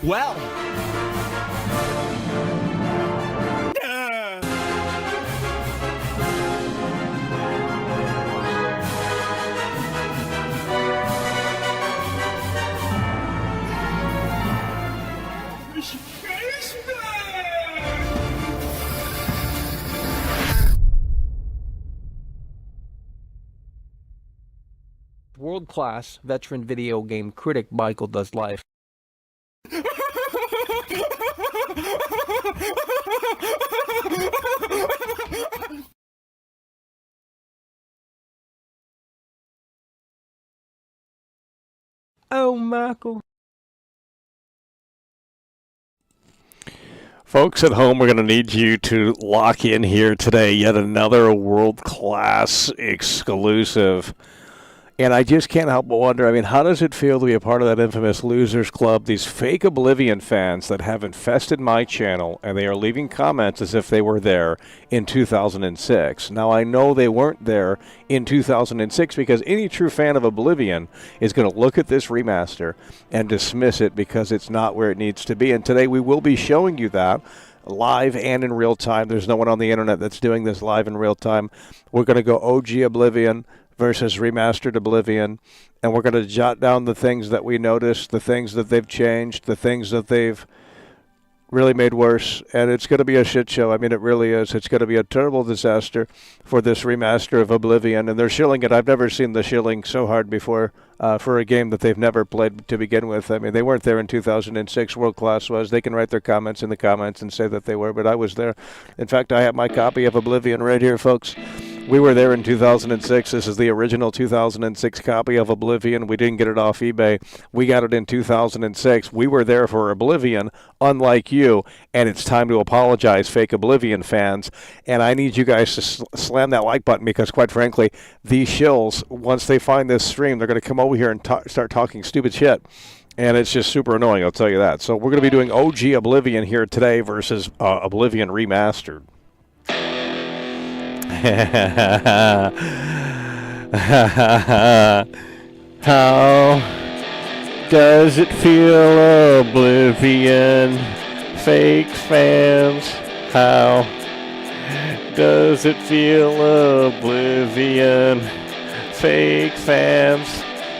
Well. World-class veteran video game critic Michael Does Life. Oh, Michael. Folks at home, we're going to need you to lock in here today. Yet another world-class exclusive. And I just can't help but wonder, I mean, how does it feel to be a part of that infamous Losers Club? These fake Oblivion fans that have infested my channel, and they are leaving comments as if they were there in 2006. Now, I know they weren't there in 2006 because any true fan of Oblivion is going to look at this remaster and dismiss it because it's not where it needs to be. And today we will be showing you that live and in real time. There's no one on the internet that's doing this live in real time. We're going to go OG Oblivion versus remastered Oblivion, and we're going to jot down the things that we noticed, the things that they've changed, the things that they've really made worse, and it's going to be a shit show. I mean, it really is. It's going to be a terrible disaster for this remaster of Oblivion, and they're shilling it. I've never seen the shilling so hard before for a game that they've never played to begin with. I mean, they weren't there in 2006. World Class was. They can write their comments in the comments and say that they were, but I was there. In fact, I have my copy of Oblivion right here, folks. We were there in 2006. This is the original 2006 copy of Oblivion. We didn't get it off eBay. We got it in 2006. We were there for Oblivion, unlike you, and it's time to apologize, fake Oblivion fans. And I need you guys to slam that like button because, quite frankly, these shills, once they find this stream, they're going to come over here and start talking stupid shit. And it's just super annoying, I'll tell you that. So we're going to be doing OG Oblivion here today versus Oblivion Remastered. How does it feel, Oblivion fake fans? How does it feel, Oblivion fake fans?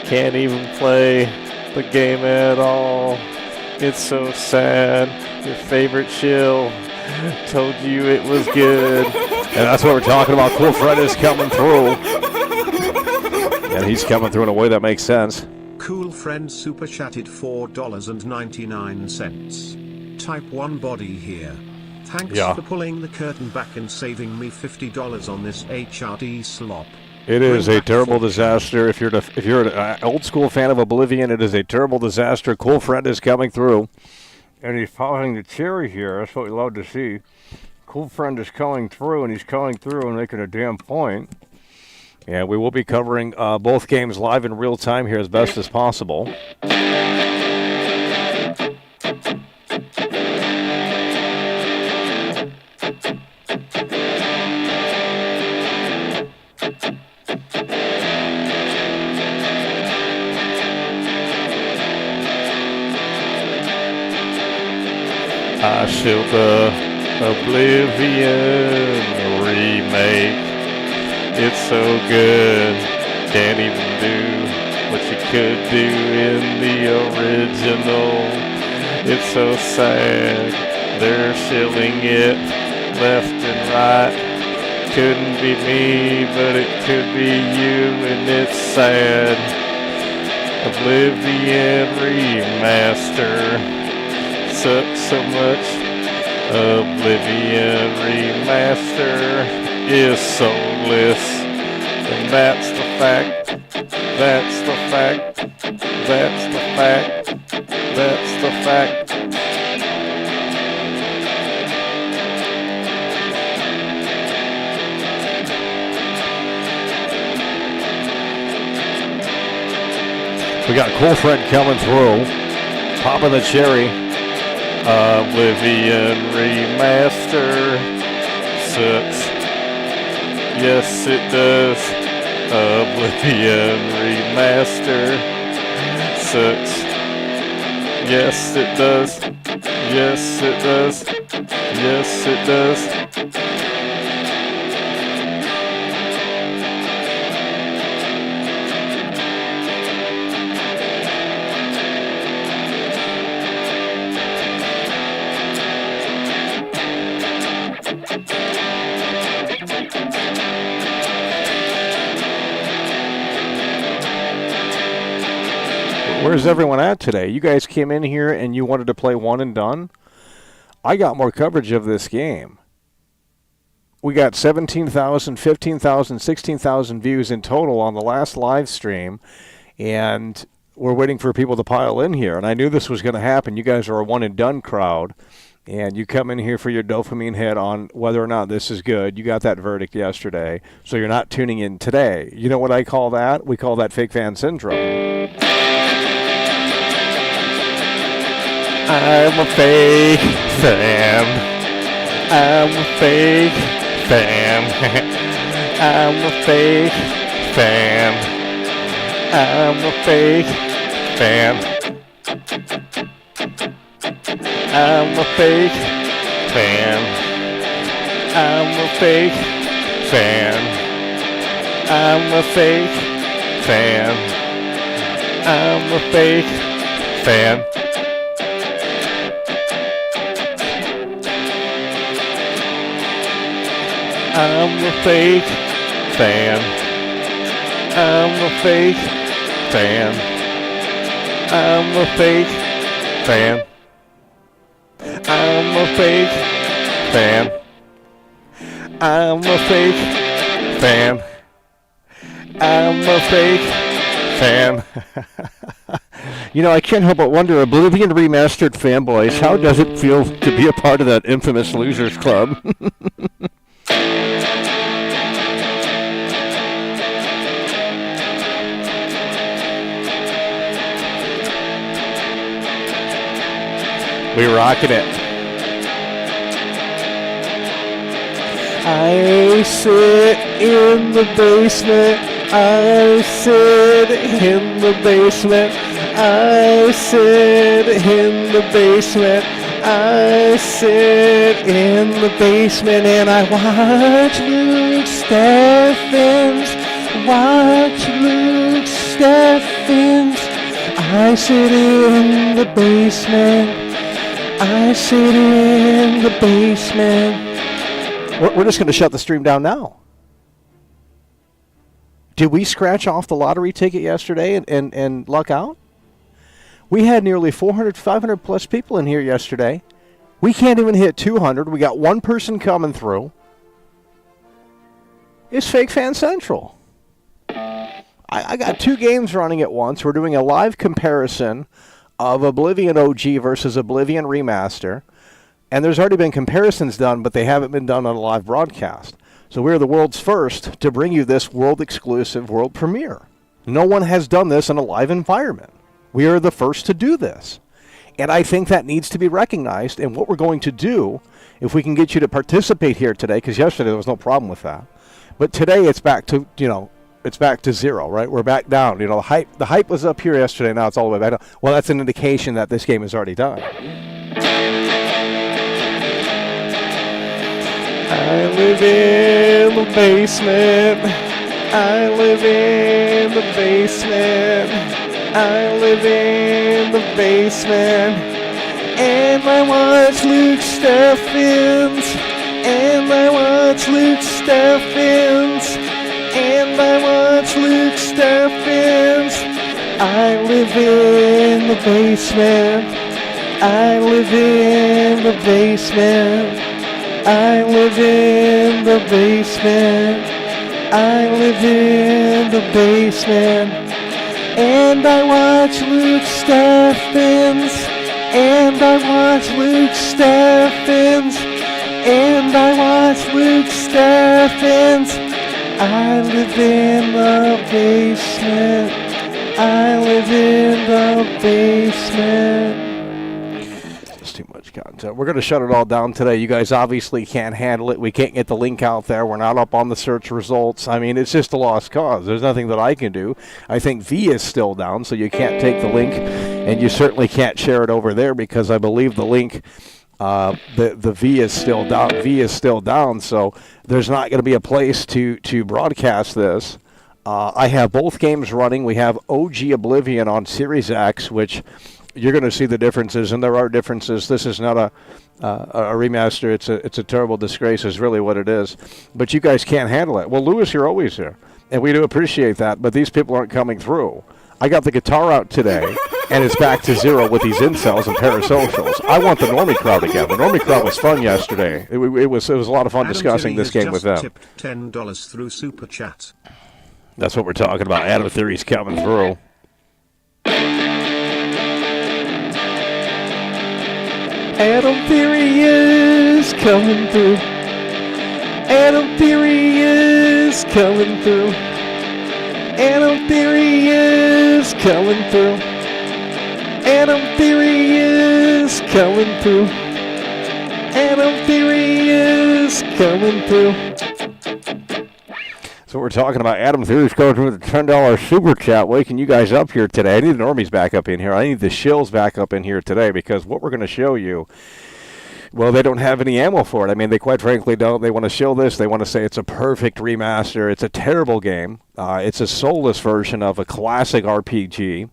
Can't even play the game at all. It's so sad. Your favorite shill told you it was good. And that's what we're talking about. Cool Fred is coming through. And he's coming through in a way that makes sense. Cool Friend super chatted $4.99. Type 1 body here. Thanks for pulling the curtain back and saving me $50 on this HRD slop. It is a terrible disaster. If you're an old school fan of Oblivion, it is a terrible disaster. Cool Friend is coming through. And he's following the cherry here. That's what we love to see. Cool Friend is coming through, and he's coming through and making a damn point. And we will be covering both games live in real time here as best as possible. I shall the Oblivion Remake. It's so good, can't even do what you could do in the original. It's so sad, they're shilling it left and right. Couldn't be me, but it could be you, and it's sad. Oblivion Remaster sucks so much. Oblivion Remaster is soulless, and that's the fact, that's the fact, that's the fact, that's the fact. We got Cool Friend coming through, popping the cherry. Oblivion Remaster sucks. Yes, it does. Oblivion Remaster sucks. Yes, it does. Yes, it does. Yes, it does. Where's everyone at today? You guys came in here and you wanted to play one and done? I got more coverage of this game. We got 17,000, 15,000, 16,000 views in total on the last live stream, and we're waiting for people to pile in here. And I knew this was going to happen. You guys are a one and done crowd, and you come in here for your dopamine hit on whether or not this is good. You got that verdict yesterday, so you're not tuning in today. You know what I call that? We call that fake fan syndrome. I'm a fake fan. I'm a fake fan. I'm a fake fan. I'm a fake fan. I'm a fake fan. I'm a fake fan. I'm a fake fan. I'm a fake fan. I'm a fake fan. I'm a fake fan. I'm a fake fan. I'm a fake fan. I'm a fake fan. I'm a fake fan. You know, I can't help but wonder, Oblivion Remastered fanboys, how does it feel to be a part of that infamous losers club? We rocking it. I sit in the basement. I sit in the basement. I sit in the basement. I sit in the basement and I watch Luke Steffens. Watch Luke Steffens. I sit in the basement. I sit in the basement. We're just going to shut the stream down now. Did we scratch off the lottery ticket yesterday and luck out? We had nearly 400, 500 plus people in here yesterday. We can't even hit 200. We got one person coming through. It's Fake Fan Central. I got two games running at once. We're doing a live comparison of Oblivion OG versus Oblivion Remaster. And there's already been comparisons done, but they haven't been done on a live broadcast. So we're the world's first to bring you this world-exclusive world premiere. No one has done this in a live environment. We are the first to do this. And I think that needs to be recognized. And what we're going to do, if we can get you to participate here today, because yesterday there was no problem with that. But today it's back to, it's back to zero, right? We're back down. The hype was up here yesterday. Now it's all the way back down. Well, that's an indication that this game is already done. I live in the basement. I live in the basement. I live in the basement. And I watch Luke Steffens. And I watch Luke Steffens. And I watch Luke Steffens. I live in the basement. I live in the basement. I live in the basement. I live in the basement. And I watch Luke Steffens. And I watch Luke Steffens. And I watch Luke Steffens. I live in the basement. I live in the basement. That's too much content. We're going to shut it all down today. You guys obviously can't handle it. We can't get the link out there. We're not up on the search results. I mean, it's just a lost cause. There's nothing that I can do. I think V is still down, so you can't take the link, and you certainly can't share it over there because I believe the link, the V is still down. V is still down, so there's not going to be a place to broadcast this. I have both games running. We have OG Oblivion on Series X, which you're going to see the differences, and there are differences. This is not a remaster. It's a terrible disgrace is really what it is. But you guys can't handle it. Well, Lewis, you're always here, and we do appreciate that, but these people aren't coming through. I got the guitar out today, and it's back to zero with these incels and parasocials. I want the normie crowd again. The normie crowd was fun yesterday. It was a lot of fun discussing this game with them. Tipped $10 through Super Chat. That's what we're talking about. Adam Theory's coming through. Adam Theory is coming through. Adam Theory is coming through. Adam Theory is coming through. Adam Theory is coming through. Adam Theory is coming through. So we're talking about Adam Theory's going through the $10 super chat, waking you guys up here today. I need the normies back up in here. I need the shills back up in here today because what we're going to show you, well, they don't have any ammo for it. I mean, they quite frankly don't. They want to show this. They want to say it's a perfect remaster. It's a terrible game. It's a soulless version of a classic RPG.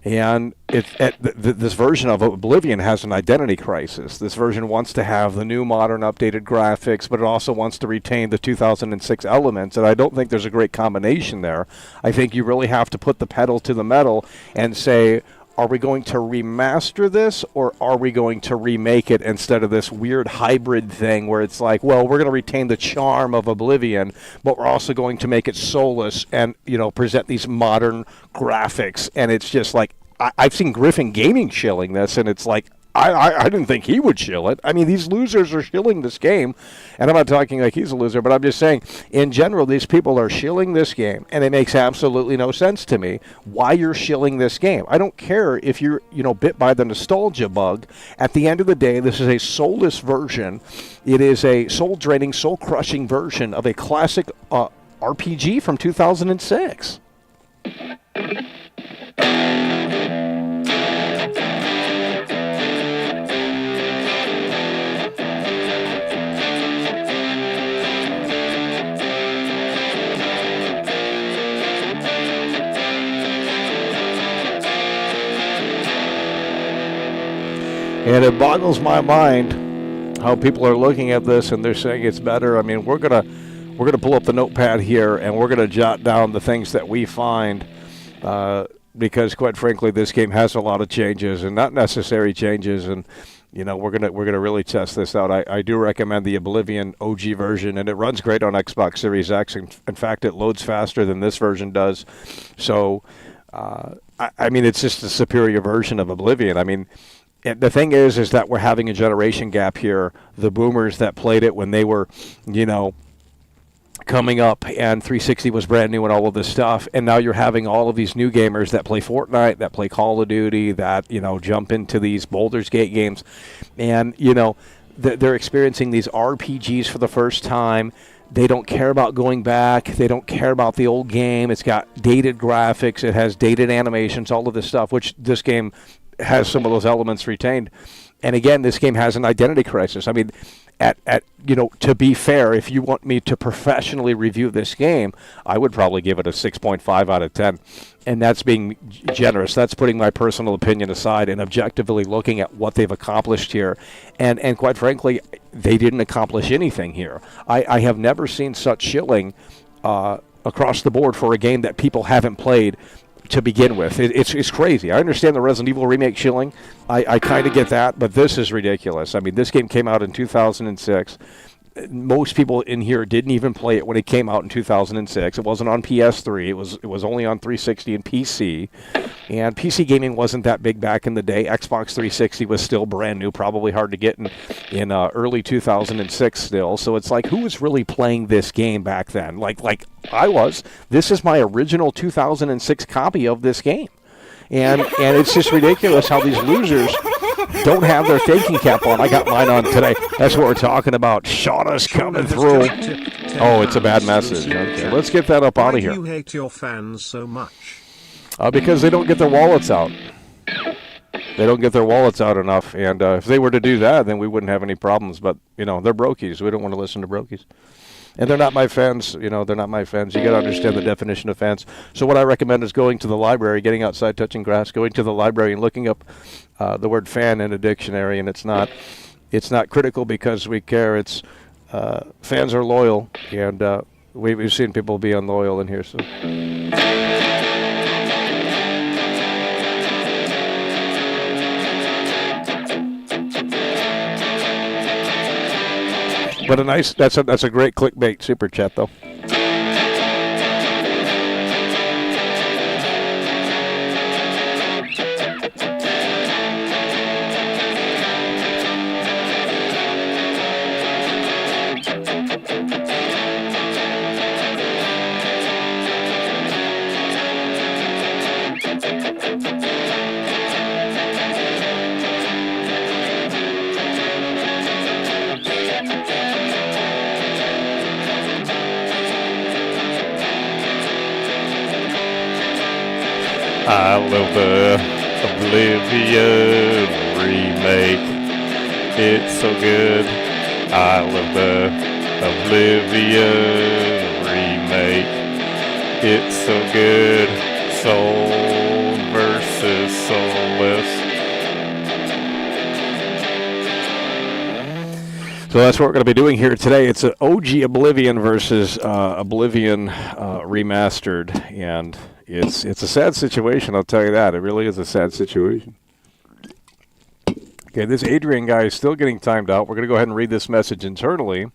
And this version of Oblivion has an identity crisis. This version wants to have the new, modern, updated graphics, but it also wants to retain the 2006 elements, and I don't think there's a great combination there. I think you really have to put the pedal to the metal and say, are we going to remaster this, or are we going to remake it instead of this weird hybrid thing where it's like, well, we're going to retain the charm of Oblivion, but we're also going to make it soulless and, present these modern graphics. And it's just like, I've seen Griffin Gaming shilling this, and it's like, I didn't think he would shill it. I mean, these losers are shilling this game, and I'm not talking like he's a loser, but I'm just saying, in general, these people are shilling this game, and it makes absolutely no sense to me why you're shilling this game. I don't care if you're, bit by the nostalgia bug. At the end of the day, this is a soulless version. It is a soul-draining, soul-crushing version of a classic RPG from 2006. And it boggles my mind how people are looking at this and they're saying it's better. I mean, we're gonna pull up the notepad here and we're gonna jot down the things that we find because, quite frankly, this game has a lot of changes and not necessary changes. And we're gonna really test this out. I do recommend the Oblivion OG version, and it runs great on Xbox Series X. In fact, it loads faster than this version does. So, I mean, it's just a superior version of Oblivion. I mean. The thing is that we're having a generation gap here. The boomers that played it when they were, coming up, and 360 was brand new and all of this stuff, and now you're having all of these new gamers that play Fortnite, that play Call of Duty, that jump into these Baldur's Gate games, and they're experiencing these RPGs for the first time. They don't care about going back. They don't care about the old game. It's got dated graphics. It has dated animations, all of this stuff, which this game has some of those elements retained. And again, this game has an identity crisis. I mean, to be fair, if you want me to professionally review this game, I would probably give it a 6.5 out of 10. And that's being generous. That's putting my personal opinion aside and objectively looking at what they've accomplished here. And quite frankly, they didn't accomplish anything here. I have never seen such shilling across the board for a game that people haven't played to begin with. It's crazy. I understand the Resident Evil Remake shilling. I kind of get that, but this is ridiculous. I mean, this game came out in 2006. Most people in here didn't even play it when it came out in 2006. It wasn't on PS3. It was only on 360 and PC. And PC gaming wasn't that big back in the day. Xbox 360 was still brand new, probably hard to get in early 2006 still. So it's like, who was really playing this game back then? Like I was. This is my original 2006 copy of this game. And it's just ridiculous how these losers don't have their thinking cap on. I got mine on today. That's what we're talking about. Shauna's coming through. Oh, it's a bad message. Okay, let's get that up out of here. Why do you hate your fans so much? Because they don't get their wallets out. They don't get their wallets out enough. And if they were to do that, then we wouldn't have any problems. But, they're brokies. We don't want to listen to brokies. And they're not my fans, they're not my fans. You got to understand the definition of fans. So what I recommend is going to the library, getting outside, touching grass, going to the library and looking up the word fan in a dictionary. And it's not critical because we care. It's fans are loyal, and we've seen people be unloyal in here. So. But that's a great clickbait super chat though. I love the Oblivion Remake. It's so good. I love the Oblivion Remake. It's so good. Soul versus Soulless. So that's what we're going to be doing here today. It's an OG Oblivion versus Oblivion Remastered, and it's a sad situation, I'll tell you that. It really is a sad situation. Okay, this Adrian guy is still getting timed out. We're going to go ahead and read this message internally.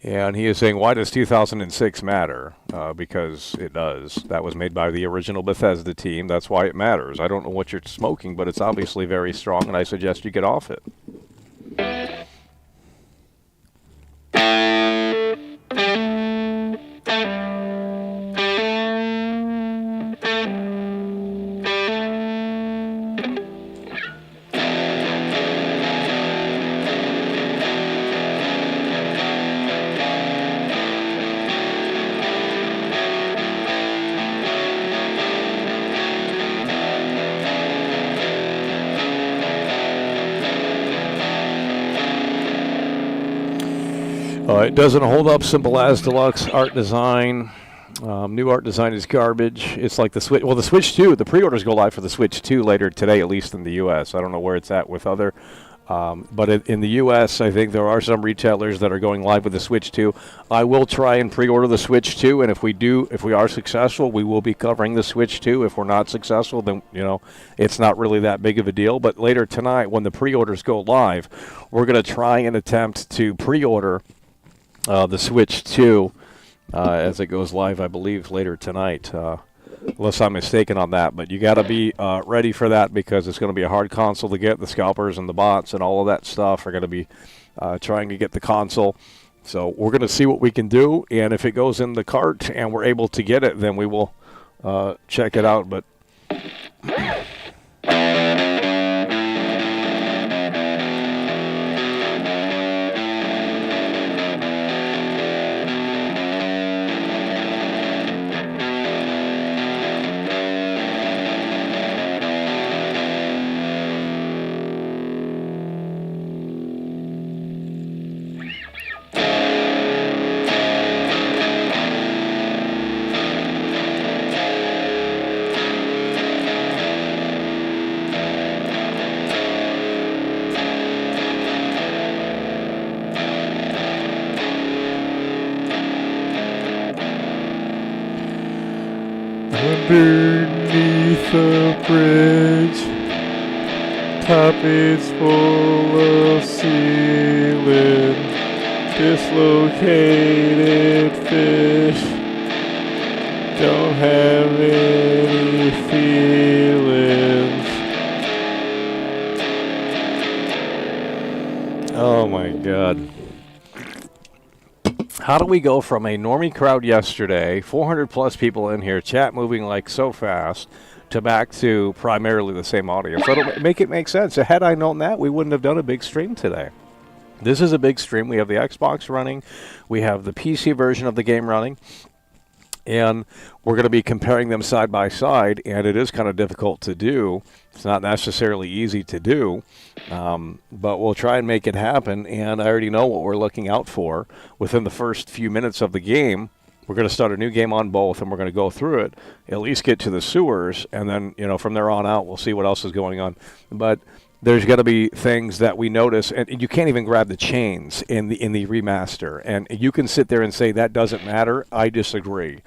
And he is saying, why does 2006 matter? Because it does. That was made by the original Bethesda team. That's why it matters. I don't know what you're smoking, but it's obviously very strong, and I suggest you get off it. It doesn't hold up. Simple as deluxe art design. New art design is garbage. It's like the Switch. Well, the Switch 2, the pre-orders go live for the Switch 2 later today, at least in the U.S. I don't know where it's at with other. But in the U.S., I think there are some retailers that are going live with the Switch 2. I will try and pre-order the Switch 2, and if we are successful, we will be covering the Switch 2. If we're not successful, then, it's not really that big of a deal. But later tonight, when the pre-orders go live, we're going to try and attempt to pre-order the Switch 2 as it goes live, I believe, later tonight, unless I'm mistaken on that. But you got to be ready for that because it's going to be a hard console to get. The scalpers and the bots and all of that stuff are going to be trying to get the console. So we're going to see what we can do, and if it goes in the cart and we're able to get it, then we will check it out. But underneath the bridge, top is full of ceiling, dislocated fish, don't have any feelings. Oh my God. How do we go from a normie crowd yesterday, 400 plus people in here, chat moving like so fast, to back to primarily the same audience? So it'll make it make sense. Had I known that, we wouldn't have done a big stream today. This is a big stream. We have the Xbox running. We have the PC version of the game running. And we're going to be comparing them side by side, and it is kind of difficult to do. It's not necessarily easy to do, but we'll try and make it happen, and I already know what we're looking out for. Within the first few minutes of the game, we're going to start a new game on both, and we're going to go through it, at least get to the sewers, and then, from there on out, we'll see what else is going on. But there's going to be things that we notice, and you can't even grab the chains in the remaster. And you can sit there and say that doesn't matter. I disagree.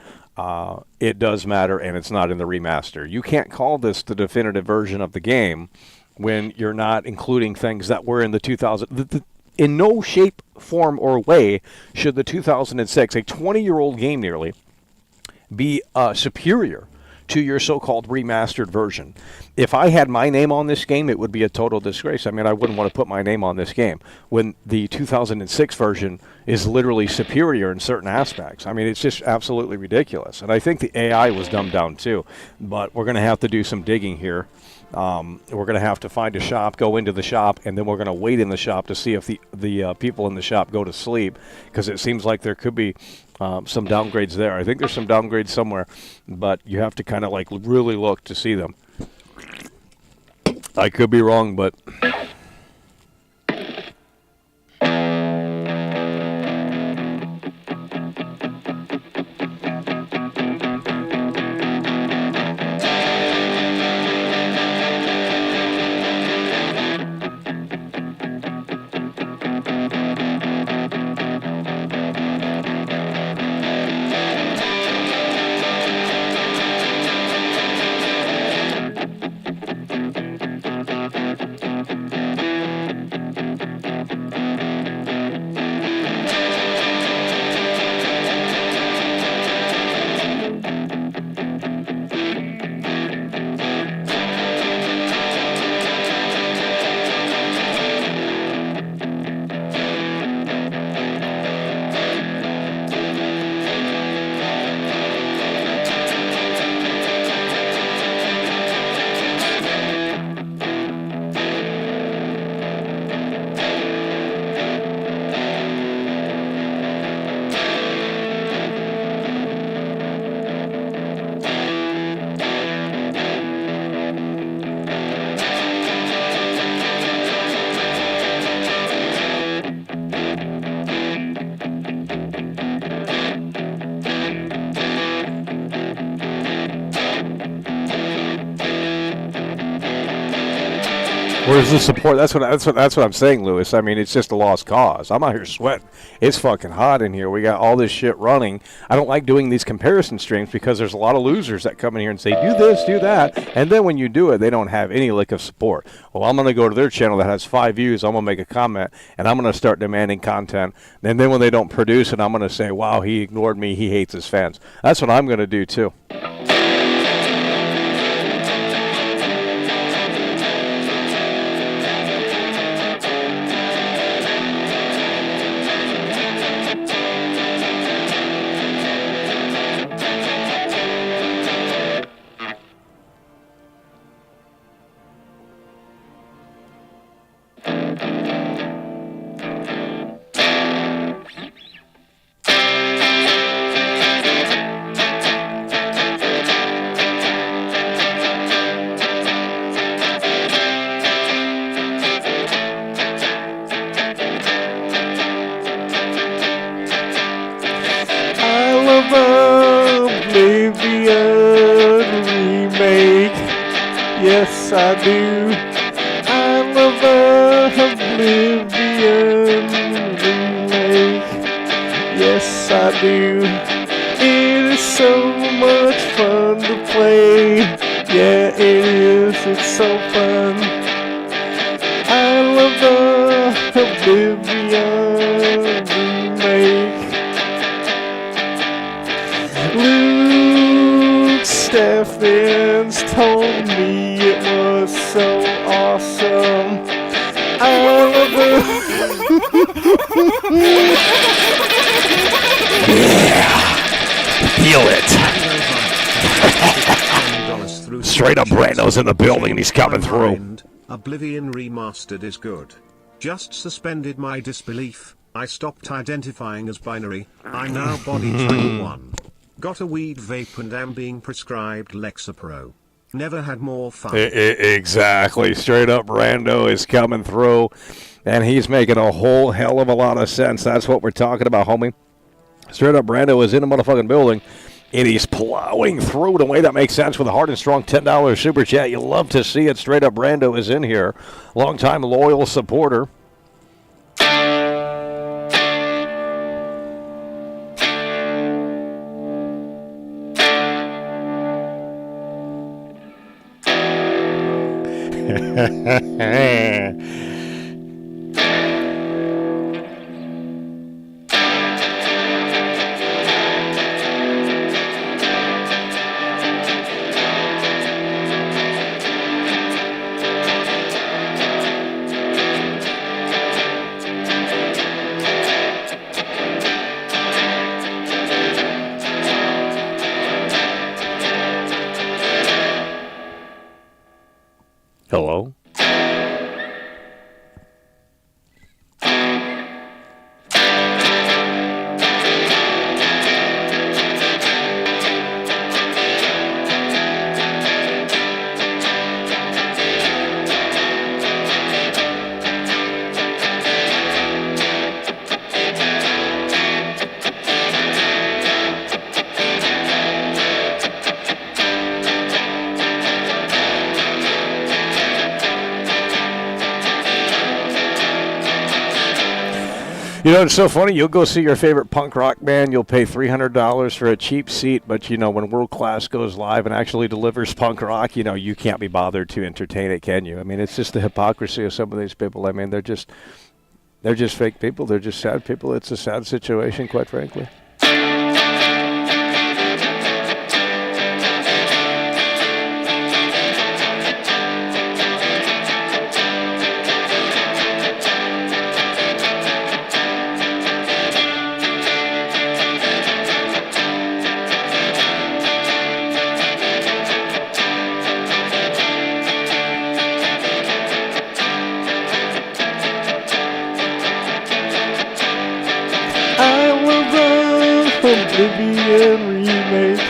It does matter, and it's not in the remaster. You can't call this the definitive version of the game when you're not including things that were in the 2000. In no shape, form, or way should the 2006, a 20-year-old game nearly, be superior to your so-called remastered version. If I had my name on this game, it would be a total disgrace. I mean, I wouldn't want to put my name on this game when the 2006 version is literally superior in certain aspects. I mean, it's just absolutely ridiculous. And I think the AI was dumbed down too, but we're going to have to do some digging here. We're going to have to find a shop, go into the shop, and then we're going to wait in the shop to see if the people in the shop go to sleep, because it seems like there could be some downgrades there. I think there's some downgrades somewhere, but you have to kind of like really look to see them. I could be wrong, but where's the support? That's what I'm saying, Lewis. I mean, it's just a lost cause. I'm out here sweating. It's fucking hot in here. We got all this shit running. I don't like doing these comparison streams because there's a lot of losers that come in here and say, do this, do that, and then when you do it, they don't have any lick of support. Well, I'm going to go to their channel that has 5 views. I'm going to make a comment, and I'm going to start demanding content. And then when they don't produce it, I'm going to say, wow, he ignored me. He hates his fans. That's what I'm going to do, too. yes I do. I love the Oblivion Remake. Yes I do. It is so much fun to play. Yeah, it is. It's so fun. I love the Oblivion Remake. Luke Steffens told me it was so awesome. I love yeah. Feel it. Straight up Brando's in the building and he's coming through. Oblivion Remastered is good. Just suspended my disbelief. I stopped identifying as binary. I'm now body type 1. Got a weed vape and am being prescribed Lexapro. Never had more fun. Exactly. Straight up Brando is coming through and he's making a whole hell of a lot of sense. That's what we're talking about, homie. Straight up Brando is in the motherfucking building. And he's plowing through in a way that makes sense with a hard and strong $10 super chat. You love to see it. Straight up Brando is in here. Longtime loyal supporter. Hello? You know, it's so funny. You'll go see your favorite punk rock band. You'll pay $300 for a cheap seat. But, you know, when World Class goes live and actually delivers punk rock, you know, you can't be bothered to entertain it, can you? I mean, it's just the hypocrisy of some of these people. I mean, they're just fake people. They're just sad people. It's a sad situation, quite frankly. Oblivion Remake.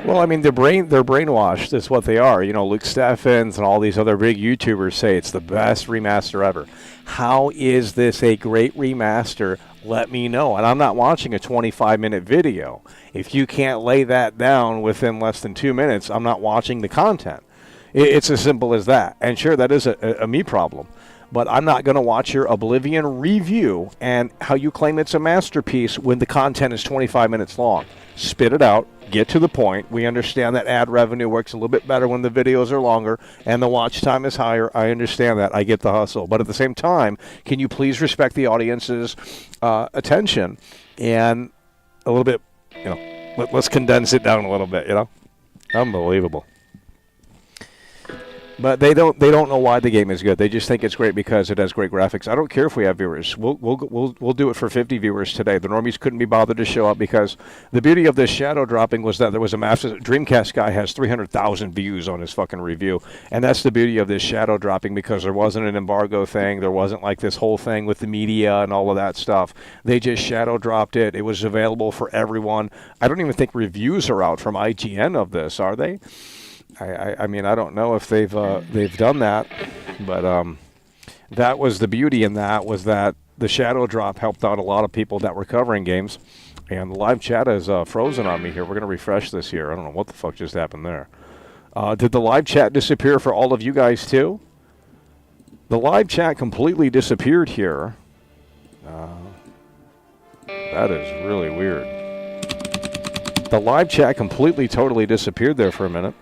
Well, I mean, they're brainwashed. That's what they are. You know, Luke Steffens and all these other big YouTubers say it's the best remaster ever. How is this a great remaster? Let me know. And I'm not watching a 25-minute video. If you can't lay that down within less than 2 minutes, I'm not watching the content. It's as simple as that. And sure, that is a me problem. but I'm not going to watch your Oblivion review and how you claim it's a masterpiece when the content is 25 minutes long. Spit it out. Get to the point. We understand that ad revenue works a little bit better when the videos are longer and the watch time is higher. I understand that. I get the hustle. But at the same time, can you please respect the audience's attention and a little bit, let's condense it down a little bit, Unbelievable. But they don't know why the game is good. They just think it's great because it has great graphics. I don't care if we have viewers. We'll do it for 50 viewers today. The normies couldn't be bothered to show up because the beauty of this shadow dropping was that there was a massive Dreamcast guy has 300,000 views on his fucking review, and that's the beauty of this shadow dropping because there wasn't an embargo thing. There wasn't like this whole thing with the media and all of that stuff. They just shadow dropped it. It was available for everyone. I don't even think reviews are out from IGN of this, are they? I mean, I don't know if they've done that, but that was the beauty in that was that the shadow drop helped out a lot of people that were covering games, and the live chat is frozen on me here. We're going to refresh this here. I don't know what the fuck just happened there. Did the live chat disappear for all of you guys too? The live chat completely disappeared here. That is really weird. The live chat completely, totally disappeared there for a minute.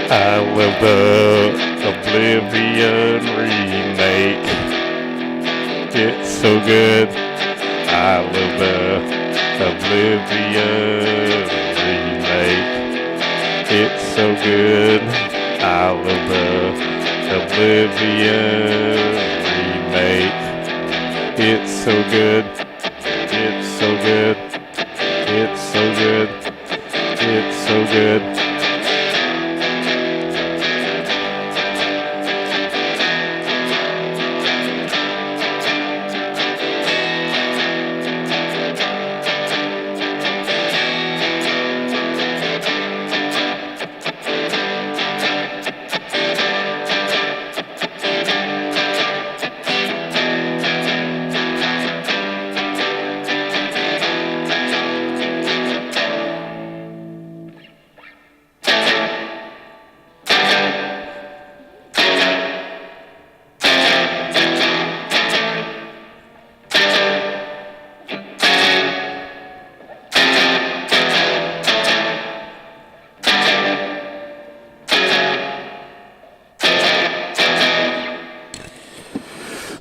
I love the Oblivion Remake. It's so good. I love the Oblivion Remake. It's so good. I love the Oblivion Remake. It's so good. It's so good. It's so good. It's so good.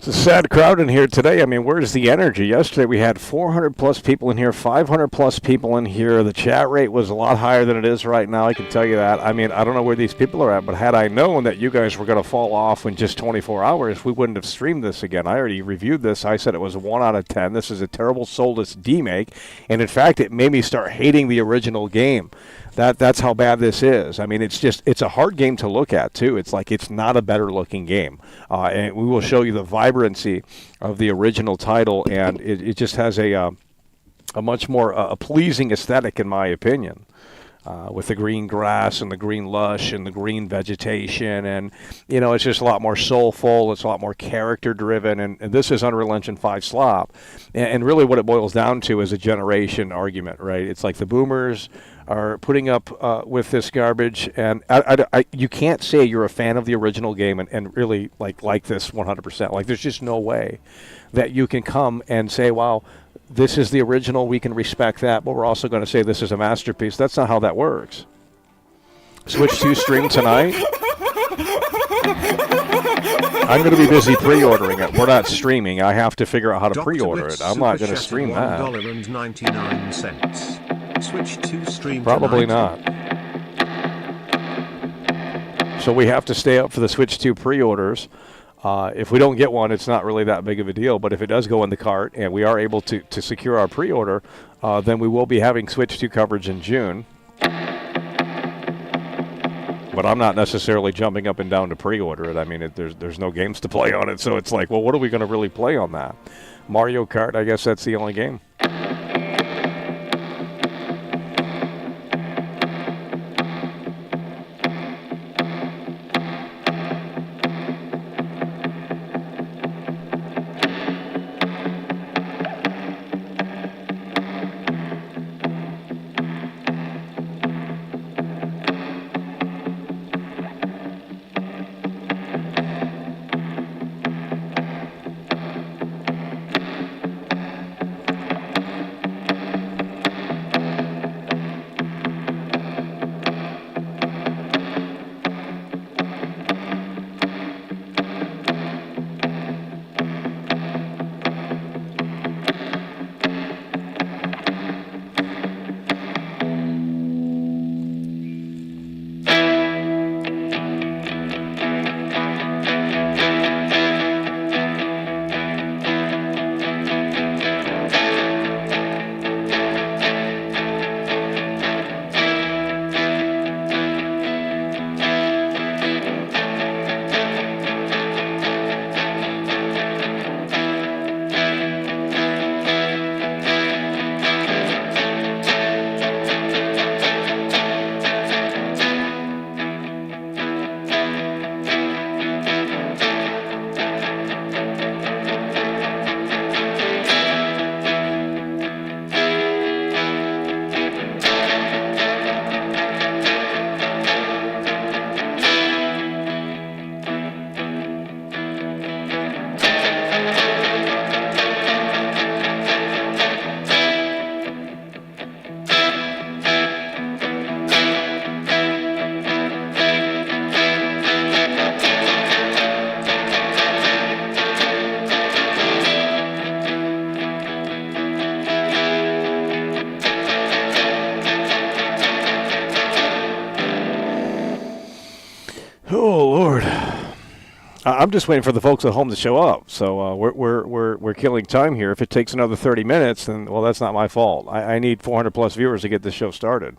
It's a sad crowd in here today. I mean, where's the energy? Yesterday we had 400 plus people in here, 500 plus people in here. The chat rate was a lot higher than it is right now, I can tell you that. I mean, I don't know where these people are at, but had I known that you guys were going to fall off in just 24 hours, we wouldn't have streamed this again. I already reviewed this. I said it was a 1 out of 10. This is a terrible Soulless demake, and in fact, it made me start hating the original game. That's how bad this is. I mean, it's a hard game to look at, too. It's like it's not a better-looking game. And we will show you the vibrancy of the original title, and it just has a much more pleasing aesthetic, in my opinion, with the green grass and the green lush and the green vegetation. And, you know, it's just a lot more soulful. It's a lot more character-driven. And this is Unreal Engine 5 slop. And really what it boils down to is a generation argument, right? It's like the boomers are putting up with this garbage, and you can't say you're a fan of the original game and really like this 100%. Like, there's just no way that you can come and say, wow, this is the original, we can respect that, but we're also going to say this is a masterpiece. That's not how that works. Switch 2 stream tonight. I'm going to be busy pre-ordering it. We're not streaming. I have to figure out how to pre-order it. I'm not going to stream that. $1.99. Switch 2 stream Probably tonight. not. So we have to stay up for the Switch 2 pre-orders. If we don't get one, it's not really that big of a deal. But if it does go in the cart and we are able to secure our pre-order, then we will be having Switch 2 coverage in June. But I'm not necessarily jumping up and down to pre-order it. I mean, there's no games to play on it, so it's like, well, what are we going to really play on that? Mario Kart, I guess that's the only game. Oh Lord, I'm just waiting for the folks at home to show up. So we're killing time here. If it takes another 30 minutes, then well, that's not my fault. I need 400 plus viewers to get this show started.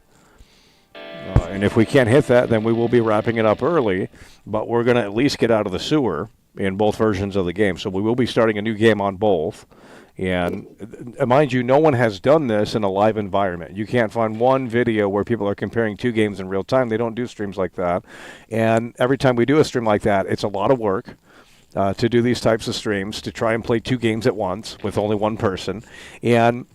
And if we can't hit that, then we will be wrapping it up early. But we're going to at least get out of the sewer in both versions of the game. So we will be starting a new game on both. And mind you, no one has done this in a live environment. You can't find one video where people are comparing two games in real time. They don't do streams like that. And every time we do a stream like that, it's a lot of work to do these types of streams, to try and play two games at once with only one person. And,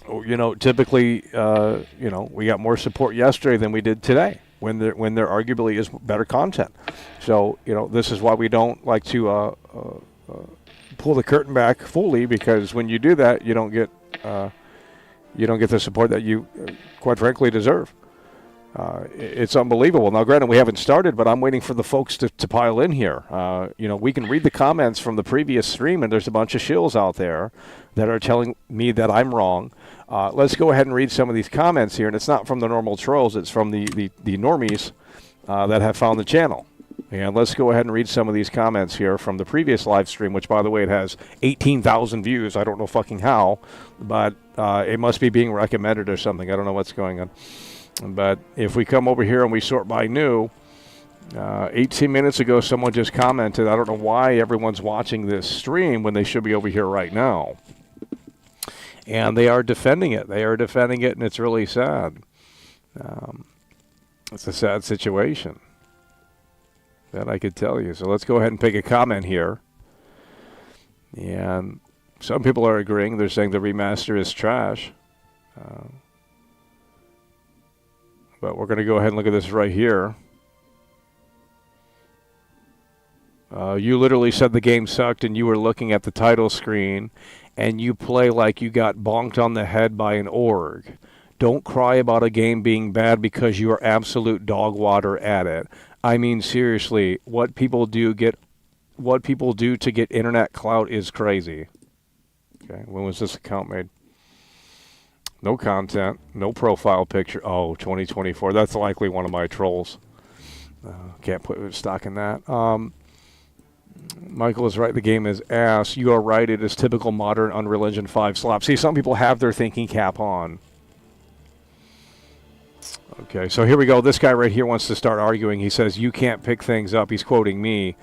you know, typically, you know, we got more support yesterday than we did today when there arguably is better content. So, you know, this is why we don't like to pull the curtain back fully, because when you do that, you don't get the support that you quite frankly deserve. It's unbelievable. Now, granted, we haven't started, but I'm waiting for the folks to pile in here. You know, we can read the comments from the previous stream, and there's a bunch of shills out there that are telling me that I'm wrong. Let's go ahead and read some of these comments here, and it's not from the normal trolls. It's from the normies that have found the channel. And let's go ahead and read some of these comments here from the previous live stream, which, by the way, it has 18,000 views. I don't know fucking how, but it must be being recommended or something. I don't know what's going on. But if we come over here and we sort by new, 18 minutes ago, someone just commented, I don't know why everyone's watching this stream when they should be over here right now. And they are defending it. They are defending it, and it's really sad. It's a sad situation. That I could tell you. So let's go ahead and pick a comment here. And some people are agreeing. They're saying the remaster is trash. But we're going to go ahead and look at this right here. You literally said the game sucked and you were looking at the title screen and you play like you got bonked on the head by an org. Don't cry about a game being bad because you are absolute dog water at it. I mean, seriously, what people do to get internet clout is crazy. Okay, when was this account made? No content, no profile picture. Oh, 2024. That's likely one of my trolls. Can't put stock in that. Michael is right. The game is ass. You are right. It is typical modern Unreal Engine 5 slop. See, some people have their thinking cap on. Okay, so here we go. This guy right here wants to start arguing. He says, you can't pick things up. He's quoting me.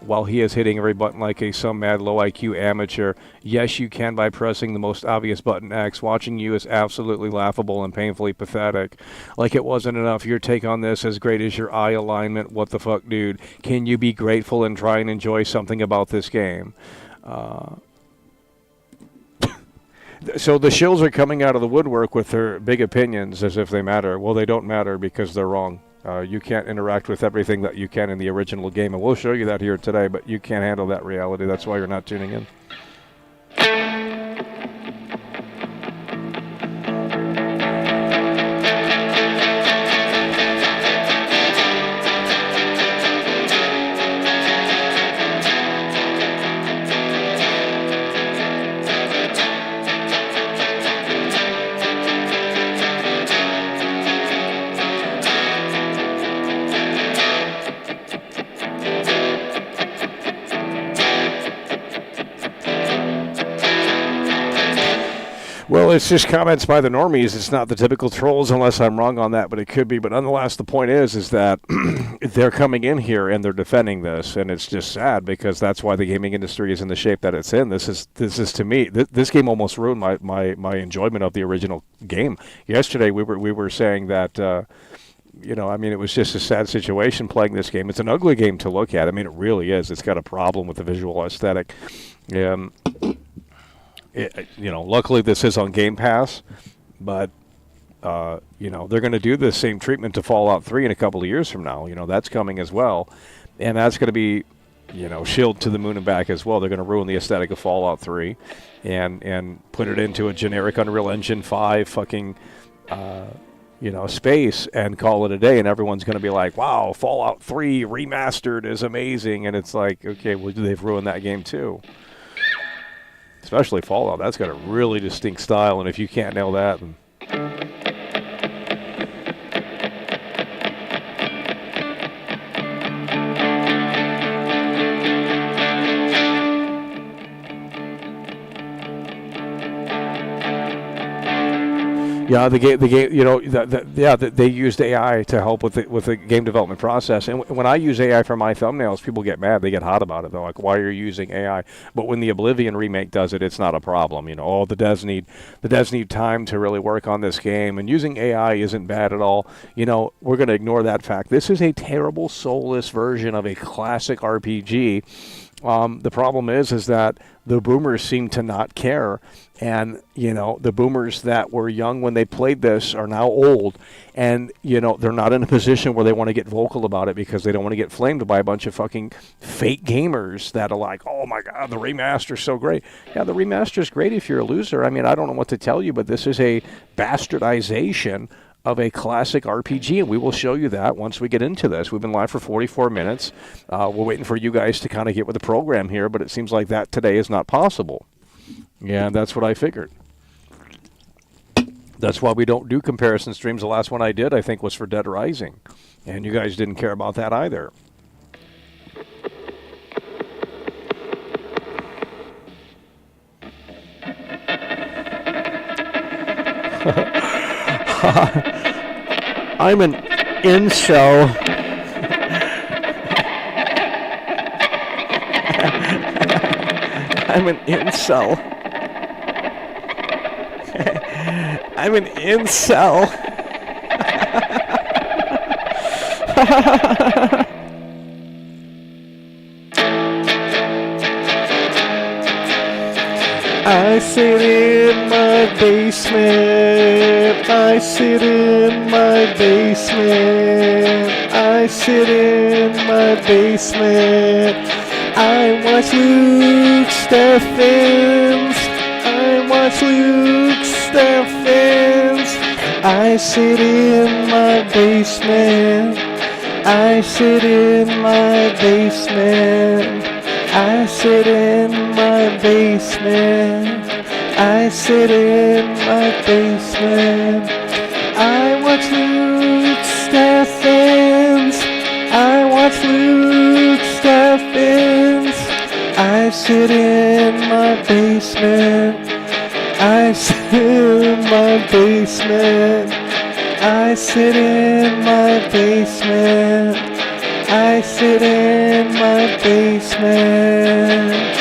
While he is hitting every button like some mad low IQ amateur. Yes, you can by pressing the most obvious button X. Watching you is absolutely laughable and painfully pathetic. Like it wasn't enough. Your take on this as great as your eye alignment. What the fuck, dude? Can you be grateful and try and enjoy something about this game? So the shills are coming out of the woodwork with their big opinions as if they matter. Well, they don't matter because they're wrong. You can't interact with everything that you can in the original game, and we'll show you that here today, but you can't handle that reality. That's why you're not tuning in. Well, it's just comments by the normies. It's not the typical trolls, unless I'm wrong on that, but it could be. But nonetheless, the point is that they're coming in here and they're defending this, and it's just sad because that's why the gaming industry is in the shape that it's in. This is to me, this game almost ruined my enjoyment of the original game. Yesterday, we were saying that. I mean, it was just a sad situation playing this game. It's an ugly game to look at. I mean, it really is. It's got a problem with the visual aesthetic. Luckily this is on Game Pass, but, they're going to do the same treatment to Fallout 3 in a couple of years from now. That's coming as well. And that's going to be, shielded to the moon and back as well. They're going to ruin the aesthetic of Fallout 3 and put it into a generic Unreal Engine 5 fucking, space and call it a day. And everyone's going to be like, wow, Fallout 3 remastered is amazing. And it's like, okay, well, they've ruined that game too. Especially Fallout, that's got a really distinct style, and if you can't nail that, then... Yeah, the game, they used AI to help with the game development process. And when I use AI for my thumbnails, people get mad. They get hot about it. They're like, "Why are you using AI?" But when the Oblivion remake does it, it's not a problem. The devs need time to really work on this game, and using AI isn't bad at all. We're going to ignore that fact. This is a terrible, soulless version of a classic RPG. The problem is that the boomers seem to not care. And, the boomers that were young when they played this are now old. And, they're not in a position where they want to get vocal about it because they don't want to get flamed by a bunch of fucking fake gamers that are like, oh, my God, the remaster's so great. Yeah, the remaster's great if you're a loser. I mean, I don't know what to tell you, but this is a bastardization of a classic RPG, and we will show you that once we get into this. We've been live for 44 minutes. We're waiting for you guys to kind of get with the program here, but it seems like that today is not possible. Yeah, that's what I figured. That's why we don't do comparison streams. The last one I did, I think, was for Dead Rising, and you guys didn't care about that either. I'm an incel. I'm an incel. I'm an incel. I sit in my basement. I sit in my basement. I sit in my basement. I watch Luke Steffens. I watch Luke Steffens. I sit in my basement. I sit in my basement. I sit in my basement. I sit in my basement. I watch Luke Steffens. I watch Luke Steffens. I sit in my basement. I sit in my basement. I sit in my basement. I sit in my basement.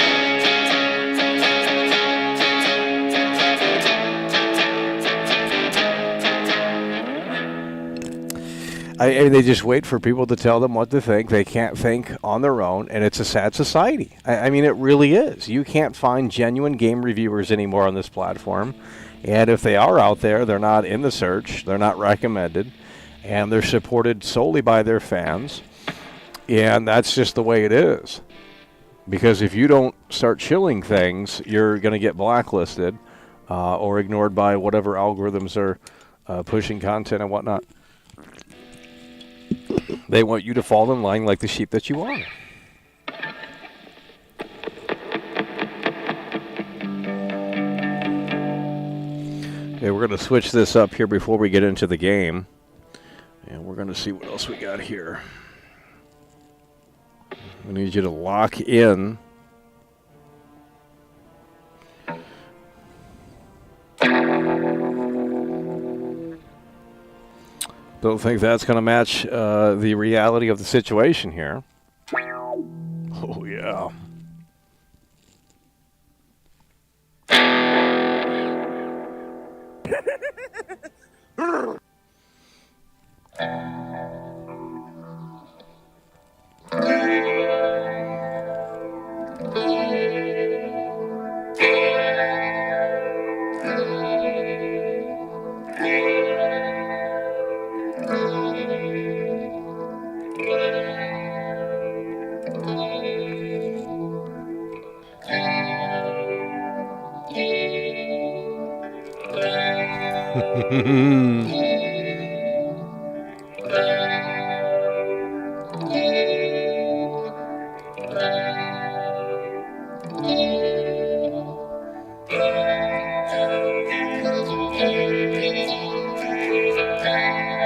They just wait for people to tell them what to think. They can't think on their own, and it's a sad society. I mean, it really is. You can't find genuine game reviewers anymore on this platform, and if they are out there, they're not in the search, they're not recommended, and they're supported solely by their fans, and that's just the way it is. Because if you don't start shilling things, you're going to get blacklisted or ignored by whatever algorithms are pushing content and whatnot. They want you to fall in line like the sheep that you are. Okay, we're going to switch this up here before we get into the game. And we're going to see what else we got here. We need you to lock in. Don't think that's going to match the reality of the situation here. Oh, yeah.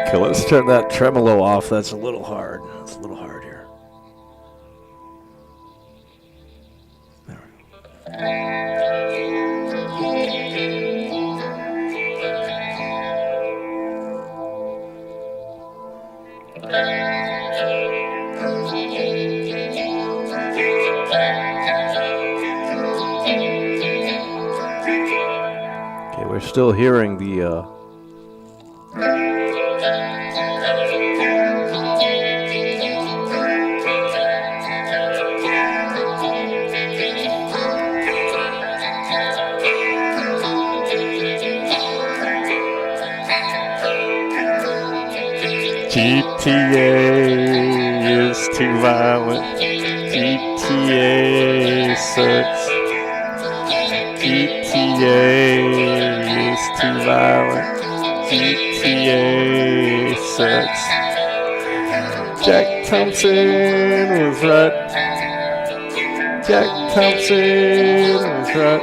Okay, let's turn that tremolo off. That's a little hard. That's a little hard here. There we go. Okay, we're still hearing the GTA is too violent. GTA sucks. GTA is too violent. GTA sucks. Jack Thompson was right. Jack Thompson was right.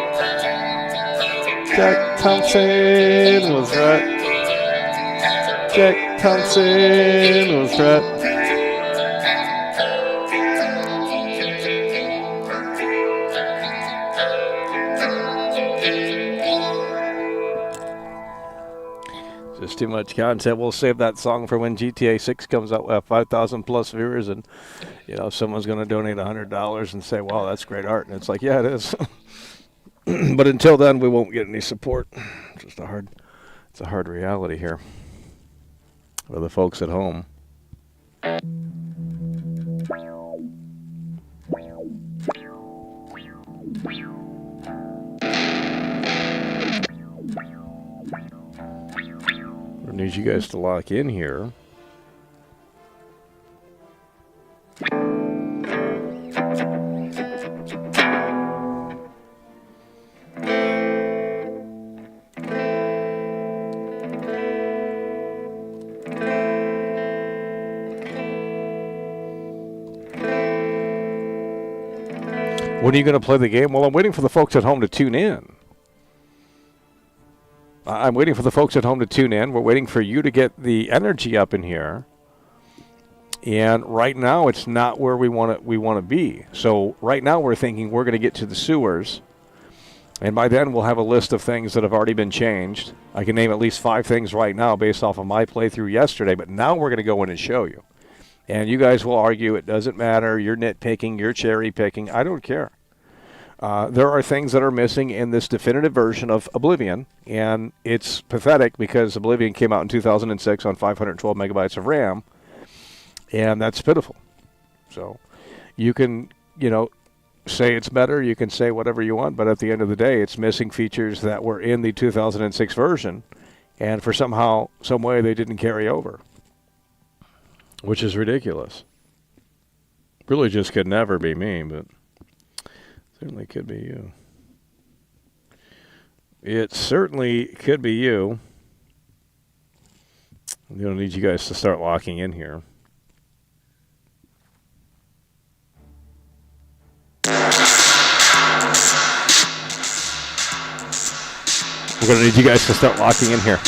Jack Thompson was right. Jack Thompson was right. Just too much content. We'll save that song for when GTA 6 comes out. We'll have 5,000 plus viewers, and you know someone's going to donate $100 and say, "Wow, that's great art." And it's like, yeah, it is. But until then, we won't get any support. It's just a hard reality here. For the folks at home. I need you guys to lock in here. When are you going to play the game? Well, I'm waiting for the folks at home to tune in. I'm waiting for the folks at home to tune in. We're waiting for you to get the energy up in here. And right now, it's not where we want to be. So right now, we're thinking we're going to get to the sewers. And by then, we'll have a list of things that have already been changed. I can name at least 5 things right now based off of my playthrough yesterday. But now we're going to go in and show you. And you guys will argue it doesn't matter. You're nitpicking. You're cherry picking. I don't care. There are things that are missing in this definitive version of Oblivion. And it's pathetic because Oblivion came out in 2006 on 512 megabytes of RAM. And that's pitiful. So you can, say it's better. You can say whatever you want. But at the end of the day, it's missing features that were in the 2006 version. And for some way, they didn't carry over. Which is ridiculous. Really just could never be me, but certainly could be you. It certainly could be you. I'm going to need you guys to start locking in here. We're going to need you guys to start locking in here.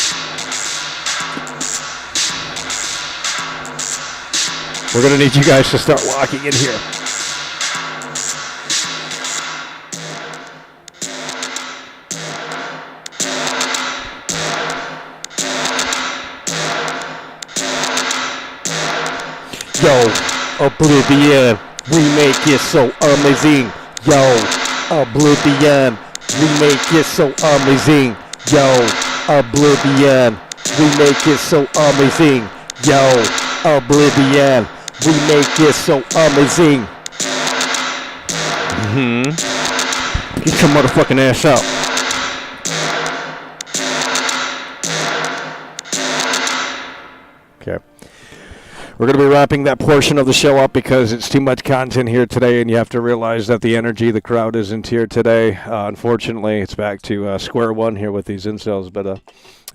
We're going to need you guys to start locking in here. Yo, Oblivion Remake is so amazing. Yo, Oblivion Remake is so amazing. Yo, Oblivion Remake is so amazing. Yo, Oblivion Remake is so amazing. Get your motherfucking ass up. Okay. We're going to be wrapping that portion of the show up because it's too much content here today, and you have to realize that the energy, the crowd isn't here today. Unfortunately, it's back to square one here with these incels, but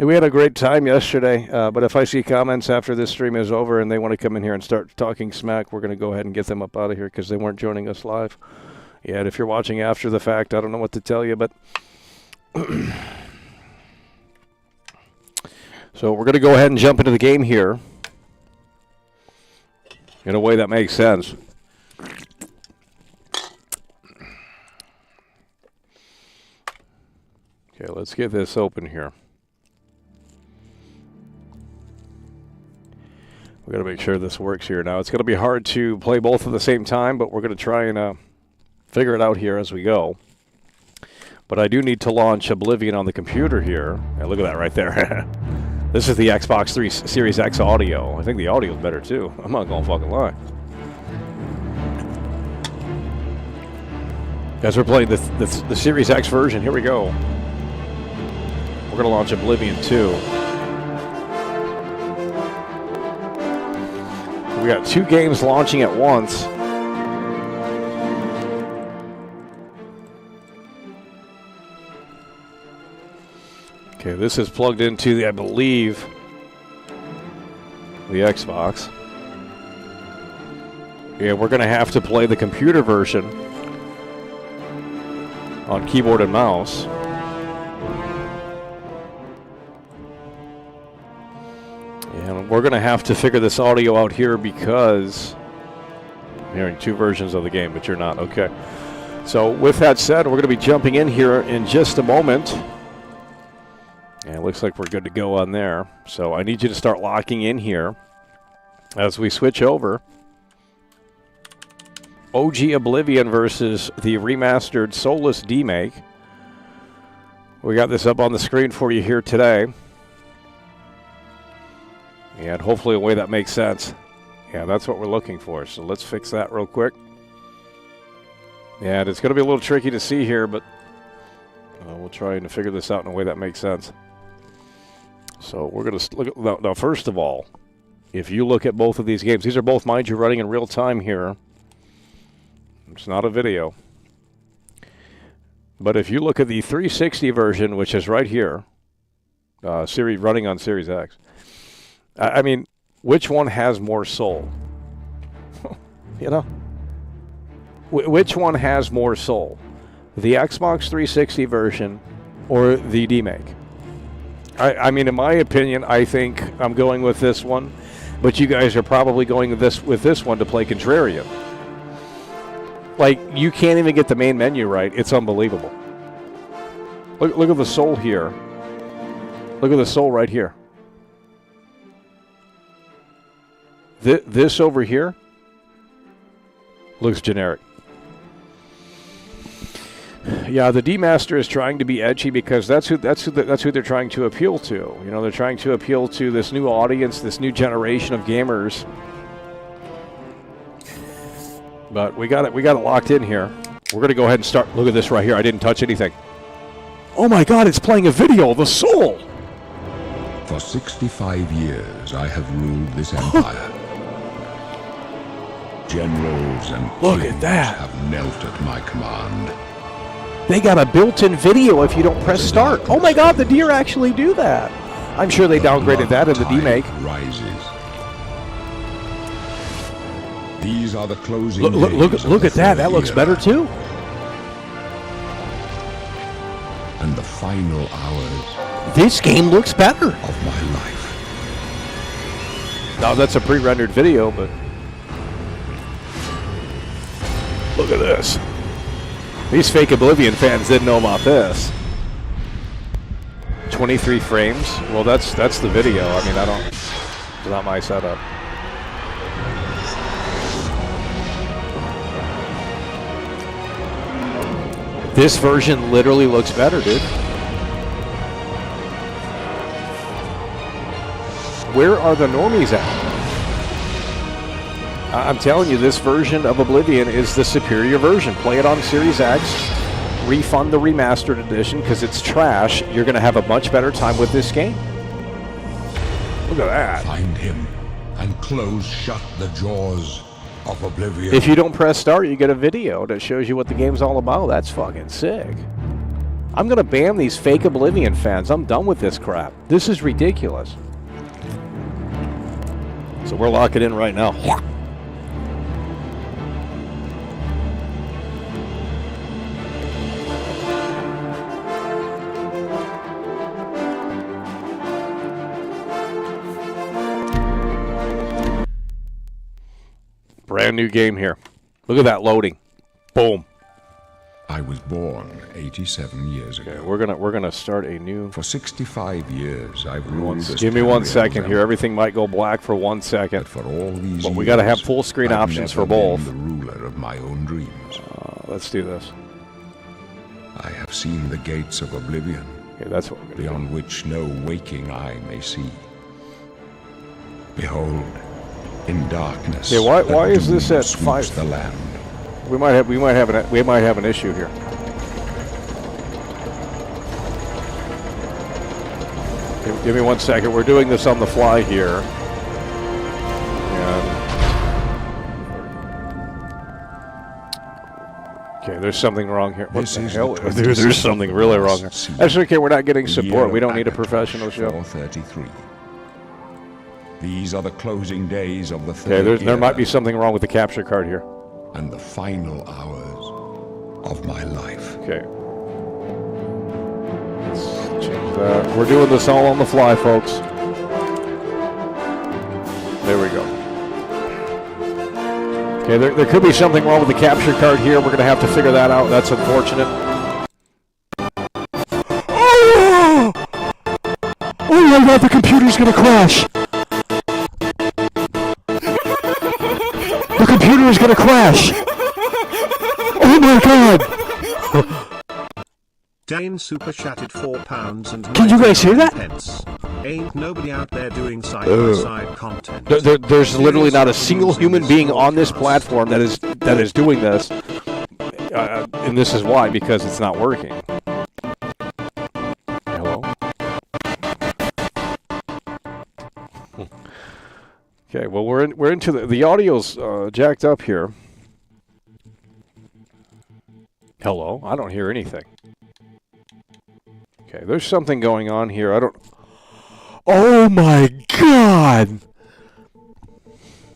we had a great time yesterday. But if I see comments after this stream is over and they want to come in here and start talking smack, we're going to go ahead and get them up out of here because they weren't joining us live. Yeah, and if you're watching after the fact, I don't know what to tell you, but so we're going to go ahead and jump into the game here. In a way that makes sense. Okay, let's get this open here. We got to make sure this works here. Now, it's going to be hard to play both at the same time, but we're going to try and figure it out here as we go. But I do need to launch Oblivion on the computer here. And look at that right there. This is the Xbox 3 Series X audio. I think the audio is better, too. I'm not going to fucking lie. As we're playing the Series X version, here we go. We're going to launch Oblivion 2. We got 2 games launching at once. Okay, this is plugged into the, I believe, the Xbox. Yeah, we're going to have to play the computer version on keyboard and mouse. And we're going to have to figure this audio out here because I'm hearing 2 versions of the game, but you're not. Okay. So with that said, we're going to be jumping in here in just a moment. And it looks like we're good to go on there. So I need you to start locking in here as we switch over. OG Oblivion versus the remastered Soulless Demake. We got this up on the screen for you here today. And hopefully a way that makes sense. Yeah, that's what we're looking for. So let's fix that real quick. And it's going to be a little tricky to see here, but we'll try and figure this out in a way that makes sense. So we're going to look at, now first of all, if you look at both of these games, these are both, mind you, running in real time here. It's not a video. But if you look at the 360 version, which is right here, running on Series X, I mean, which one has more soul? You know? which one has more soul? The Xbox 360 version or the demake? I mean, in my opinion, I think I'm going with this one, but you guys are probably going with this one to play contrarian. Like, you can't even get the main menu right. It's unbelievable. Look at the soul here. Look at the soul right here. This over here looks generic. Yeah, the Remaster is trying to be edgy because that's who they're trying to appeal to. You know, they're trying to appeal to this new audience, this new generation of gamers. But we got it locked in here. We're gonna go ahead and start. Look at this right here. I didn't touch anything. Oh my God! It's playing a video of the soul. For 65 years, I have ruled this empire. Generals and kings have knelt at my command. They got a built-in video if you don't press start. Oh my God, the deer actually do that. I'm sure they downgraded that in the demake. Rises. These are the closing look at that. That looks better too. And the final hours. This game looks better. Of my life. Now that's a pre-rendered video, but look at this. These fake Oblivion fans didn't know about this. 23 frames. Well, that's the video. I mean, it's not my setup. This version literally looks better, dude. Where are the normies at? I'm telling you, this version of Oblivion is the superior version. Play it on Series X, refund the remastered edition because it's trash. You're going to have a much better time with this game. Look at that. Find him and close shut the jaws of Oblivion. If you don't press start, you get a video that shows you what the game's all about. That's fucking sick. I'm going to ban these fake Oblivion fans. I'm done with this crap. This is ridiculous. So we're locking in right now. Brand new game here. Look at that loading. Boom. I was born 87 years ago. Okay, we're gonna start a new. For 65 years, I've ruled this. Give me 1 second here. Everything might go black for 1 second. But for all these we got to have full screen options for both. The ruler of my own dreams. Let's do this. I have seen the gates of Oblivion. Okay, that's what we're gonna beyond do. Which no waking eye may see. Behold, in darkness. Okay, why is this at 5? The land. We might have an issue here. Give me 1 second. We're doing this on the fly here. Okay, there's something wrong here. What the hell? There's something really wrong here. That's okay. We're not getting support. We don't need a professional show. 433. These are the closing days of the third year. There might be something wrong with the capture card here. And the final hours of my life. Okay. Let's change that. We're doing this all on the fly, folks. There we go. Okay, there could be something wrong with the capture card here. We're going to have to figure that out. That's unfortunate. Oh! Oh my God, the computer's going to crash. The computer is going to crash. Oh my God. Dane super chatted £4 and can you guys hear that? Pence. Ain't nobody out there doing side-by-side content. There's literally not a single human being on this platform that is doing this, and this is why, because it's not working. Hello. Okay, well we're into the audio's jacked up here. Hello, I don't hear anything. Okay, there's something going on here. I don't. Oh my God!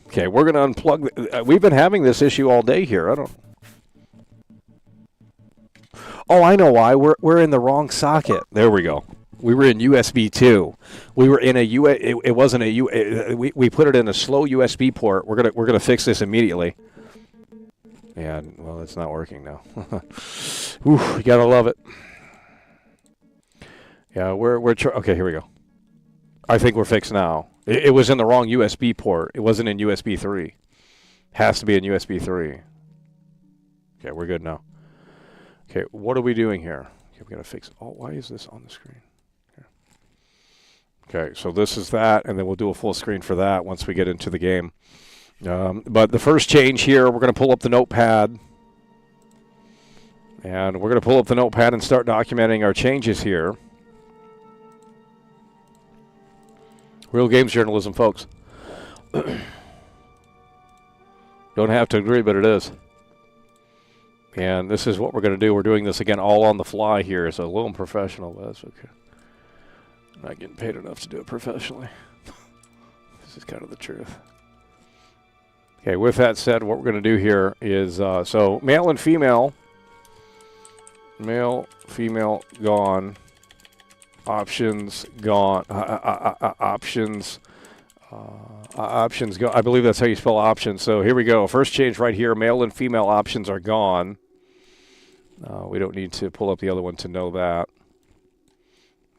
Okay, we're gonna unplug. We've been having this issue all day here. I don't. Oh, I know why. We're in the wrong socket. There we go. We were in USB 2. We were in a it wasn't a U. We put it in a slow USB port. We're gonna fix this immediately. And well, it's not working now. Ooh, you gotta love it. Yeah, okay. Here we go. I think we're fixed now. It was in the wrong USB port. It wasn't in USB 3. Has to be in USB 3. Okay, we're good now. Okay, what are we doing here? Okay, we gotta fix. Oh, why is this on the screen? Here. Okay, so this is that, and then we'll do a full screen for that once we get into the game. But the first change here, we're gonna pull up the notepad, and we're gonna pull up the notepad and start documenting our changes here. Real games journalism, folks. Don't have to agree, but it is. And this is what we're going to do. We're doing this again all on the fly here. It's a little unprofessional, but that's okay. I'm not getting paid enough to do it professionally. This is kind of the truth. Okay, with that said, what we're going to do here is, so male and female. Male, female, gone. Options, gone. Options. Options go. I believe that's how you spell options. So here we go. First change right here. Male and female options are gone. We don't need to pull up the other one to know that.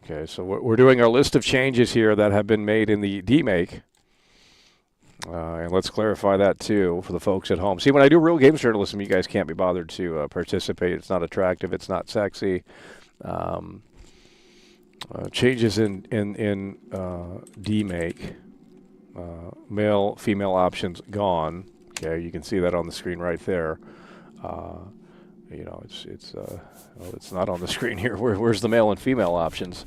Okay, so we're doing our list of changes here that have been made in the demake. And let's clarify that too for the folks at home. See, when I do real games journalism, you guys can't be bothered to participate. It's not attractive. It's not sexy. Changes in demake. Male, female options gone. Okay, you can see that on the screen right there. You know, it's not on the screen here. Where's the male and female options?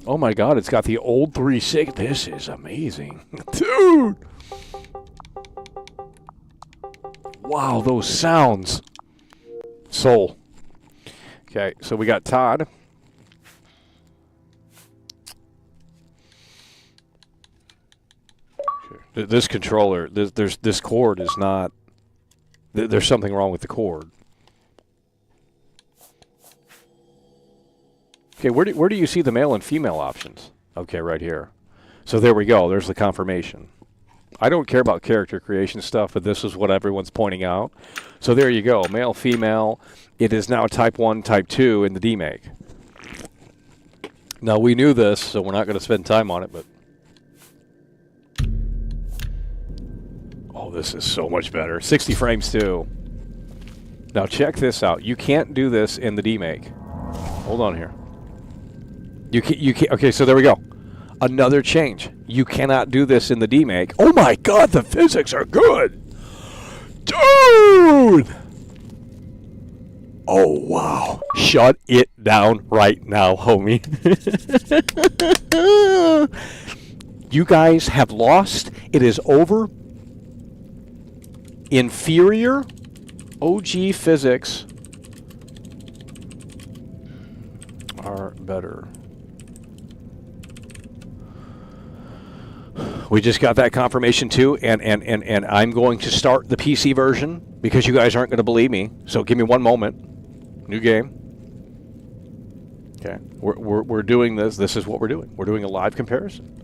Oh my God, it's got the old 360. This is amazing, dude. Wow, those sounds. Soul. Okay, so we got Todd. This controller, this cord is not. There's something wrong with the cord. Okay, where do you see the male and female options? Okay, right here. So there we go. There's the confirmation. I don't care about character creation stuff, but this is what everyone's pointing out. So there you go. Male, female. It is now type 1, type 2 in the demake. Now we knew this, so we're not going to spend time on it, but. Oh, this is so much better. 60 frames too. Now check this out. You can't do this in the demake. Hold on here. You can't. Okay, so there we go. Another change. You cannot do this in the demake. Oh my God, the physics are good, dude. Oh wow. Shut it down right now, homie. You guys have lost. It is over. Inferior OG physics are better. We just got that confirmation too, and I'm going to start the PC version because you guys aren't going to believe me. So give me one moment. New game. Okay, we're doing this. This is what we're doing. We're doing a live comparison.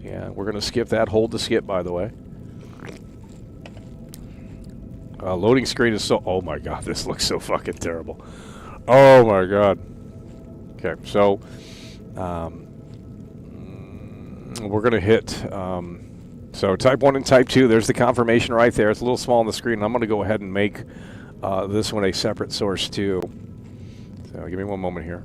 Yeah, we're going to skip that. Hold the skip, by the way. Loading screen is so... Oh, my God. This looks so fucking terrible. Oh, my God. Okay, so... we're going to hit... so, type 1 and type 2. There's the confirmation right there. It's a little small on the screen. I'm going to go ahead and make this one a separate source, too. So, give me one moment here.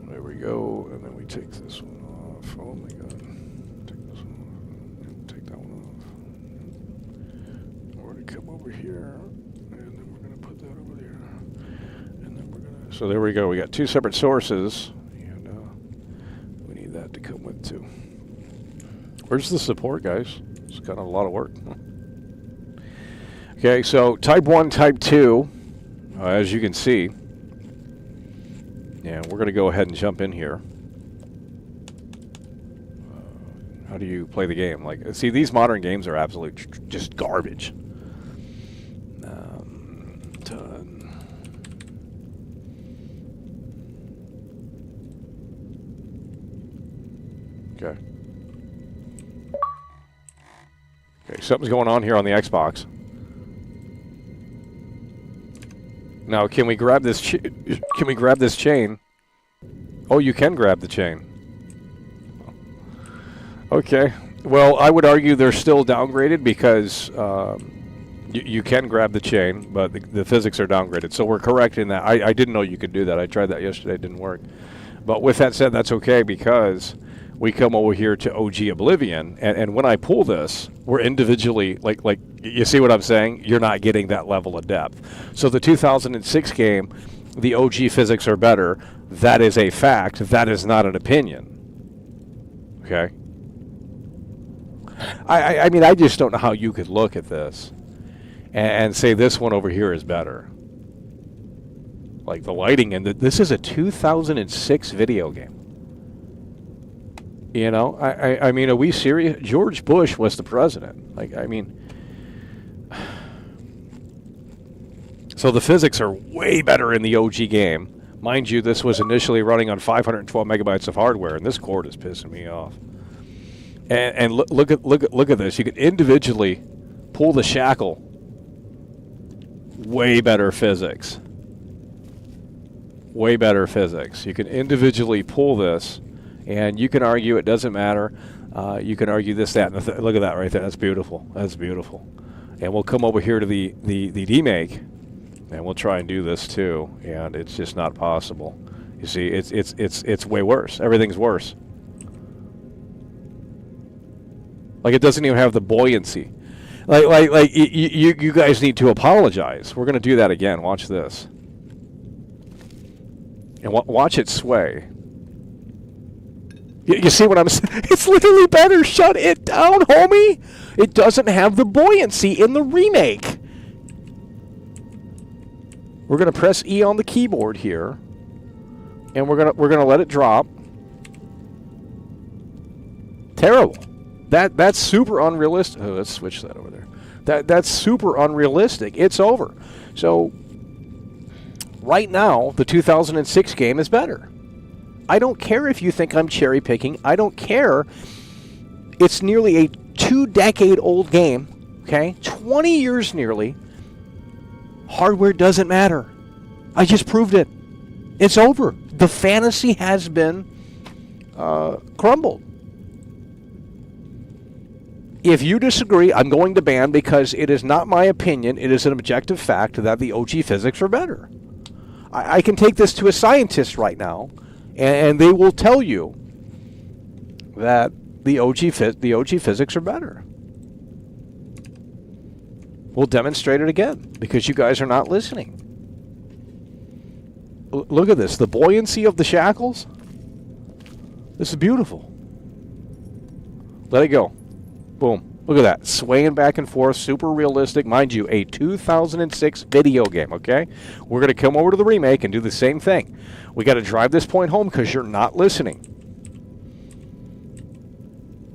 There we go. And then we take this one off. Oh, my God. Come over here, and then we're going to put that over there, and then we're going to... So there we go. We got two separate sources, and we need that to come with too. Where's the support, guys? It's kind of a lot of work. Okay, so type 1, type 2, as you can see. And we're going to go ahead and jump in here. How do you play the game? Like, see, these modern games are absolute just garbage. Okay. Okay, something's going on here on the Xbox. Now, can we grab this? Can we grab this chain? Oh, you can grab the chain. Okay. Well, I would argue they're still downgraded because you can grab the chain, but the physics are downgraded. So we're correct in that. I didn't know you could do that. I tried that yesterday. It didn't work. But with that said, that's okay because we come over here to OG Oblivion, and when I pull this, we're individually, like you see what I'm saying? You're not getting that level of depth. So the 2006 game, the OG physics are better. That is a fact. That is not an opinion. Okay? I mean, I just don't know how you could look at this and say this one over here is better. Like the lighting, and this is a 2006 video game. You know, I mean, are we serious? George Bush was the president. Like, I mean, so the physics are way better in the OG game. Mind you, this was initially running on 512 megabytes of hardware, and this cord is pissing me off. And look at this. You can individually pull the shackle. Way better physics. Way better physics. You can individually pull this, and you can argue it doesn't matter. You can argue this, that, and look at that right there. That's beautiful. That's beautiful. And we'll come over here to the demake, and we'll try and do this too. And it's just not possible. You see, it's way worse. Everything's worse. Like, it doesn't even have the buoyancy. Like you guys need to apologize. We're going to do that again. Watch this. And watch it sway. You see what I'm saying? It's literally better. Shut it down, homie. It doesn't have the buoyancy in the remake. We're going to press E on the keyboard here. And we're going to let it drop. Terrible. That's super unrealistic. Oh, let's switch that over there. That's super unrealistic. It's over. So right now, the 2006 game is better. I don't care if you think I'm cherry picking. I don't care. It's nearly a 2-decade-old game. Okay, 20 years nearly. Hardware doesn't matter. I just proved it. It's over. The fantasy has been crumbled. If you disagree, I'm going to ban because it is not my opinion. It is an objective fact that the OG physics are better. I can take this to a scientist right now, and they will tell you that the OG physics are better. We'll demonstrate it again because you guys are not listening. Look at this. The buoyancy of the shackles. This is beautiful. Let it go. Boom. Look at that. Swaying back and forth. Super realistic. Mind you, a 2006 video game, okay? We're going to come over to the remake and do the same thing. We got to drive this point home because you're not listening.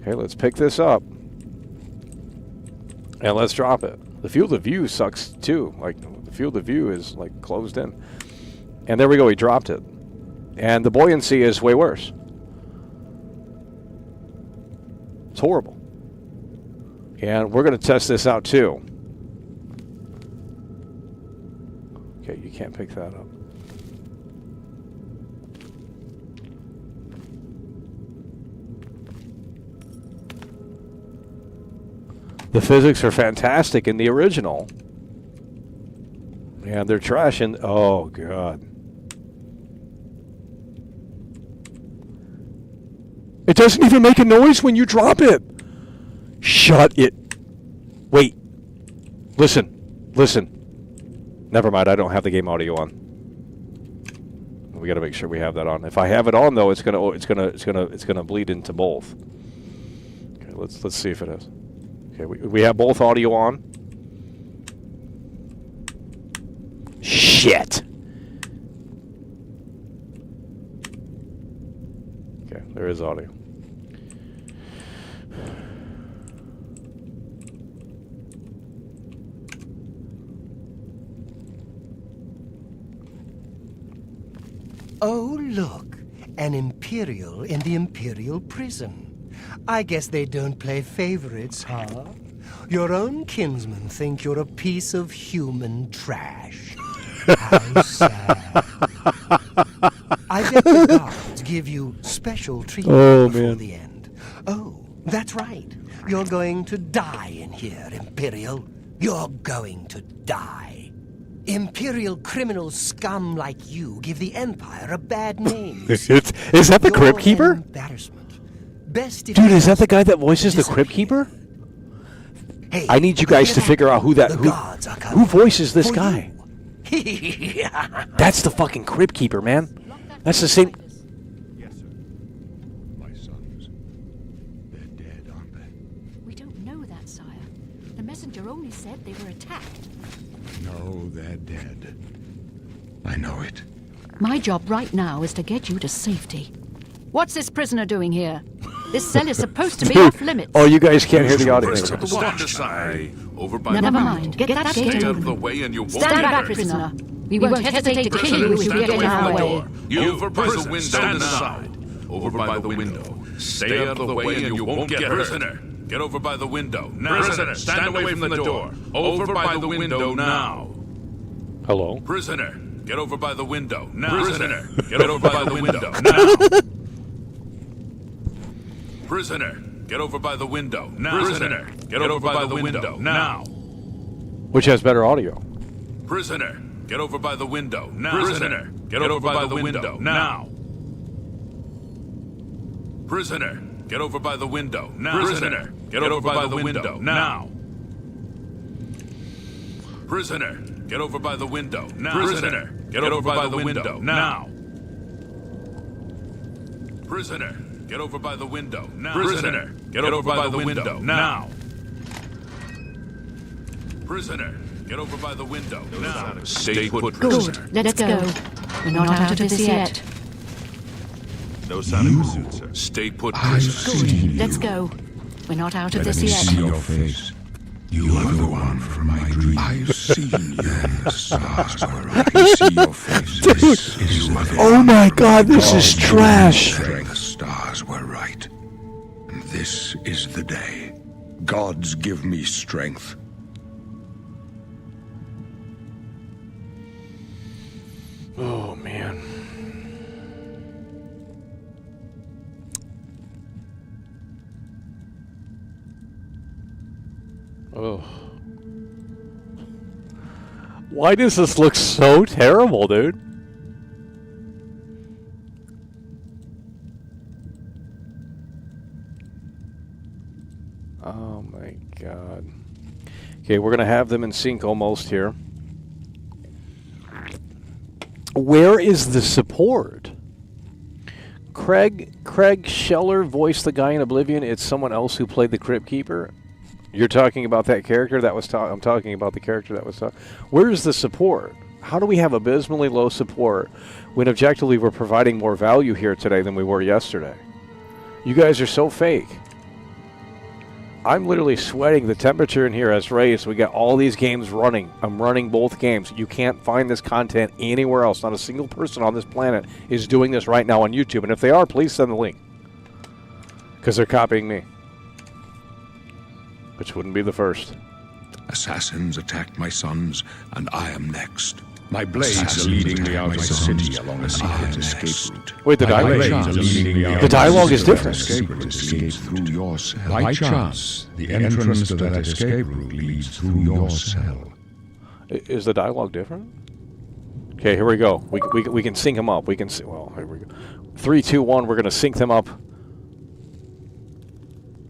Okay, let's pick this up. And let's drop it. The field of view sucks too. Like, the field of view is like closed in. And there we go. He dropped it. And the buoyancy is way worse. It's horrible. And we're going to test this out too. Okay, you can't pick that up. The physics are fantastic in the original. And they're trashing. Oh, God. It doesn't even make a noise when you drop it. Shut it. Wait. Listen. Listen. Never mind. I don't have the game audio on. We got to make sure we have that on. If I have it on though, it's gonna bleed into both. Okay, let's see if it is. Okay, we have both audio on. Shit. Okay, there is audio. Oh, look, an Imperial in the Imperial prison. I guess they don't play favorites, huh? Your own kinsmen think you're a piece of human trash. How sad. I bet the gods give you special treatment before the end. Oh, that's right. You're going to die in here, Imperial. You're going to die. Imperial criminal scum like you give the Empire a bad name. Is that the Crypt Keeper? Embarrassment. Best if Dude, you is that the guy that just voices the Crypt disappear. Keeper? Hey, I need you guys hear to that? figure out who The gods are who coming voices this for guy. you. That's the fucking Crypt Keeper, man. That's the same. Yes, sir. My sons. They're dead, aren't they? We don't know that, sire. The messenger only said they were attacked. No, they're dead. I know it. My job right now is to get you to safety. What's this prisoner doing here? This cell is supposed to be off limits. Oh, you guys can't hear the audio. Stand aside. Over by Never the mind. Get that gate Stay out of open. the way and you won't Stand get back, hurt. prisoner. We won't hesitate to kill you if you get in our way. You over by the window. Stand aside. Over by the window. Stay out of the way and you won't get hurt. Prisoner, get over by the window. Now. Prisoner, stand away from the door. Over by the window now. Hello? Prisoner, get over by the window. Now. Prisoner, get over by the window. Now. Prisoner, get over by the window. Now. Prisoner, get over by the window. Now. Which has better audio? Prisoner, get over by the window. Now. Prisoner, get over by the window. Now. Prisoner, get over by the window. Now. Prisoner, get over by the window. Now. Prisoner, get over by the window. Now. Prisoner, get over by the window. Now. Prisoner, get over by the window. Now. Prisoner, get over by the window. Now. Prisoner, get over by the window. Now. Stay put, prisoner. Good. Let's go. We're not out of this yet. No sign of pursuit, sir. Stay put, I've prisoner. seen you. Let's go. We're not out of Let this me see yet. your face. You are the one from my dream. I've seen you. The stars were right. I can see your face. This is the day. Oh my god, this is God, trash. The stars were right. And this is the day. Gods give me strength. Oh man. Oh. Why does this look so terrible, dude? Oh my god. Okay, we're gonna have them in sync almost here. Where is the support? Craig Scheller voiced the guy in Oblivion. It's someone else who played the Crypt Keeper. You're talking about that character that was I'm talking about the character that was Where is the support? How do we have abysmally low support when objectively we're providing more value here today than we were yesterday? You guys are so fake. I'm literally sweating. The temperature in here has raised. We got all these games running. I'm running both games. You can't find this content anywhere else. Not a single person on this planet is doing this right now on YouTube. And if they are, please send the link. Because they're copying me. Which wouldn't be the first. Assassins attacked my sons, and I am next. My blades are leading me out of the city along a secret escape route. Wait, the dialogue is different. Escape route leads through your cell. By chance, the entrance to that escape route leads through your cell. Is the dialogue different? Okay, here we go. We can sync them up. We can well, here we go. 3, 2, 1. We're gonna sync them up.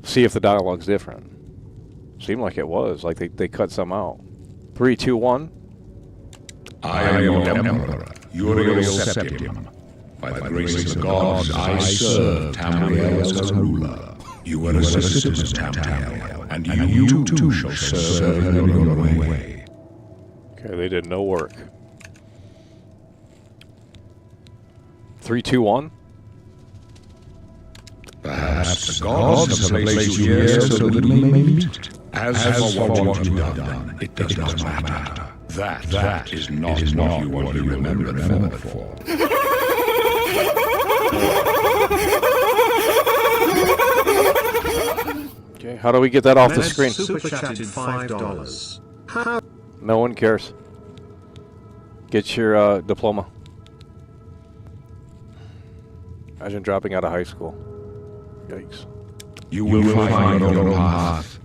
See if the dialogue's different. Seemed like it was. Like they cut some out. 3, 2, 1. I am your emperor, Uriel Septim. By the grace of the gods, I serve Tamriel as a ruler. You are a citizen of Tamriel, and you too shall serve her in your own way. Okay, they did no work. 3, 2, 1. Perhaps the gods have placed you here so that we may meet. As for what you have done, it does not matter. That is not what you want to be remembered for. how do we get that off the Meds screen? super chatted $5. How? No one cares. Get your diploma. Imagine dropping out of high school. Yikes. You will find your own path.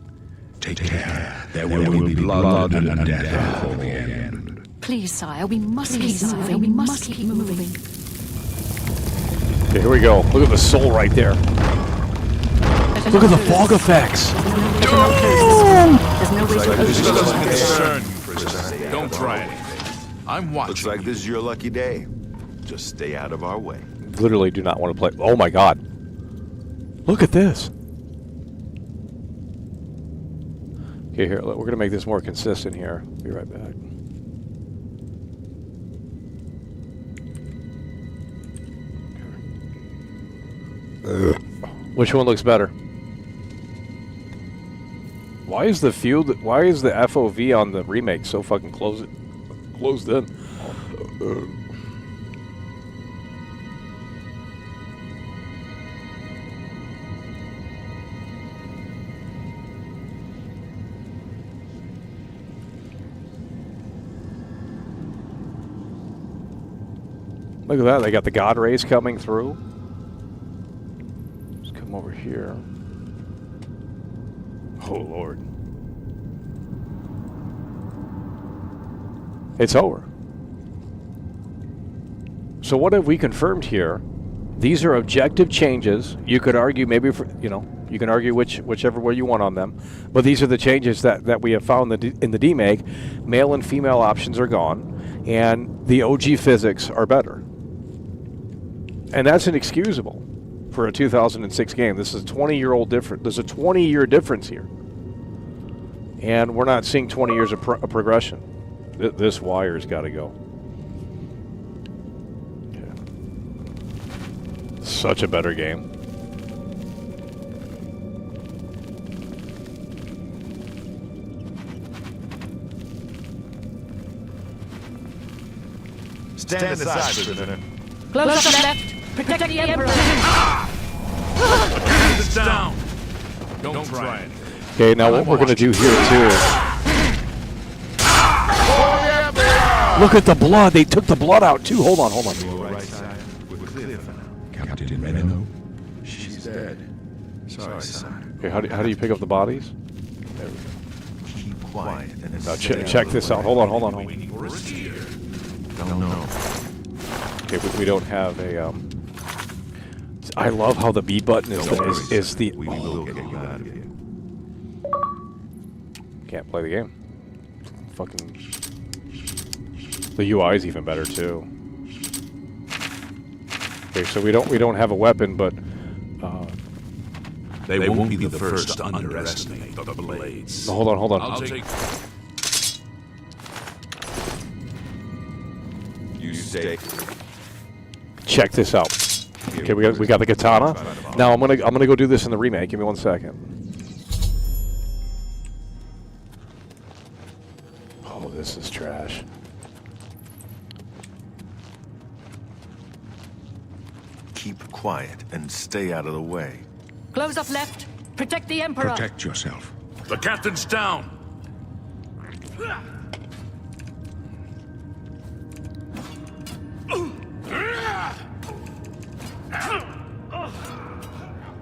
Take care. There will be blood and death before the end. Please, sire, we must keep moving. We must keep moving. Okay, here we go. Look at the soul right there. Look at the fog effects. There's no way to This doesn't concern you, prisoner. Don't try anything. I'm watching. Looks like this is your lucky day. Just stay out of our way. Literally do not want to play. Oh my god. Look at this. Okay, here, we're going to make this more consistent here. Be right back. Which one looks better? Why is the field? Why is the FOV on the remake so fucking closed in? Look at that! They got the God rays coming through. Let's come over here. Oh, Lord. It's over. So what have we confirmed here? These are objective changes. You could argue maybe, for, you can argue whichever way you want on them. But these are the changes that we have found in the demake. Male and female options are gone. And the OG physics are better. And that's inexcusable for a 2006 game. This is a 20-year-old difference. There's a 20-year difference here. And we're not seeing 20 years of progression. This wire's got to go. Yeah. Such a better game. Stand aside, prisoner. Close up left. Protect the Emperor. It's down. Don't try it. Okay, now what we're going to do here, too. Look at the blood. They took the blood out, too. Hold on. Captain Menno. She's dead. Sorry, son. Okay, how do you pick up the bodies? There we go. Keep quiet and Now check this out. Hold on. Don't know. Okay, we don't have a. I love how the B button is the. We will get you out of here. Can't play the game. Fucking. The UI is even better too. Okay, so we don't have a weapon, but. They won't be the first to underestimate the blades. Hold on. I'll take. You stay. Check this out. Okay, we got the katana. Now I'm gonna go do this in the remake. Give me 1 second. Oh, this is trash. Keep quiet and stay out of the way. Close up left. Protect the Emperor. Protect yourself. The captain's down.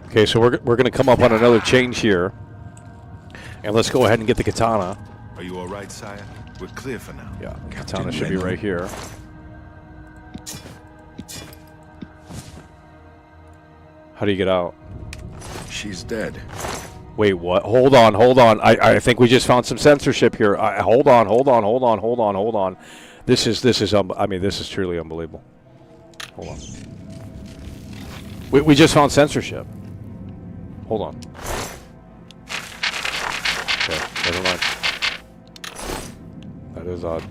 Okay, so we're going to come up on another change here. And let's go ahead and get the katana. Are you all right, sire? We're clear for now. Yeah, katana should be right here. How do you get out? She's dead. Wait, what? Hold on. I think we just found some censorship here. Hold on. This is truly unbelievable. Hold on. We just found censorship. Hold on. Okay, never mind. That is odd.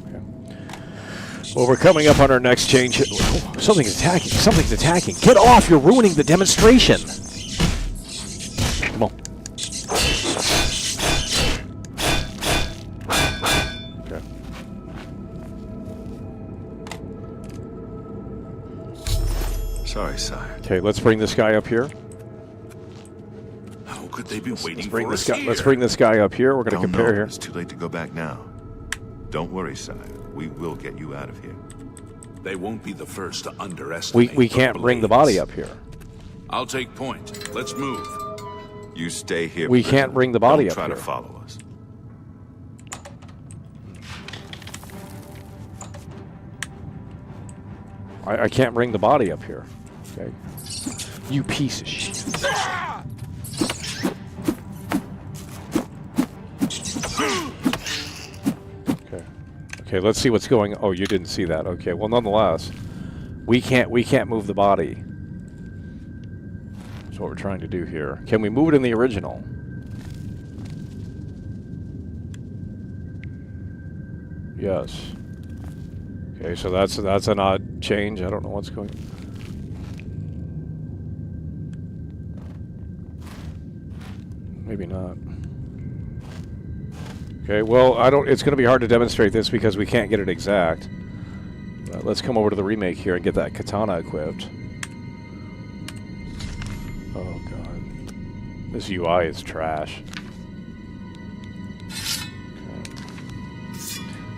Okay. Well, we're coming up on our next change. Oh, something's attacking. Get off! You're ruining the demonstration. Come on. Okay. Sorry, sire. Okay, let's bring this guy up here. could they be waiting bring for this us guy. here? Let's bring this guy up here. We're going to Don't compare know. here. It's too late to go back now. Don't worry, sire. We will get you out of here. They won't be the first to underestimate. We can't bring the body up here. I'll take point. Let's move. You stay here. We prisoner. can't bring the body Don't up try here. to follow us. I can't bring the body up here. Okay. You piece of shit. Okay. Okay, let's see what's going on. Oh, you didn't see that. Okay, well nonetheless, we can't move the body. That's what we're trying to do here. Can we move it in the original? Yes. Okay, so that's an odd change. I don't know what's going on. Maybe not. Okay, well, it's going to be hard to demonstrate this because we can't get it exact. Let's come over to the remake here and get that katana equipped. Oh, God. This UI is trash.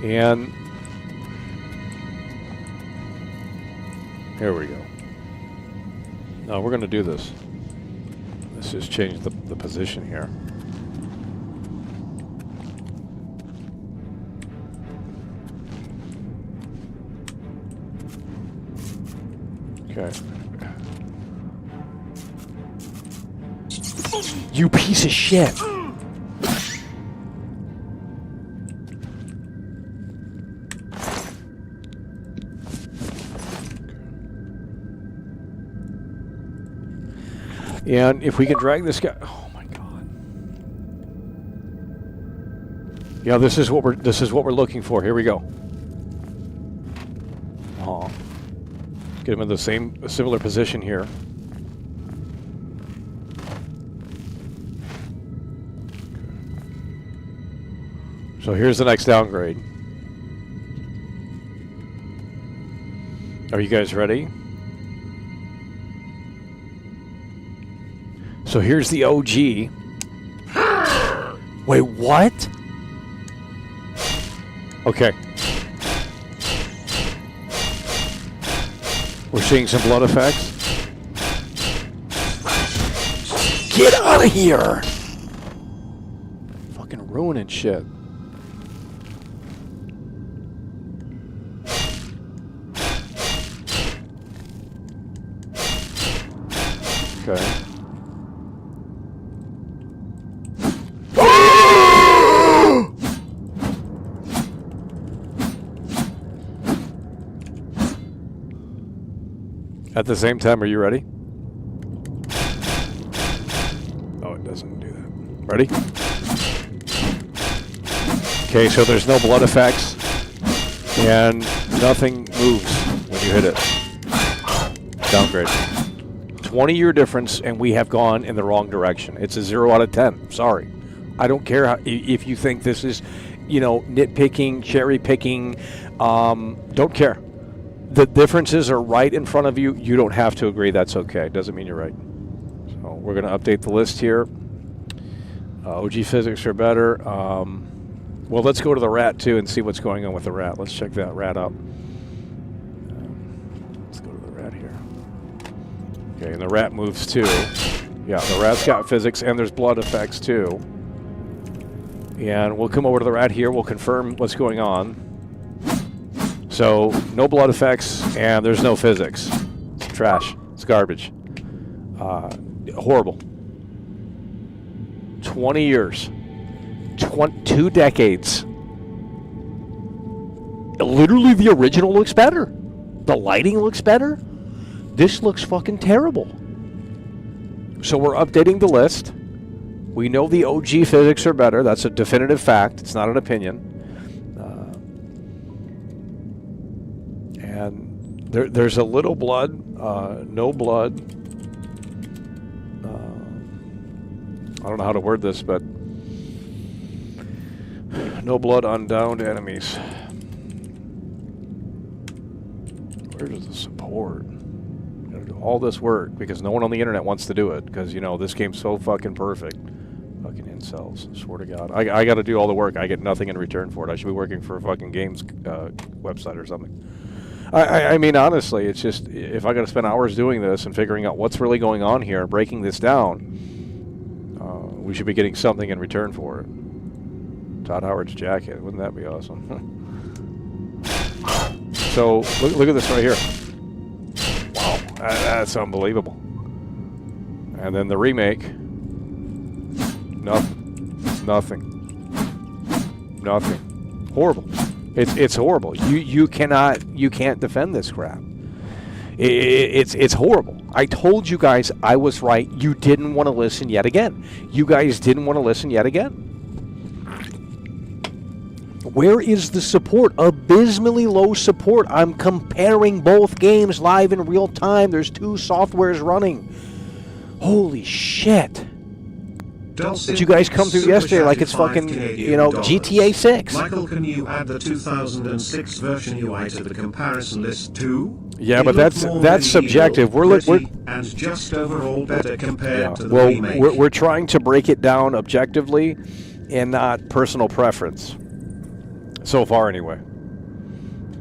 Okay. And here we go. No, we're going to do this. Let's just change the position here. Okay. You piece of shit! And if we can drag this guy, oh my God! Yeah, this is what we're looking for. Here we go. Oh, get him in the similar position here. So here's the next downgrade. Are you guys ready? So here's the OG. Wait, what? Okay. We're seeing some blood effects. Get out of here! Fucking ruining shit. Okay. At the same time, are you ready? Oh, it doesn't do that. Ready? Okay, so there's no blood effects, and nothing moves when you hit it. Downgrade. 20-year difference, and we have gone in the wrong direction. It's a 0 out of 10. Sorry. I don't care if you think this is, nitpicking, cherry picking. Don't care. The differences are right in front of you. You don't have to agree. That's okay. Doesn't mean you're right. So we're going to update the list here. OG physics are better. Well, let's go to the rat, too, and see what's going on with the rat. Let's check that rat up. Let's go to the rat here. Okay, and the rat moves, too. Yeah, the rat's got physics, and there's blood effects, too. And we'll come over to the rat here. We'll confirm what's going on. So, no blood effects, and there's no physics. It's trash. It's garbage. Horrible. 20 years. 2 decades. Literally, the original looks better. The lighting looks better. This looks fucking terrible. So we're updating the list. We know the OG physics are better. That's a definitive fact. It's not an opinion. And there's a little blood, no blood. I don't know how to word this, but no blood on downed enemies. Where does the support? Gotta do all this work because no one on the internet wants to do it because, this game's so fucking perfect. Fucking incels. Swear to God. I got to do all the work. I get nothing in return for it. I should be working for a fucking games website or something. I mean, honestly, it's just, if I got to spend hours doing this and figuring out what's really going on here and breaking this down, we should be getting something in return for it. Todd Howard's jacket. Wouldn't that be awesome? So, look at this right here. Wow. That's unbelievable. And then the remake. Nothing. Horrible. It's horrible. You can't defend this crap. It's horrible. I told you guys I was right. You didn't want to listen yet again. You guys didn't want to listen yet again. Where is the support? Abysmally low support. I'm comparing both games live in real time. There's 2 softwares running. Holy shit. Did you guys come through yesterday like it's fucking, GTA 6? Michael, can you add the 2006 version UI to the comparison list too? Yeah, but that's subjective. We're and just overall better compared to the well, remake. we're trying to break it down objectively and not personal preference. So far, anyway.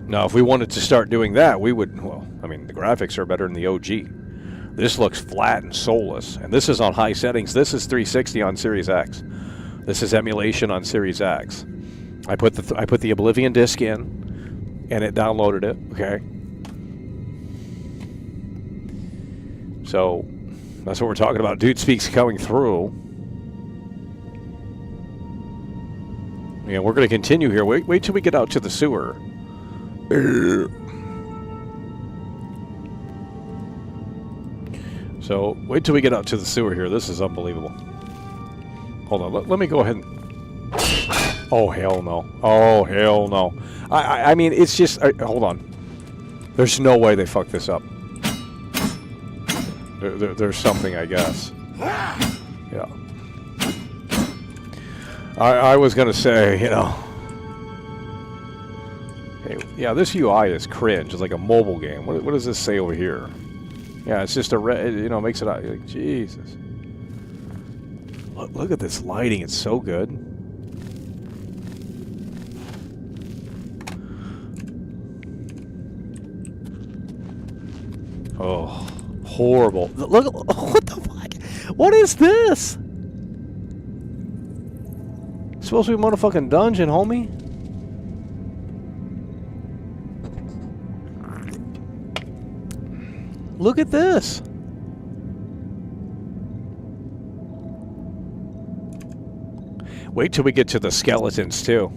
Now, if we wanted to start doing that, we would. Well, I mean, the graphics are better than the OG. This looks flat and soulless, and this is on high settings. This is 360 on Series X. This is emulation on Series X. I put the Oblivion disc in, and it downloaded it. Okay. So that's what we're talking about. Dude Speaks coming through. Yeah, we're going to continue here. Wait till we get out to the sewer. So, wait till we get out to the sewer here. This is unbelievable. Hold on. Let me go ahead and... Oh, hell no. Oh, hell no. I mean, it's just... hold on. There's no way they fucked this up. There's something, I guess. Yeah. I was going to say, Hey, yeah, this UI is cringe. It's like a mobile game. What does this say over here? Yeah, it's just a red, makes it out. Like, Jesus. Look at this lighting. It's so good. Oh, horrible. Look, what the fuck? What is this? It's supposed to be a motherfucking dungeon, homie. Look at this. Wait till we get to the skeletons, too.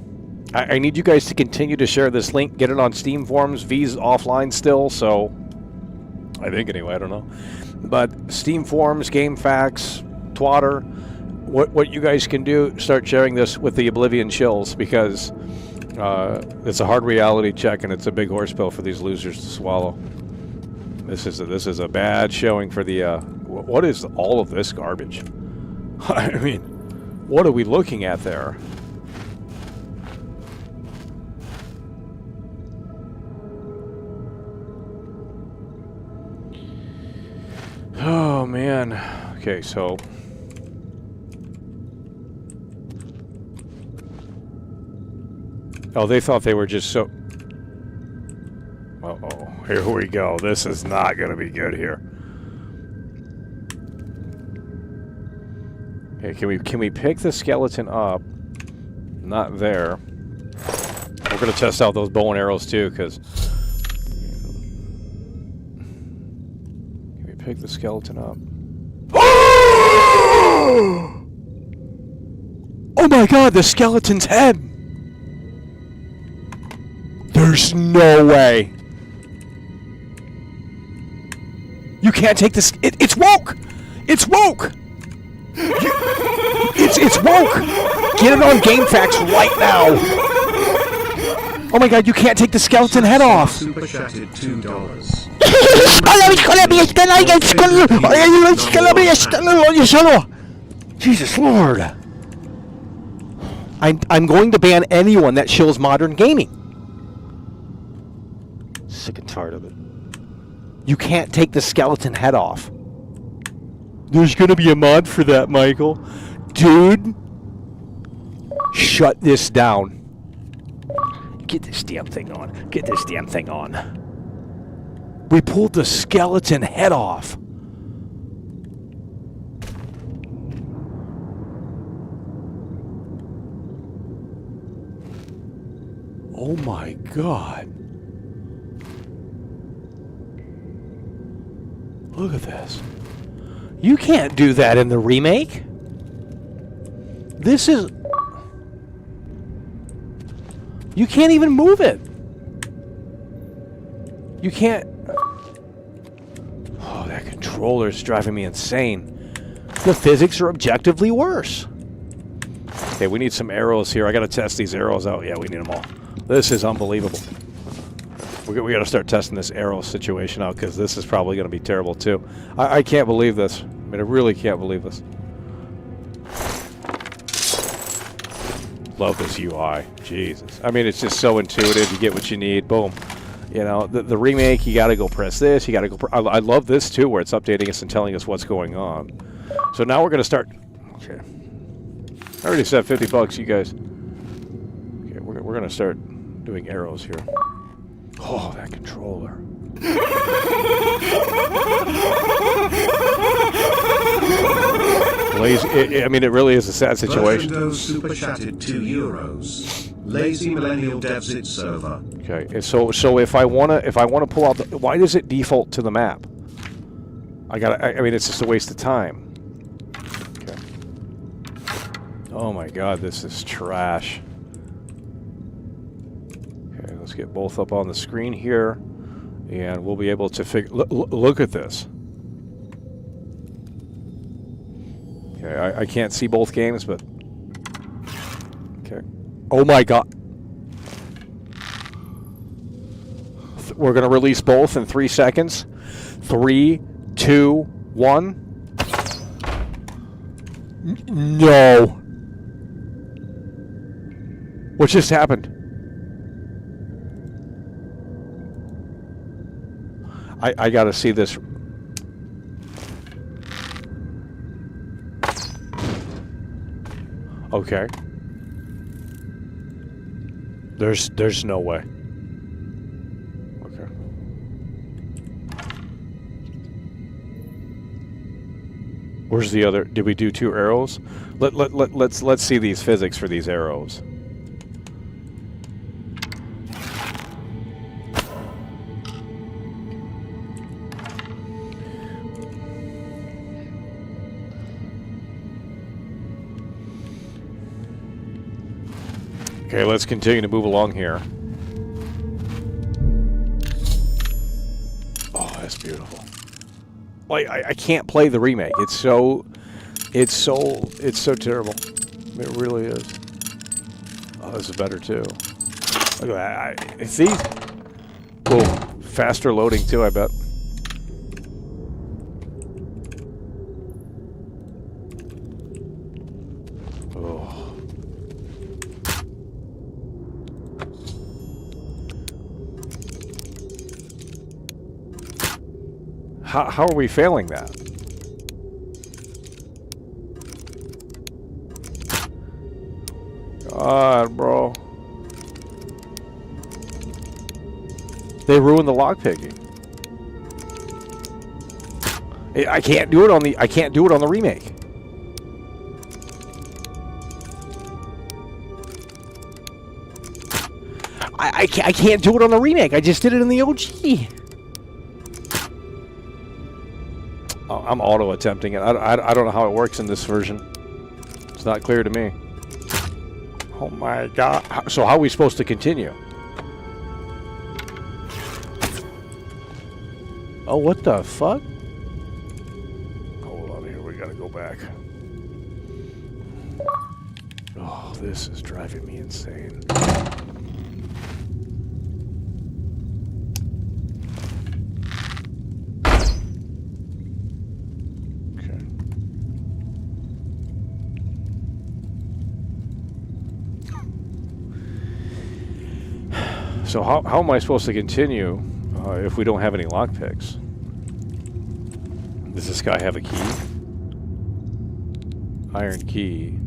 I need you guys to continue to share this link. Get it on Steam forums. V's offline still, so... I think, anyway. I don't know. But Steam forums, GameFAQs, Twitter. What you guys can do, start sharing this with the Oblivion shills, because it's a hard reality check, and it's a big horse pill for these losers to swallow. This is a bad showing for the, what is all of this garbage? I mean, what are we looking at there? Oh, man. Okay, so... Oh, they thought they were just so... Uh-oh. Here we go. This is not going to be good here. Okay, can we pick the skeleton up? Not there. We're going to test out those bow and arrows too, because... Can we pick the skeleton up? Oh my god, the skeleton's head! There's no way. You can't take this. It's woke. It's woke. It's woke. Get it on GameFAQs right now. Oh my god, you can't take the skeleton head off. Super chatted $2. Jesus Lord. I'm going to ban anyone that shills modern gaming. Sick and tired of it. You can't take the skeleton head off. There's going to be a mod for that, Michael. Dude, shut this down. Get this damn thing on. Get this damn thing on. We pulled the skeleton head off. Oh my God. Look at this. You can't do that in the remake. This is... You can't even move it. You can't... Oh, that controller's driving me insane. The physics are objectively worse. Okay, we need some arrows here. I gotta test these arrows out. Yeah, we need them all. This is unbelievable. We gotta start testing this arrow situation out, because this is probably gonna be terrible too. I can't believe this. I mean, I really can't believe this. Love this UI. Jesus. I mean, it's just so intuitive. You get what you need. Boom. You know, the remake, you gotta go press this. You gotta go... I love this too, where it's updating us and telling us what's going on. So now we're gonna start... Okay. I already said $50, you guys. Okay, we're gonna start doing arrows here. Oh, that controller. I mean, it really is a sad situation. Bertrando super chatted €2. Lazy millennial devs it server. Okay, and so if I wanna pull out the, why does it default to the map? I mean, it's just a waste of time. Okay. Oh my God, this is trash. Okay, let's get both up on the screen here, and we'll be able to figure. Look at this. Okay, I can't see both games, but okay. Oh my God. We're gonna release both in 3 seconds. 3, 2, 1. No. What just happened? I gotta see this. Okay. There's no way. Okay. Where's the other? Did we do 2 arrows? Let's see these physics for these arrows. Okay, let's continue to move along here. Oh, that's beautiful. Like, I can't play the remake. It's so terrible. It really is. Oh, this is better too. Look at that. It's these. Cool. Faster loading too, I bet. How are we failing that? God, bro. They ruined the lockpicking. I can't do it on the remake. I can't do it on the remake. I just did it in the OG. I'm auto-attempting it. I don't know how it works in this version. It's not clear to me. Oh my God. So how are we supposed to continue? Oh, what the fuck? Hold on here. We gotta go back. Oh, this is driving me insane. So how am I supposed to continue if we don't have any lockpicks? Does this guy have a key? Iron key.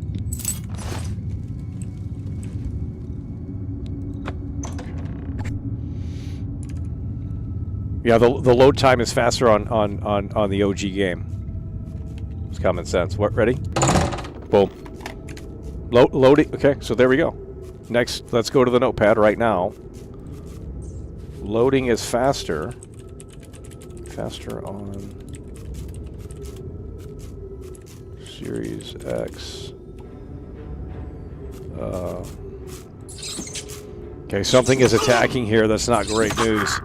Yeah, the load time is faster on the OG game. It's common sense. What? Ready? Boom. Loading. Okay, so there we go. Next, let's go to the notepad right now. Loading is faster. Faster on Series X. Okay, something is attacking here. That's not great news.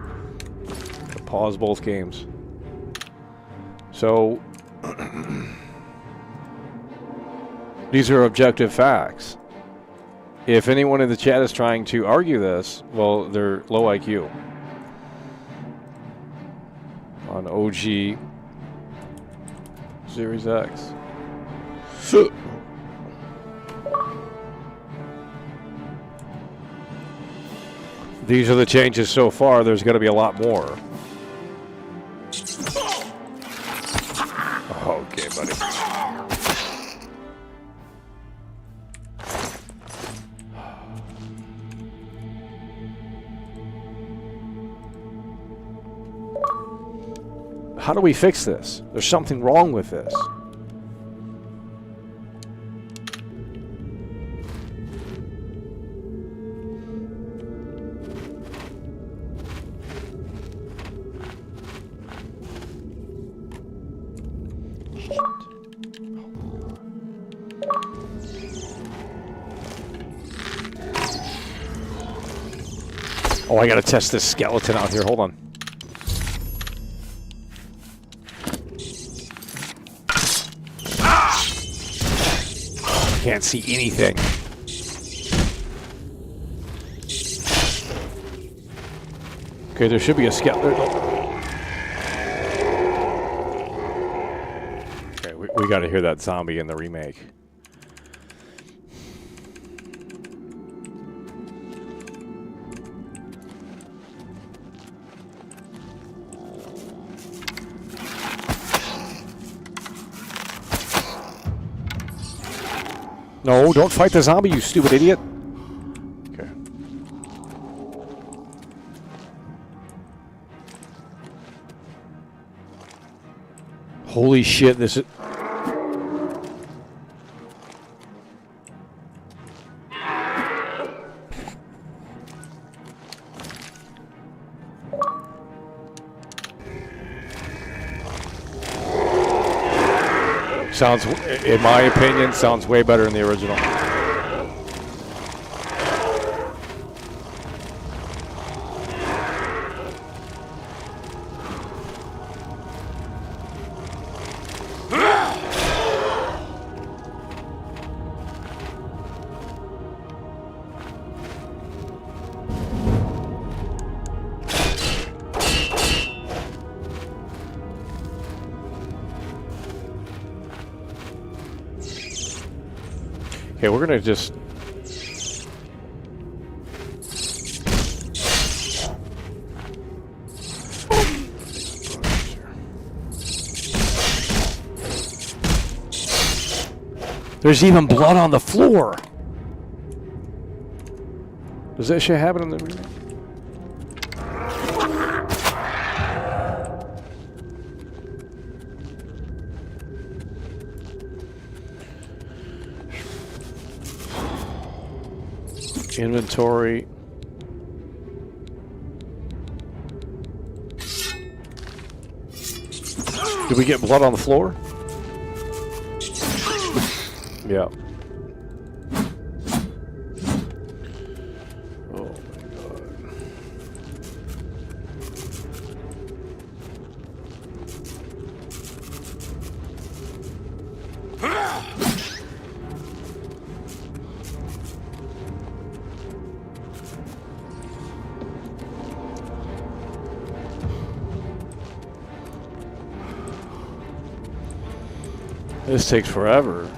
Pause both games. So, these are objective facts. If anyone in the chat is trying to argue this, well, they're low IQ. On OG Series X. These are the changes so far. There's going to be a lot more. Okay, buddy. How do we fix this? There's something wrong with this. Oh, I gotta test this skeleton out here. Hold on. Can't see anything. Okay, there should be a skeleton. Okay, we gotta hear that zombie in the remake. No, don't fight the zombie, you stupid idiot. Okay. Holy shit, this is... Sounds, in my opinion, sounds way better than the original. Okay, we're gonna just... There's even blood on the floor! Does that shit happen in the remake? Inventory. Did we get blood on the floor? Yeah. Oh my god. This takes forever.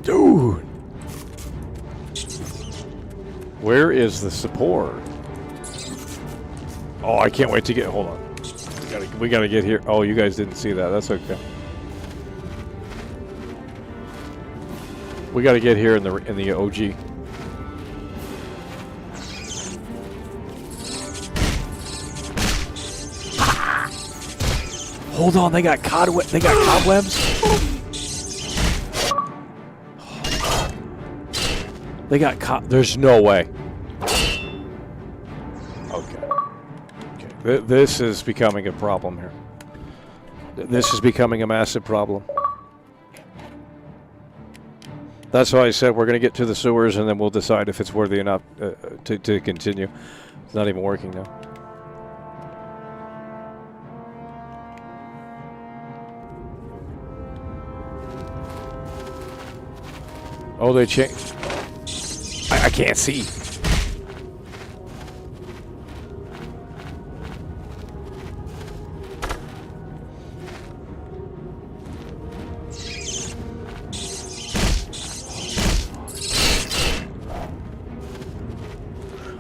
Dude! Where is the support? Oh, I can't wait to get... Hold on. We gotta get here. Oh, you guys didn't see that. That's okay. We got to get here in the OG. Hold on, they got cobwebs. They got there's no way. Okay. This is becoming a problem here. This is becoming a massive problem. That's why I said we're going to get to the sewers and then we'll decide if it's worthy enough to continue. It's not even working now. Oh, they changed. I can't see.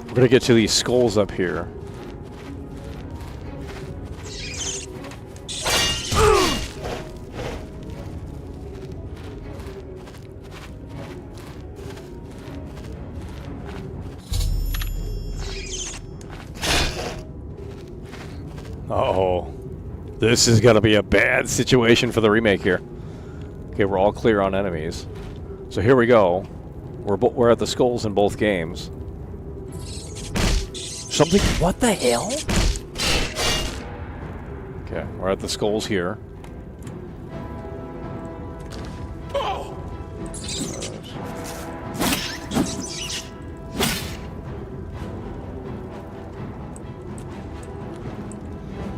We're gonna get to these skulls up here. Uh-oh. This is going to be a bad situation for the remake here. Okay, we're all clear on enemies. So here we go. We're at the skulls in both games. Something... What the hell? Okay, we're at the skulls here.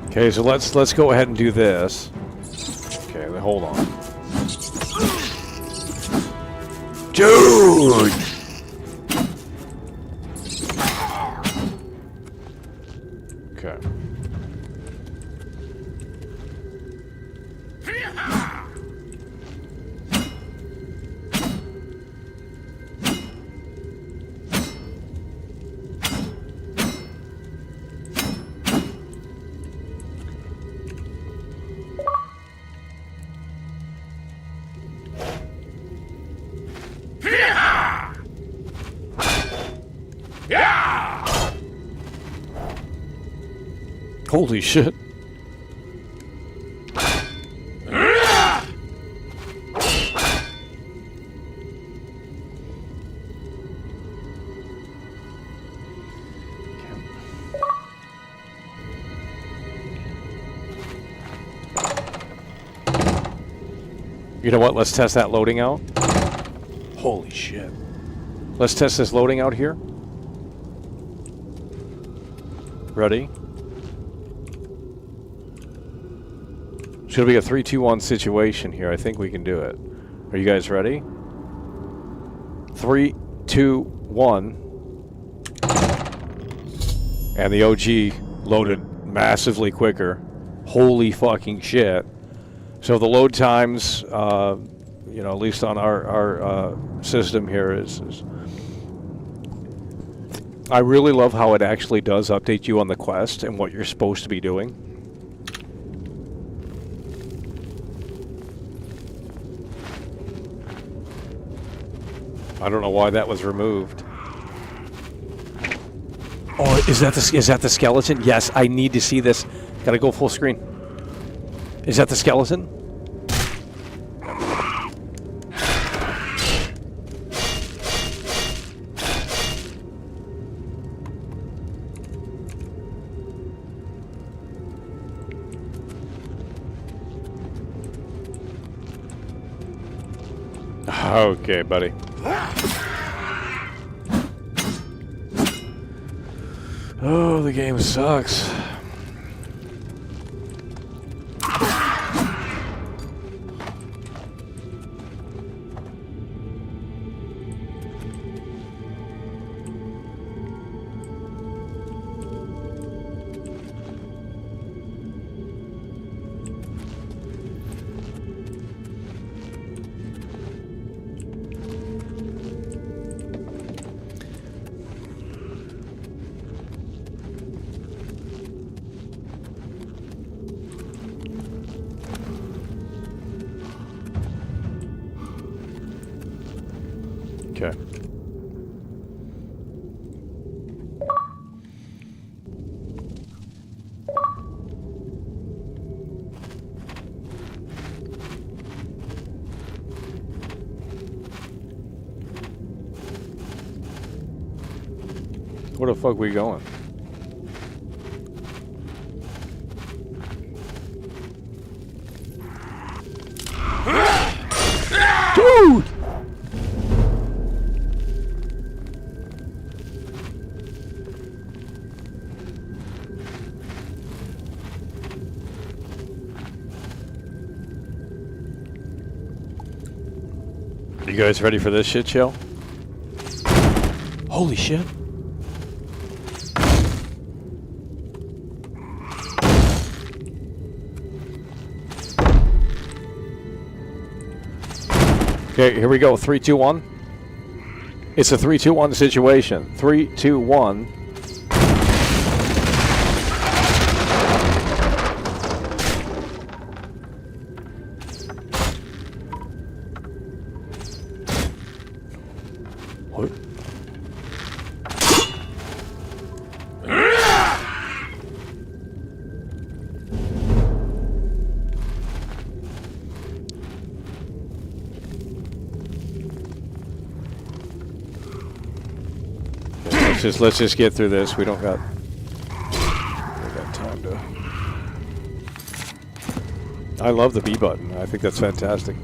Okay, so let's go ahead and do this. Okay, then hold on. Dude! Okay. Holy shit. You know what? Let's test that loading out. Holy shit. Let's test this loading out here. Ready? It's going to be a 3-2-1 situation here. I think we can do it. Are you guys ready? 3, 2, 1. And the OG loaded massively quicker. Holy fucking shit. So the load times, you know, at least on our system here is... I really love how it actually does update you on the quest and what you're supposed to be doing. I don't know why that was removed. Oh, is that the skeleton? Yes, I need to see this. Gotta go full screen. Is that the skeleton? Okay, buddy. Oh, the game sucks. Okay. Where the fuck we going? Dude! You guys ready for this shit show? Holy shit. Okay, here we go. 3, 2, 1. It's a 3, 2, 1 situation. 3, 2, 1. What? Let's just get through this. We don't got time to. I love the B button. I think that's fantastic.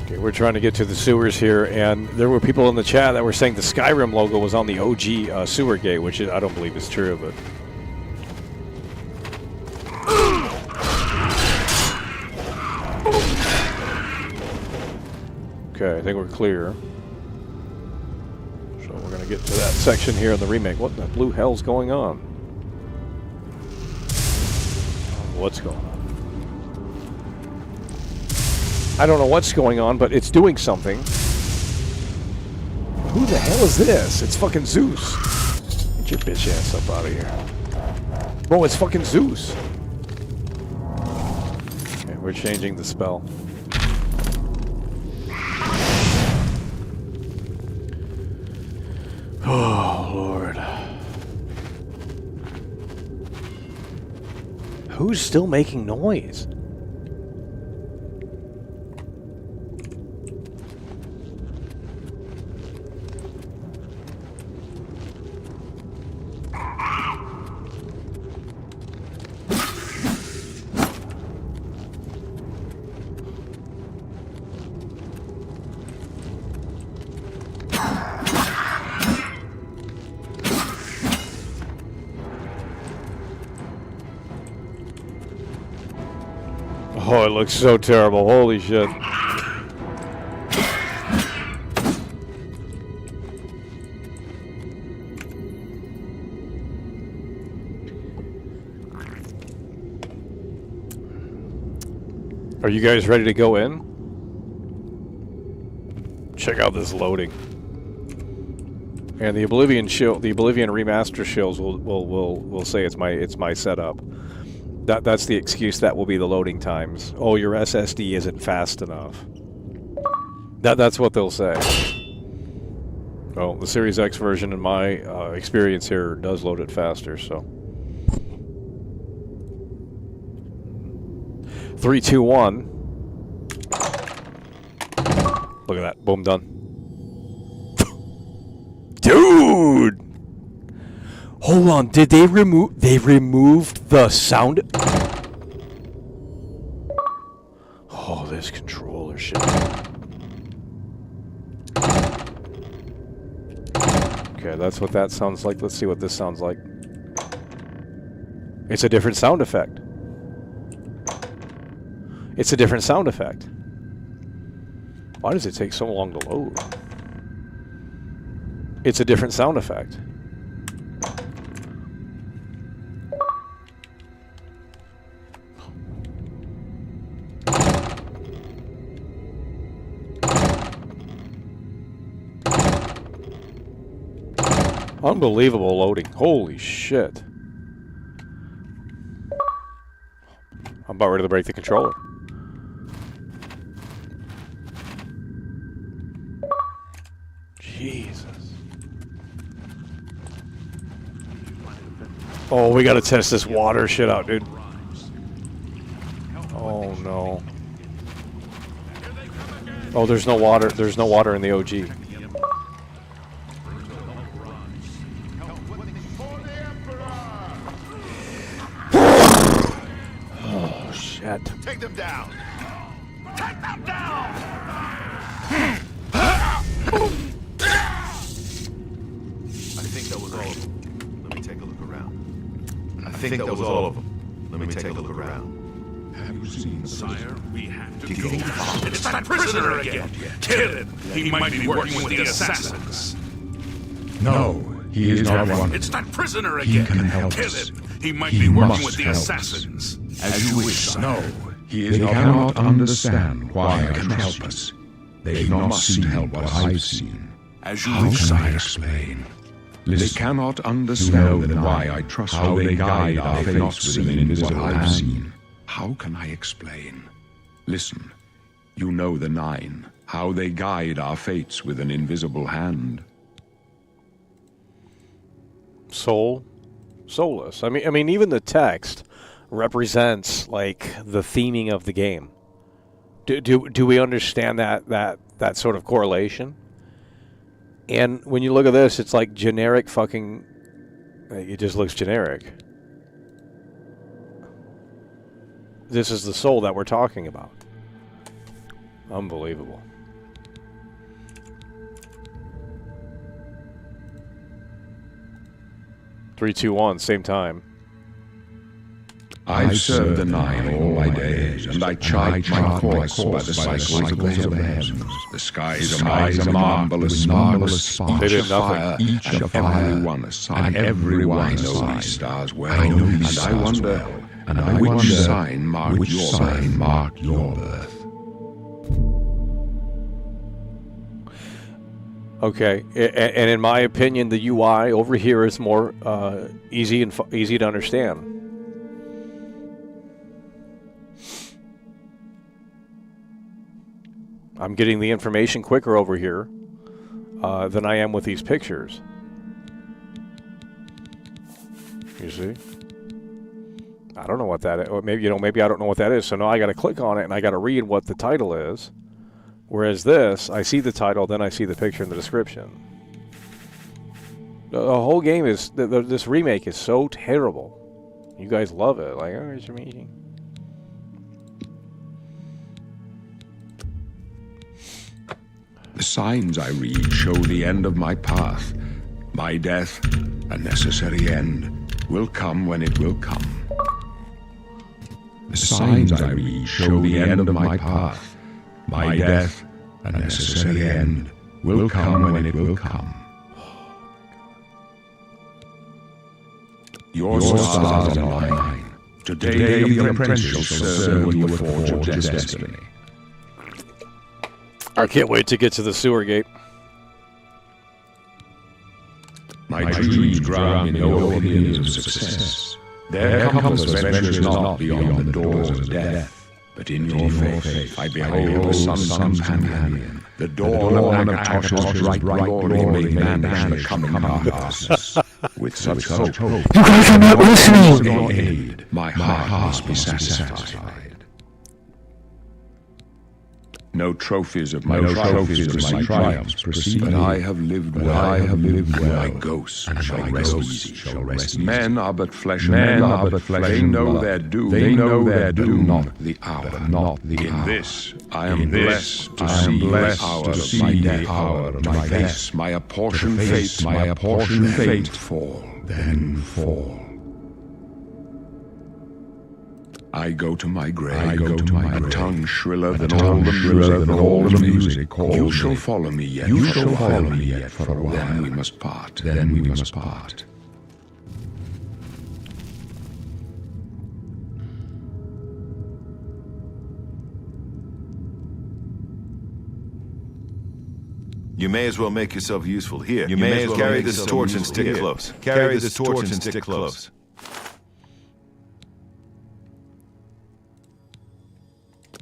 Okay, we're trying to get to the sewers here, and there were people in the chat that were saying the Skyrim logo was on the OG sewer gate, which I don't believe is true, but. Okay, I think we're clear. So we're going to get to that section here in the remake. What the blue hell's going on? What's going on? I don't know what's going on, but it's doing something. Who the hell is this? It's fucking Zeus. Get your bitch ass up out of here. Bro, it's fucking Zeus. Okay, we're changing the spell. Oh, Lord. Who's still making noise? Oh, it looks so terrible. Holy shit. Are you guys ready to go in? Check out this loading. And the Oblivion Remaster shills will say it's my setup. That's the excuse. That will be the loading times. Oh, your SSD isn't fast enough. That's what they'll say. Well, the Series X version, in my experience here, does load it faster. So 3, 2, 1. Look at that. Boom, done. Dude! Hold on, did they remove... They removed the sound... Oh, this controller shit. Okay, that's what that sounds like. Let's see what this sounds like. It's a different sound effect. It's a different sound effect. Why does it take so long to load? It's a different sound effect. Unbelievable loading. Holy shit. I'm about ready to break the controller. Jesus. Oh, we gotta test this water shit out, dude. Oh no. Oh, there's no water. There's no water in the OG. Oh shit. Take them down. Take them down. I think that was all of them. Let me take a look around. I think that was all of them. Let me take a look around. Have you seen Sire, we have to go. It's that prisoner again. Kill him. He might be working with the assassins. No, he is not one. It's that prisoner He again. can help Kill us. him. He might He be working must with the help us. assassins. As you wish, sire. No, he cannot understand why I can help us. They've not seen what I've seen. As you How wish, can I sire. explain? They cannot understand why I trust how they guide our fates with an invisible hand. How can I explain? Listen, you know the Nine, how they guide our fates with an invisible hand. Soulless. I mean, even the text represents like the theming of the game. Do we understand that sort of correlation? And when you look at this, it's like generic fucking. It just looks generic. This is the soul that we're talking about. Unbelievable. Three, two, one, same time. I've served the Nine all my days, and I chart my course by the cycles of the heavens. The skies are marvelous sparks They did of fire, nothing. each of every one a sign. And everyone knows these stars well. And I wonder, which sign marked your birth? Okay, and in my opinion, the UI over here is more easy to understand. I'm getting the information quicker over here than I am with these pictures. You see? I don't know what that is. Or maybe I don't know what that is. So now I got to click on it and I got to read what the title is. Whereas this, I see the title, then I see the picture and the description. The whole game is this remake is so terrible. You guys love it. Like, oh, it's your meeting. The signs I read show the end of my path. My death, a necessary end, will come when it will come. The signs I read show the end of my path. My death, a necessary end, will come when it will come. Your stars are mine. Today your apprentice shall serve when you forge your destiny. I can't wait to get to the sewer gate. My dreams drown in no opinions of success. Their compass of adventure is not beyond the doors of death. But in your faith, I behold the sun's companion. The dawn of Nakatosh's bright glory may banish the coming darkness. With such hope, you guys are not listening. Your aid, my heart must be satisfied. No trophies of my triumphs proceed, but I have lived well. My ghost shall rest. Men are but flesh. They know their doom. Not the hour. In this, I am blessed to see the hour of my face. My apportioned fate fall. Then fall. I go to my grave, a tongue shriller than all the music calls. You shall follow me yet, for a while. Then we must part. You may as well make yourself useful here. You may as well carry this torch and stick close. Carry this torch and stick close.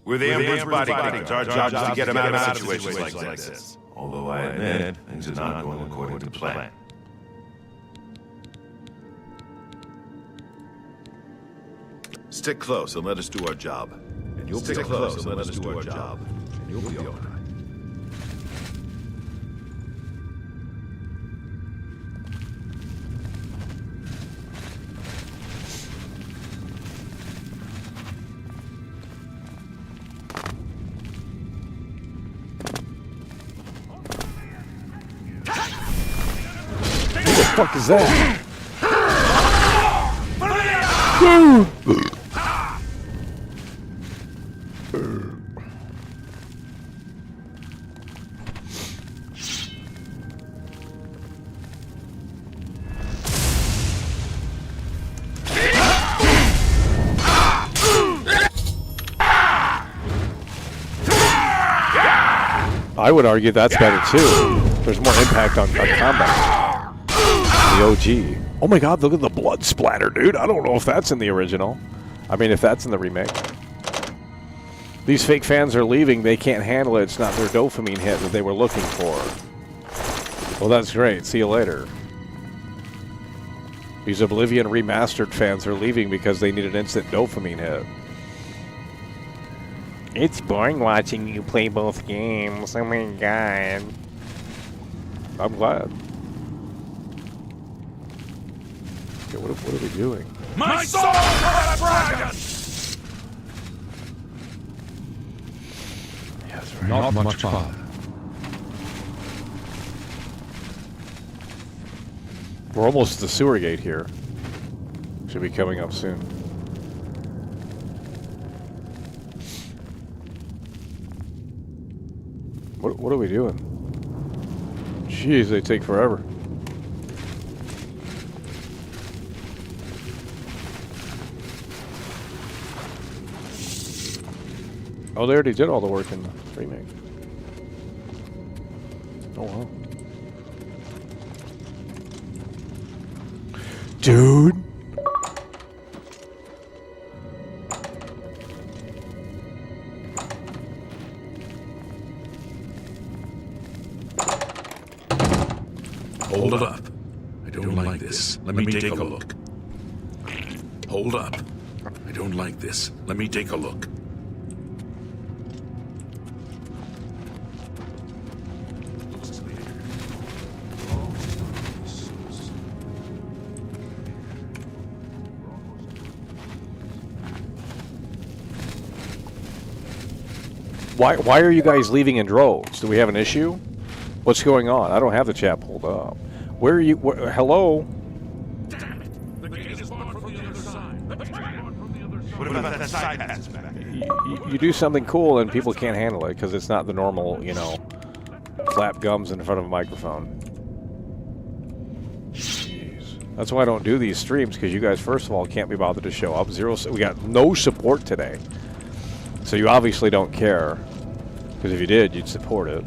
We're the Emperor's bodyguards. Our job is to get him out of situations like this. Although I admit, things are not going according to plan. Stick close and let us do our job. And you'll be close and let us do our job. And you'll be all right. What the fuck is that? I would argue that's better too. There's more impact on combat. The OG. Oh my god, look at the blood splatter, dude. I don't know if that's in the original. I mean, if that's in the remake. These fake fans are leaving. They can't handle it. It's not their dopamine hit that they were looking for. Well, that's great. See you later. These Oblivion Remastered fans are leaving because they need an instant dopamine hit. It's boring watching you play both games. Oh my god. I'm glad. Okay, what are we doing? My soul for a dragon! Yes, right. Not much farther. We're almost at the sewer gate here. Should be coming up soon. What are we doing? Jeez, they take forever. Oh, they already did all the work in the remake. Oh, wow. Dude! Hold up. I don't like this. Let me take a look. Hold up. I don't like this. Let me take a look. Why are you guys leaving in droves? Do we have an issue? What's going on? I don't have the chat pulled up. Where are you? Hello? Damn it! The gate is barred from the other side. What about that side pass back? You do something cool and people can't handle it because it's not the normal, you know, flap gums in front of a microphone. Jeez. That's why I don't do these streams, because you guys, first of all, can't be bothered to show up. We got no support today. So you obviously don't care, because if you did, you'd support it.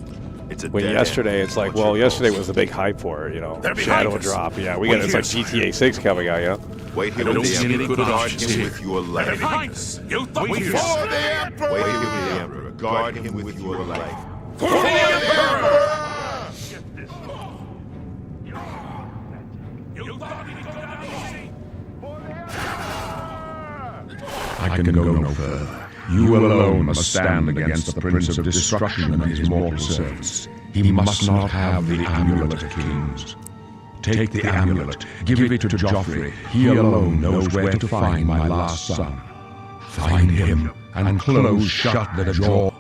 When yesterday, it's like, well, yesterday was the big hype for it, you know. Shadow drop, yeah. We got it's like GTA 6 coming out, yeah. Wait here with the Emperor, guard him with your life. You thought Wait we here. For the Emperor! Wait here with the Emperor, guard him with your life. For the Emperor! You thought we could go down easy? I can go no further. You alone must stand against the Prince of Destruction and his mortal servants. He must not have the Amulet of Kings. Take the amulet, give it to Joffrey. He alone knows where to find my last son. Find him and close shut the jaw.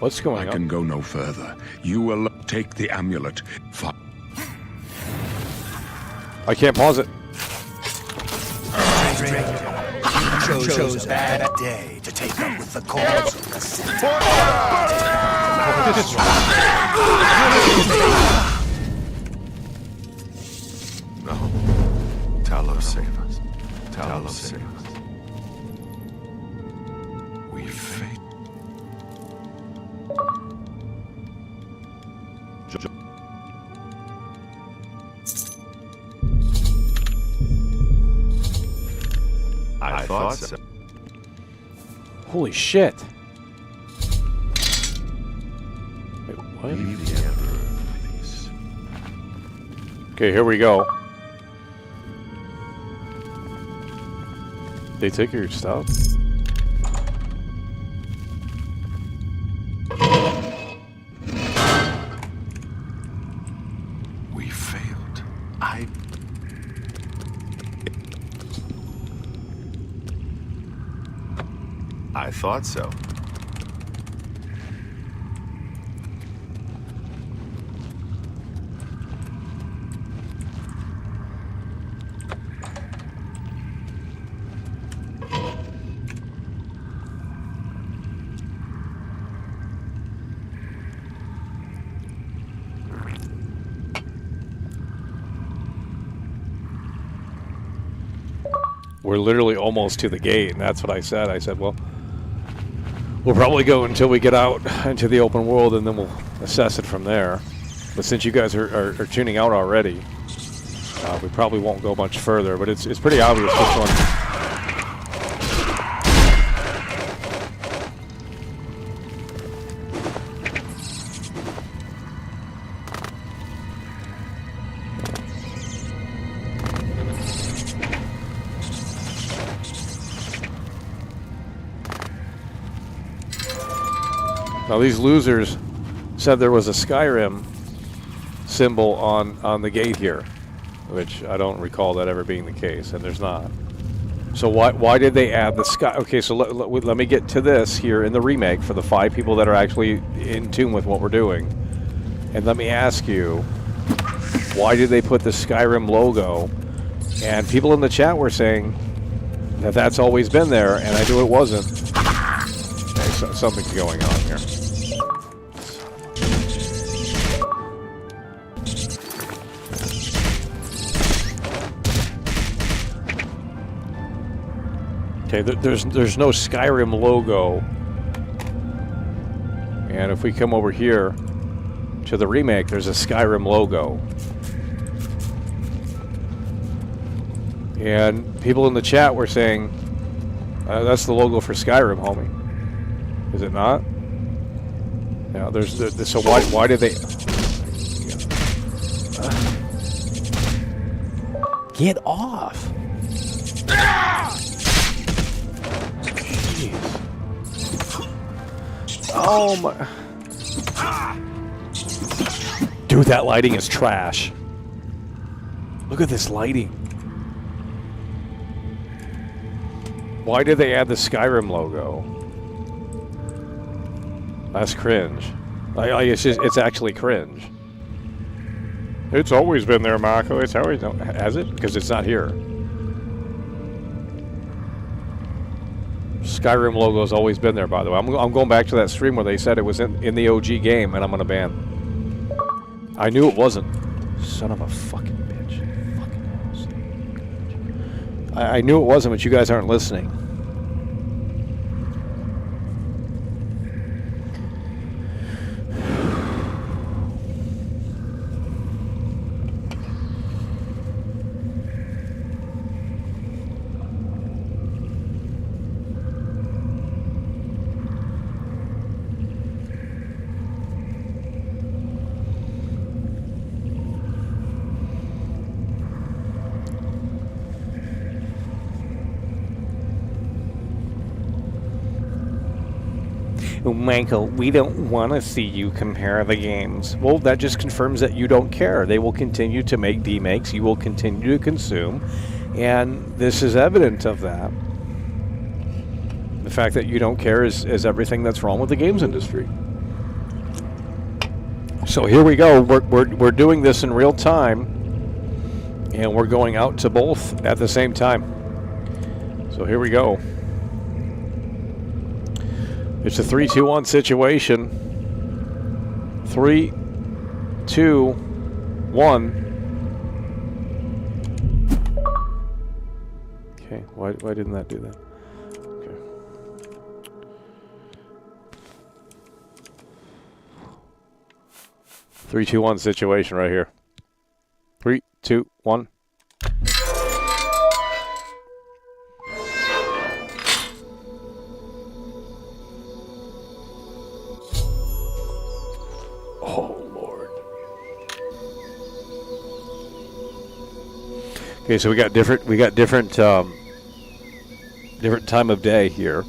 What's going on? I can go no further. You alone take the amulet. I can't pause it. You chose a bad day to take up with the cause of the city. No. Talos, save us. Talos, save us. We fate. thought so. Holy shit. Wait, what? Leave the Emperor in peace. Okay, here we go. They took your stuff? We failed. I thought so. We're literally almost to the gate, and that's what I said. I said, well, we'll probably go until we get out into the open world, and then we'll assess it from there. But since you guys are tuning out already, we probably won't go much further, but it's pretty obvious which one. Now these losers said there was a Skyrim symbol on the gate here, which I don't recall that ever being the case, and there's not. So why did they add the sky? Okay, so let me get to this here in the remake for the 5 people that are actually in tune with what we're doing. And let me ask you, why did they put the Skyrim logo? And people in the chat were saying that that's always been there, and I knew it wasn't. Okay, so something's going on here. Okay, there's no Skyrim logo. And if we come over here to the remake, there's a Skyrim logo. And people in the chat were saying, that's the logo for Skyrim, homie. Is it not? Yeah, so why did they... Get off! Oh my... Dude, that lighting is trash. Look at this lighting. Why did they add the Skyrim logo? That's cringe. It's actually cringe. It's always been there, Marco. It's always... Has it? Because it's not here. Skyrim logo's always been there, by the way. I'm going back to that stream where they said it was in the OG game, and I'm gonna ban. I knew it wasn't. Son of a fucking bitch. Fucking ass. I knew it wasn't, but you guys aren't listening. Michael, we don't want to see you compare the games. Well, that just confirms that you don't care. They will continue to make demakes. You will continue to consume. And this is evident of that. The fact that you don't care is everything that's wrong with the games industry. So here we go. We're doing this in real time. And we're going out to both at the same time. So here we go. It's a 3-2-1 situation. 3, 2, 1. Okay, why didn't that do that? Okay. 3-2-1 situation right here. 3, 2, 1. Okay, so we got different different time of day here.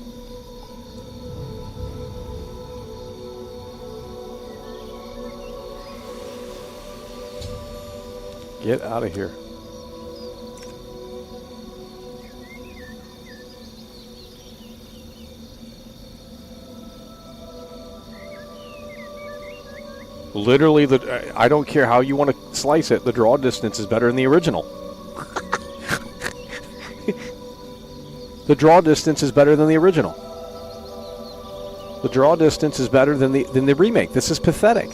Get out of here. Literally, I don't care how you want to slice it, the draw distance is better than the original. The draw distance is better than the original. The draw distance is better than the remake. This is pathetic.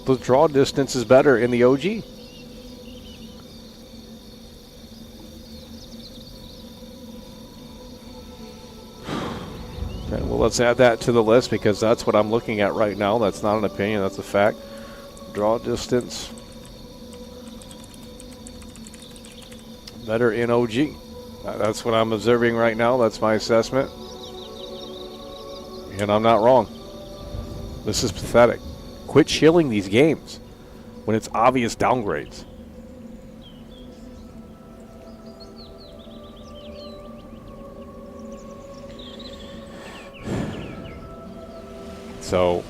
The draw distance is better in the OG. Okay, well, let's add that to the list because that's what I'm looking at right now. That's not an opinion, that's a fact. Draw distance better in OG. That's what I'm observing right now. That's my assessment. And I'm not wrong. This is pathetic. Quit shilling these games when it's obvious downgrades. So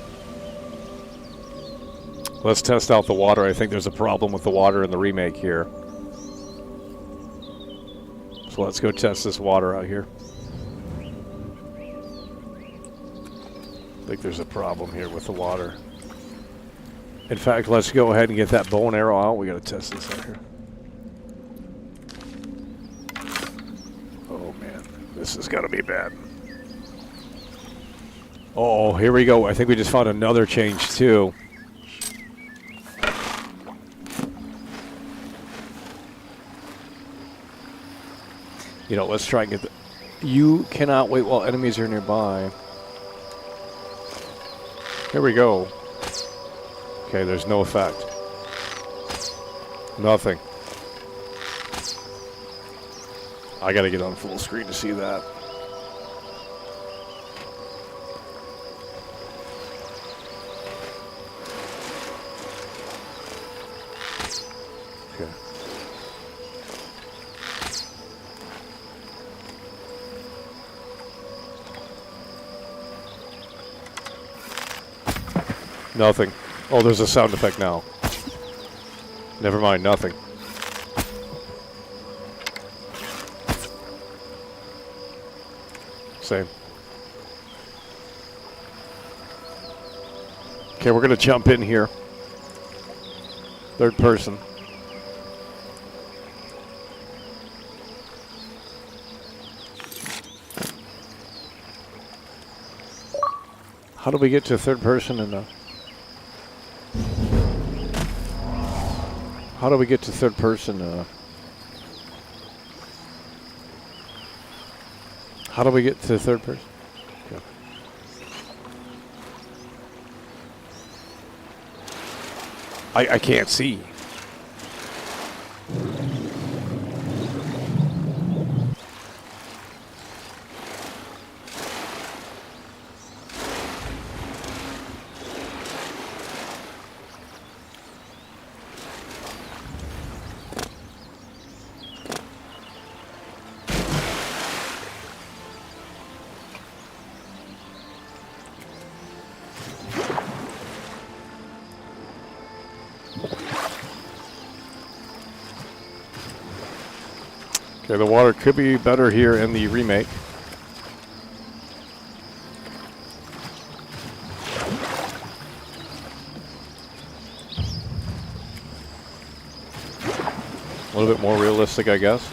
let's test out the water. I think there's a problem with the water in the remake here. So let's go test this water out here. I think there's a problem here with the water. In fact, let's go ahead and get that bow and arrow out. We got to test this out here. Oh man, this has got to be bad. Oh, here we go. I think we just found another change too. You know, let's try and get the... You cannot wait while enemies are nearby. Here we go. Okay, there's no effect. Nothing. I gotta get on full screen to see that. Okay. Nothing. Oh, there's a sound effect now. Never mind, nothing. Same. Okay, we're gonna jump in here. Third person. How do we get to third person in a... How do we get to third person? How do we get to third person? Okay. I can't see. Okay, the water could be better here in the remake. A little bit more realistic, I guess.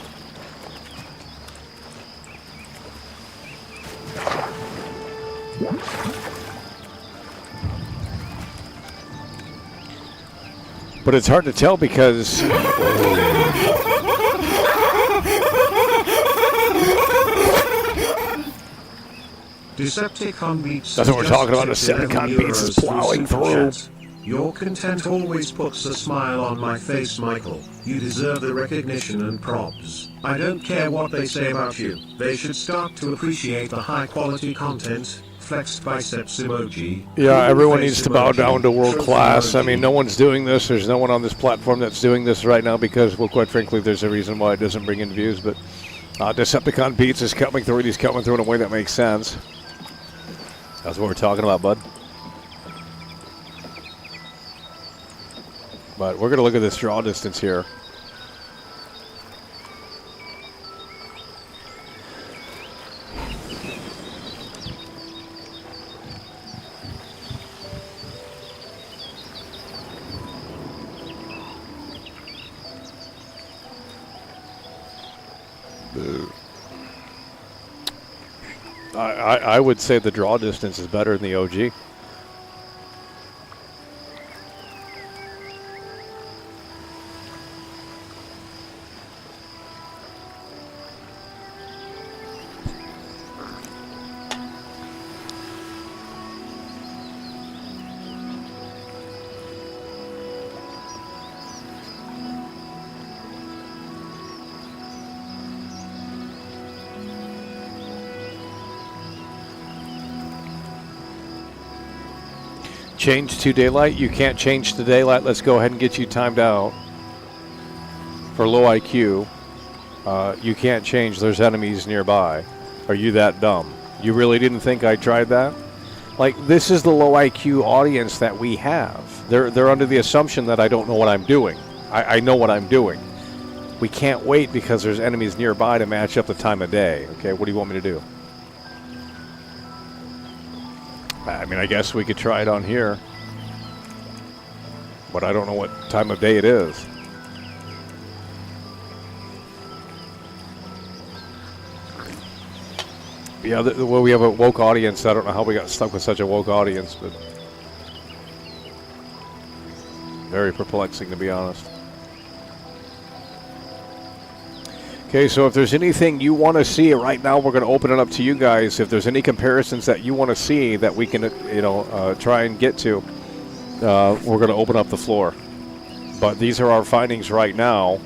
But it's hard to tell because... Decepticon beats. That's what we're talking about. Decepticon beats is plowing through. Your content always puts a smile on my face, Michael. You deserve the recognition and props. I don't care what they say about you. They should start to appreciate the high quality content. flexed biceps emoji. Yeah, Cool everyone face needs to bow emoji. down to world Trophy class. I emoji. mean, no one's doing this. There's no one on this platform that's doing this right now because, well, quite frankly, there's a reason why it doesn't bring in views. But Decepticon Beats is coming through, and he's coming through in a way that makes sense. That's what we're talking about, bud. But we're going to look at this draw distance here. I would say the draw distance is better than the OG. Change to daylight. You can't change to daylight. Let's go ahead and get you timed out. For low IQ, you can't change. There's enemies nearby. Are you that dumb? You really didn't think I tried that? Like, this is the low IQ audience that we have. They're under the assumption that I don't know what I'm doing. I know what I'm doing. We can't wait because there's enemies nearby to match up the time of day. Okay, what do you want me to do? I mean, I guess we could try it on here. But I don't know what time of day it is. Yeah, well, we have a woke audience. I don't know how we got stuck with such a woke audience, but very perplexing, to be honest. Okay, so if there's anything you want to see right now, we're going to open it up to you guys. If there's any comparisons that you want to see that we can, try and get to, we're going to open up the floor. But these are our findings right now.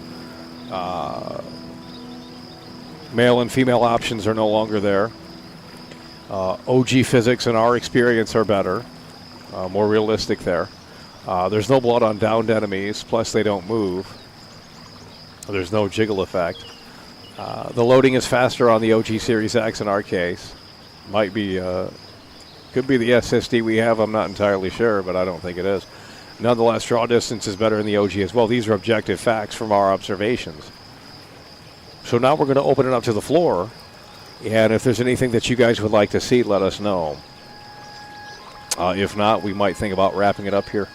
Male and female options are no longer there. OG physics in our experience are better, more realistic there. There's no blood on downed enemies, plus they don't move. There's no jiggle effect. The loading is faster on the OG Series X in our case. Might be, could be the SSD we have, I'm not entirely sure, but I don't think it is. Nonetheless, draw distance is better in the OG as well. These are objective facts from our observations. So now we're going to open it up to the floor, and if there's anything that you guys would like to see, let us know. If not, we might think about wrapping it up here.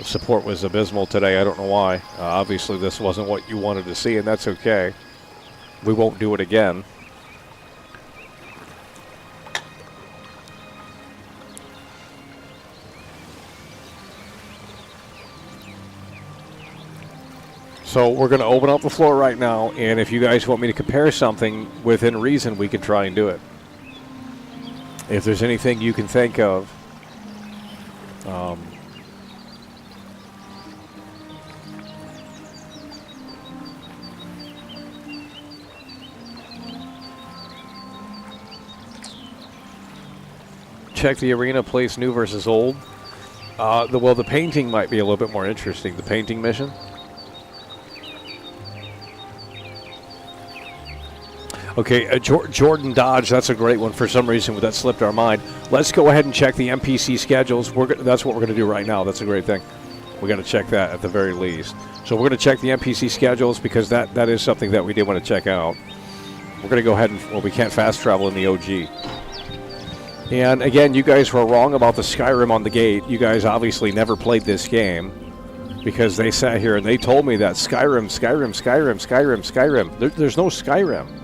Support was abysmal today. I don't know why. Obviously, this wasn't what you wanted to see, and that's okay. We won't do it again. So we're going to open up the floor right now, and if you guys want me to compare something within reason, we can try and do it. If there's anything you can think of, check the arena, place new versus old. The painting might be a little bit more interesting. The painting mission. Okay, Jordan Dodge, that's a great one. For some reason, that slipped our mind. Let's go ahead and check the NPC schedules. That's what we're going to do right now. That's a great thing. We got to check that at the very least. So we're going to check the NPC schedules because that is something that we did want to check out. We're going to go ahead and, well, we can't fast travel in the OG. And again, you guys were wrong about the Skyrim on the gate. You guys obviously never played this game because they sat here and they told me that Skyrim. There's no Skyrim.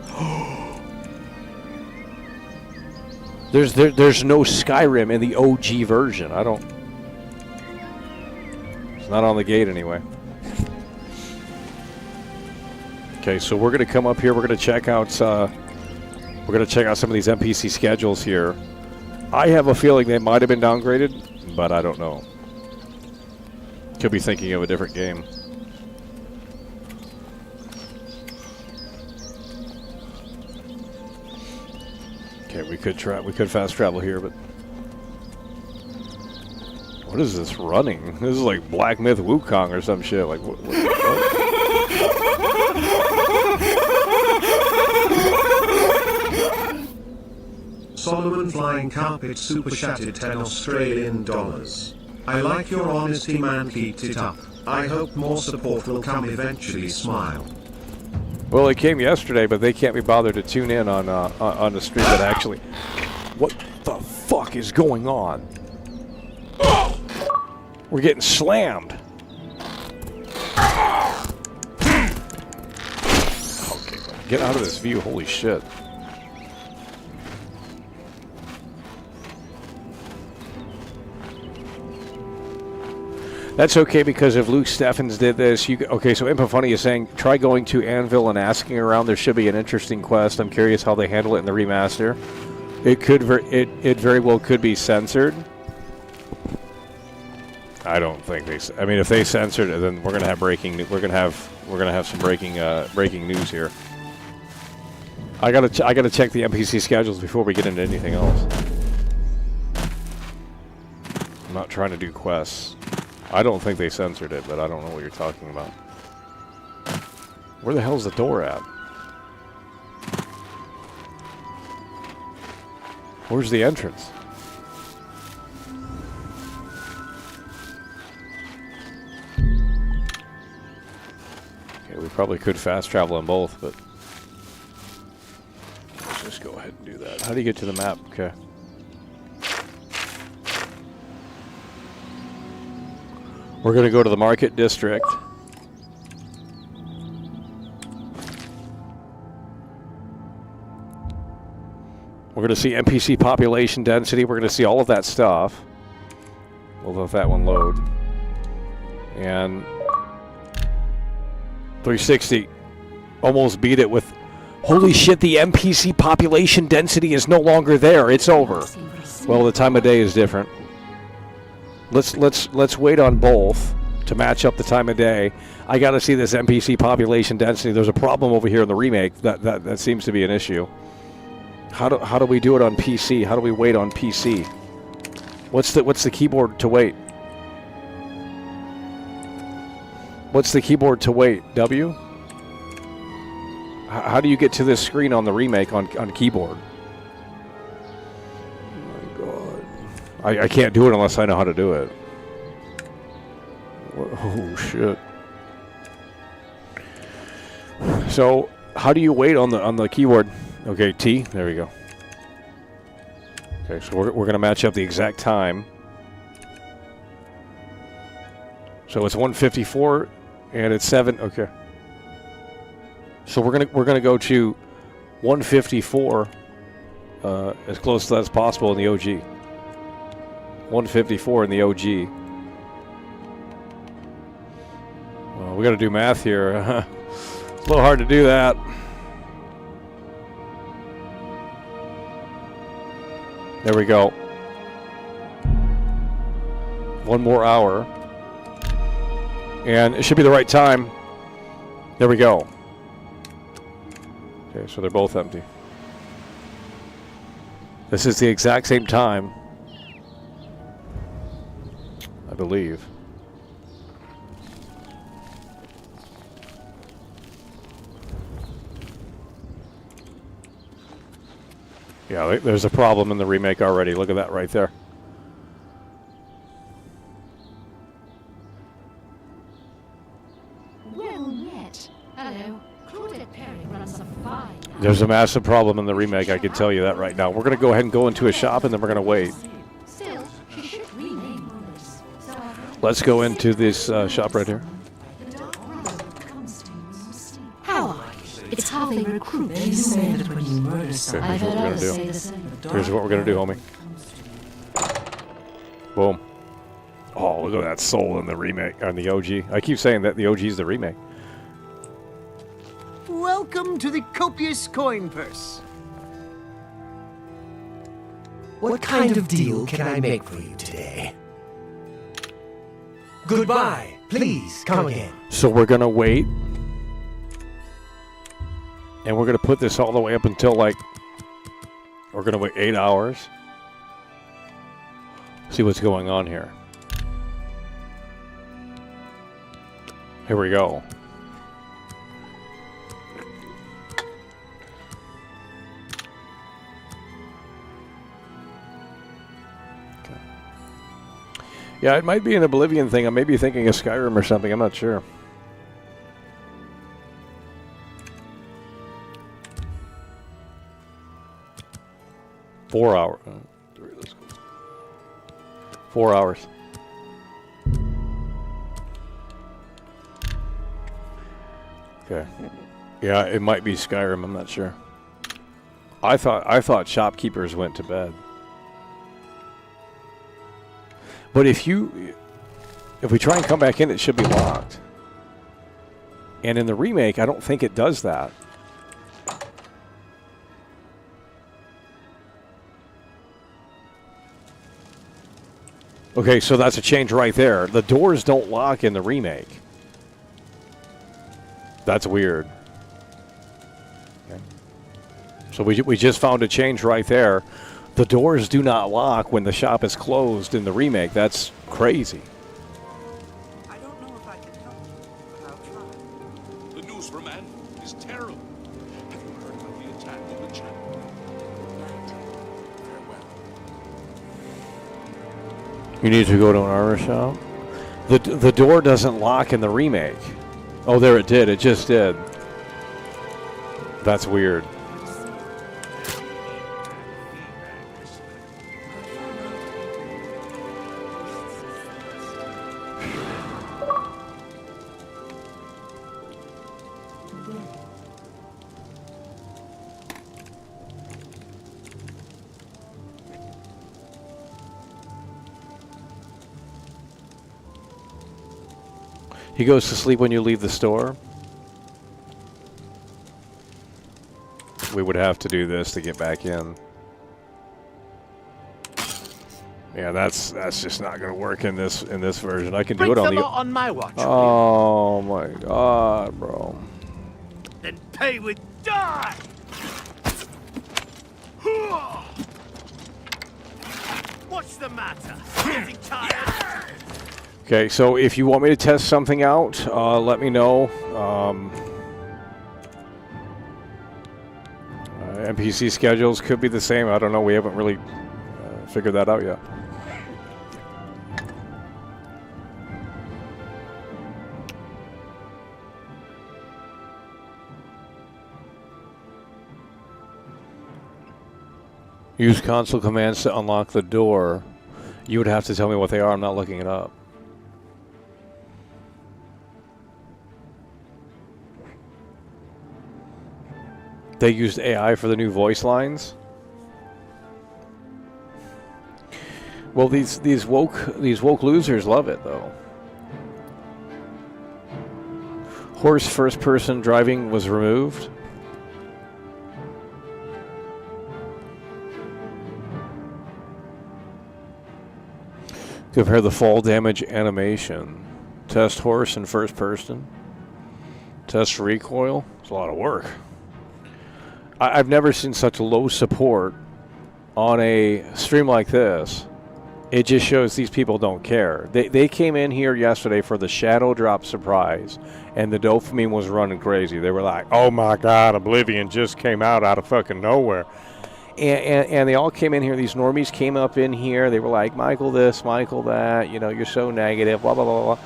There's no Skyrim in the OG version. It's not on the gate anyway. Okay, so we're going to come up here. We're going to check out. We're going to check out some of these NPC schedules here. I have a feeling they might have been downgraded, but I don't know. Could be thinking of a different game. Okay, we could fast travel here, but what is this running? This is like Black Myth Wukong or some shit. Like what? Solomon Flying Carpet super chatted $10 Australian. I like your honesty, man, keep it up. I hope more support will come eventually, smile. Well, it came yesterday, but they can't be bothered to tune in on the stream that actually... What the fuck is going on? We're getting slammed. Okay, get out of this view, holy shit. That's okay, because if Luke Steffens did this, okay, so Impa is saying, try going to Anvil and asking around. There should be an interesting quest. I'm curious how they handle it in the remaster. It could, it very well could be censored. I don't think they. I mean, if they censored it, then we're gonna have breaking. We're gonna have some breaking news here. I gotta check the NPC schedules before we get into anything else. I'm not trying to do quests. I don't think they censored it, but I don't know what you're talking about. Where the hell's the door at? Where's the entrance? Okay, we probably could fast travel on both, but let's just go ahead and do that. How do you get to the map? Okay. We're going to go to the market district. We're going to see NPC population density. We're going to see all of that stuff. We'll let that one load. And 360 almost beat it with, holy shit, the NPC population density is no longer there. It's over. Well, the time of day is different. Let's wait on both to match up the time of day. I got to see this NPC population density. There's a problem over here in the remake that seems to be an issue. How do we do it on PC? How do we wait on PC? What's the keyboard to wait? What's the keyboard to wait? W? How do you get to this screen on the remake on keyboard? I can't do it unless I know how to do it. Oh, shit. So, how do you wait on the keyboard? Okay, T. There we go. Okay, so we're going to match up the exact time. So it's 1:54 and it's 7. Okay. So we're gonna go to 1:54 as close to that as possible in the OG. 1:54 in the OG. Well, we got to do math here. It's a little hard to do that. There we go. One more hour. And it should be the right time. There we go. Okay, so they're both empty. This is the exact same time, I believe. Yeah, there's a problem in the remake already. Look at that right there. Well met. Hello. Claudette Perry runs a fine. There's a massive problem in the remake, I can tell you that right now. We're going to go ahead and go into a shop, and then we're going to wait. Still, she should rename this. Let's go into this shop right here. How are you? It's how they recruit. They say that when you murder someone, I've heard others say do. the same. Here's what we're going to do, homie. Boom. Oh, look at that soul in the remake, on the OG. I keep saying that the OG is the remake. Welcome to the copious coin purse. What kind of deal can I make for you today? Goodbye. Please come again. So we're going to wait. And we're going to put this all the way up until, like, We're going to wait 8 hours. See what's going on here. Here we go. Okay. Yeah, it might be an Oblivion thing. I may be thinking of Skyrim or something. I'm not sure. Four hours. 4 hours. Okay. Yeah, it might be Skyrim. I'm not sure. I thought shopkeepers went to bed. But if we try and come back in, it should be locked. And in the remake, I don't think it does that. Okay, so that's a change right there. The doors don't lock in the remake. That's weird. Okay. So we just found a change right there. The doors do not lock when the shop is closed in the remake. That's crazy. I don't know if I can help, but I'll try. The news from Anvil is terrible. Have you heard about the attack on the chapel? Farewell. You need to go to an armor shop. The door doesn't lock in the remake. Oh, there it did. It just did. That's weird. He goes to sleep when you leave the store. We would have to do this to get back in. Yeah, that's just not going to work in this version. I can do it on the on my watch. Oh my god, bro. Then pay with die. What's the matter? Getting tired? Okay, so if you want me to test something out, let me know. NPC schedules could be the same. I don't know. We haven't really figured that out yet. Use console commands to unlock the door. You would have to tell me what they are. I'm not looking it up. They used AI for the new voice lines. Well, these woke losers love it though. Horse first-person driving was removed. Compare the fall damage animation. Test horse in first person. Test recoil. It's a lot of work. I've never seen such low support on a stream like this. It just shows these people don't care. They came in here yesterday for the Shadow Drop surprise, and the dopamine was running crazy. They were like, oh my god, Oblivion just came out of fucking nowhere. And they all came in here. These normies came up in here. They were like, Michael this, Michael that. You know, you're so negative, blah, blah, blah, blah.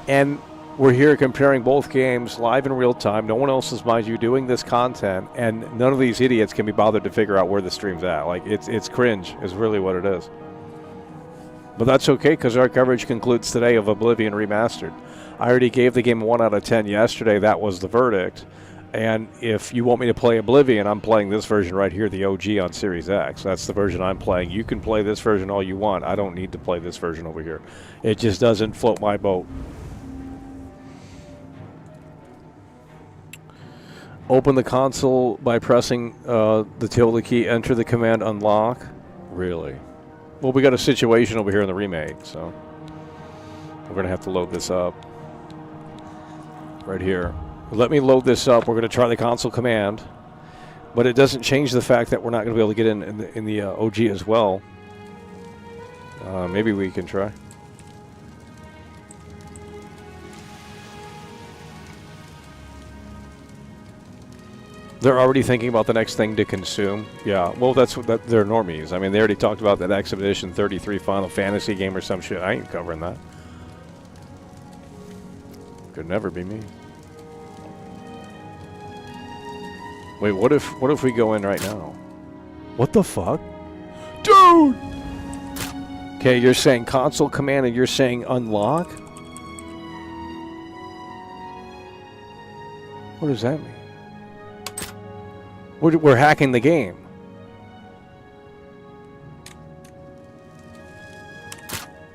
And we're here comparing both games live in real time. No one else is, mind you, doing this content. And none of these idiots can be bothered to figure out where the stream's at. Like, it's cringe is really what it is. But that's okay, because our coverage concludes today of Oblivion Remastered. I already gave the game a 1 out of 10 yesterday. That was the verdict. And if you want me to play Oblivion, I'm playing this version right here, the OG on Series X. That's the version I'm playing. You can play this version all you want. I don't need to play this version over here. It just doesn't float my boat. Open the console by pressing the tilde key, enter the command unlock. Really? Well, we got a situation over here in the remake, so we're going to have to load this up. Right here. Let me load this up. We're going to try the console command. But it doesn't change the fact that we're not going to be able to get in the OG as well. Maybe we can try. They're already thinking about the next thing to consume. Yeah, well, they're normies. I mean, they already talked about that Expedition 33 Final Fantasy game or some shit. I ain't covering that. Could never be me. Wait, what if we go in right now? What the fuck? Dude! Okay, you're saying console command and you're saying unlock? What does that mean? We're hacking the game.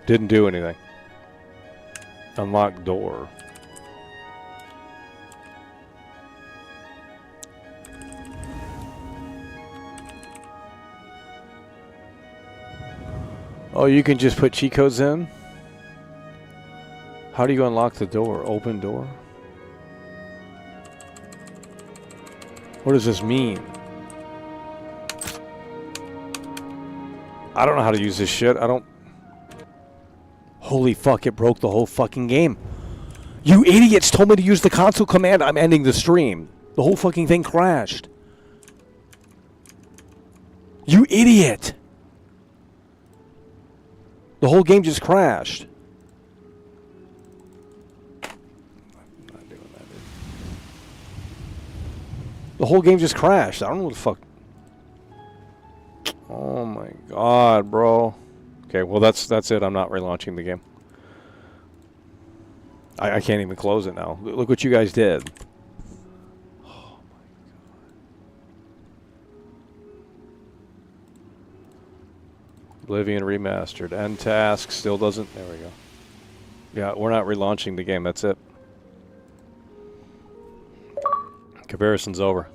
Didn't do anything. Unlock door. Oh, you can just put cheat codes in? How do you unlock the door? Open door? What does this mean? I don't know how to use this shit. I don't... Holy fuck, it broke the whole fucking game. You idiots told me to use the console command. I'm ending the stream. The whole fucking thing crashed. You idiot! The whole game just crashed. I'm not doing that, dude. The whole game just crashed. I don't know what the fuck. Oh my god, bro. Okay, well that's it. I'm not relaunching the game. I can't even close it now. Look what you guys did. Oh my god. Oblivion Remastered. End task still doesn't. There we go. Yeah, we're not relaunching the game. That's it. Comparison's over.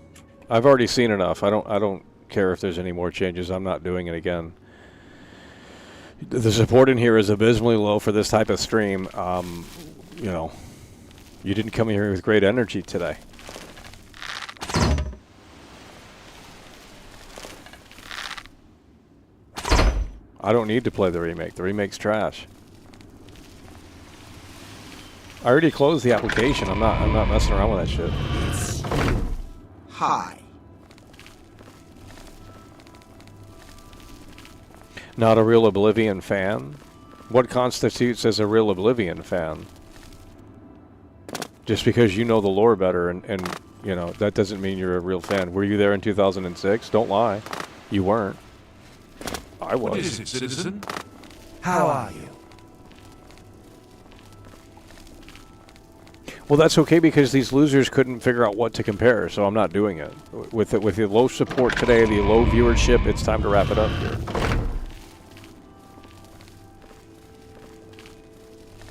I've already seen enough. I don't care if there's any more changes. I'm not doing it again. The support in here is abysmally low for this type of stream. You know, you didn't come here with great energy today. I don't need to play the remake. The remake's trash. I already closed the application. I'm not messing around with that shit. Hi. Not a real Oblivion fan? What constitutes as a real Oblivion fan? Just because you know the lore better and you know, that doesn't mean you're a real fan. Were you there in 2006? Don't lie. You weren't. I was. What is it, citizen? How are you? Well, that's okay because these losers couldn't figure out what to compare, so I'm not doing it. With the low support today, the low viewership, it's time to wrap it up here.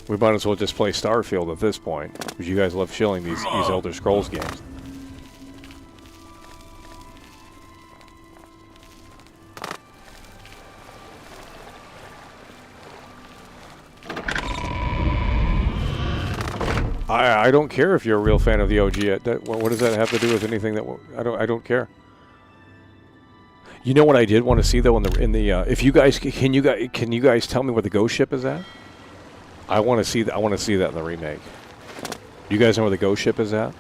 We might as well just play Starfield at this point, because you guys love shilling these Elder Scrolls games. I don't care if you're a real fan of the OG. What does that have to do with anything? I don't care. You know what I did want to see though if you guys can you guys tell me where the ghost ship is at? I want to see that. I want to see that in the remake. You guys know where the ghost ship is at?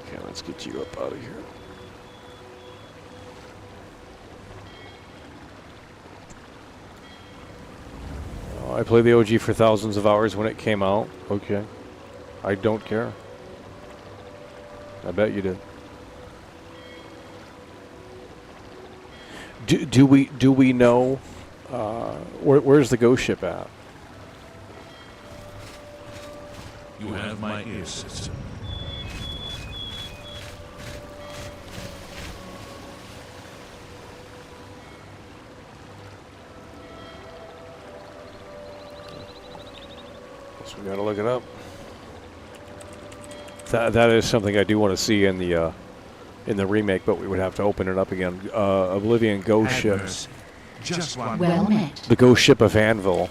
Okay, let's get you up out of here. Oh, I played the OG for thousands of hours when it came out. Okay, I don't care. I bet you did. Do we know where's the ghost ship at? You have my ear, citizen. Guess we gotta look it up. That is something I do want to see in the remake, but we would have to open it up again. Oblivion ghost ship. Just one. Well met. The ghost ship of Anvil.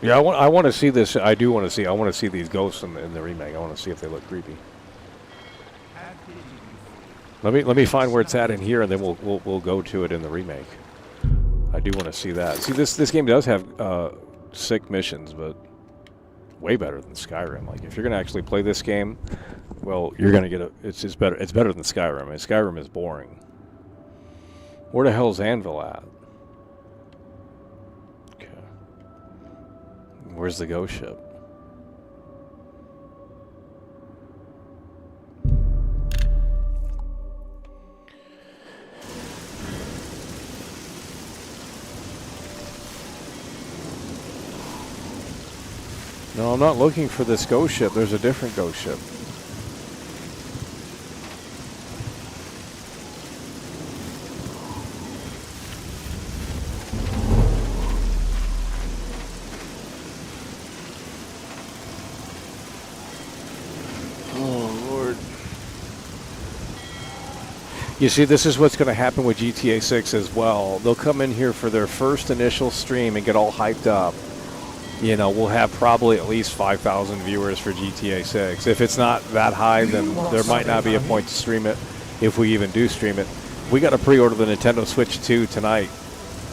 Yeah, I want to see this. I do want to see. I want to see these ghosts in the remake. I want to see if they look creepy. Let me find where it's at in here, and then we'll go to it in the remake. I do want to see that. See, this game does have sick missions, but way better than Skyrim. Like, if you're gonna actually play this game, well, you're gonna get it's better. It's better than Skyrim. I mean, Skyrim is boring. Where the hell's Anvil at? Okay. Where's the ghost ship? No, I'm not looking for this ghost ship. There's a different ghost ship. Oh, Lord. You see, this is what's going to happen with GTA 6 as well. They'll come in here for their first initial stream and get all hyped up. You know, we'll have probably at least 5,000 viewers for GTA 6. If it's not that high, then there might not be a point to stream it, if we even do stream it. We got to pre-order the Nintendo Switch 2 tonight,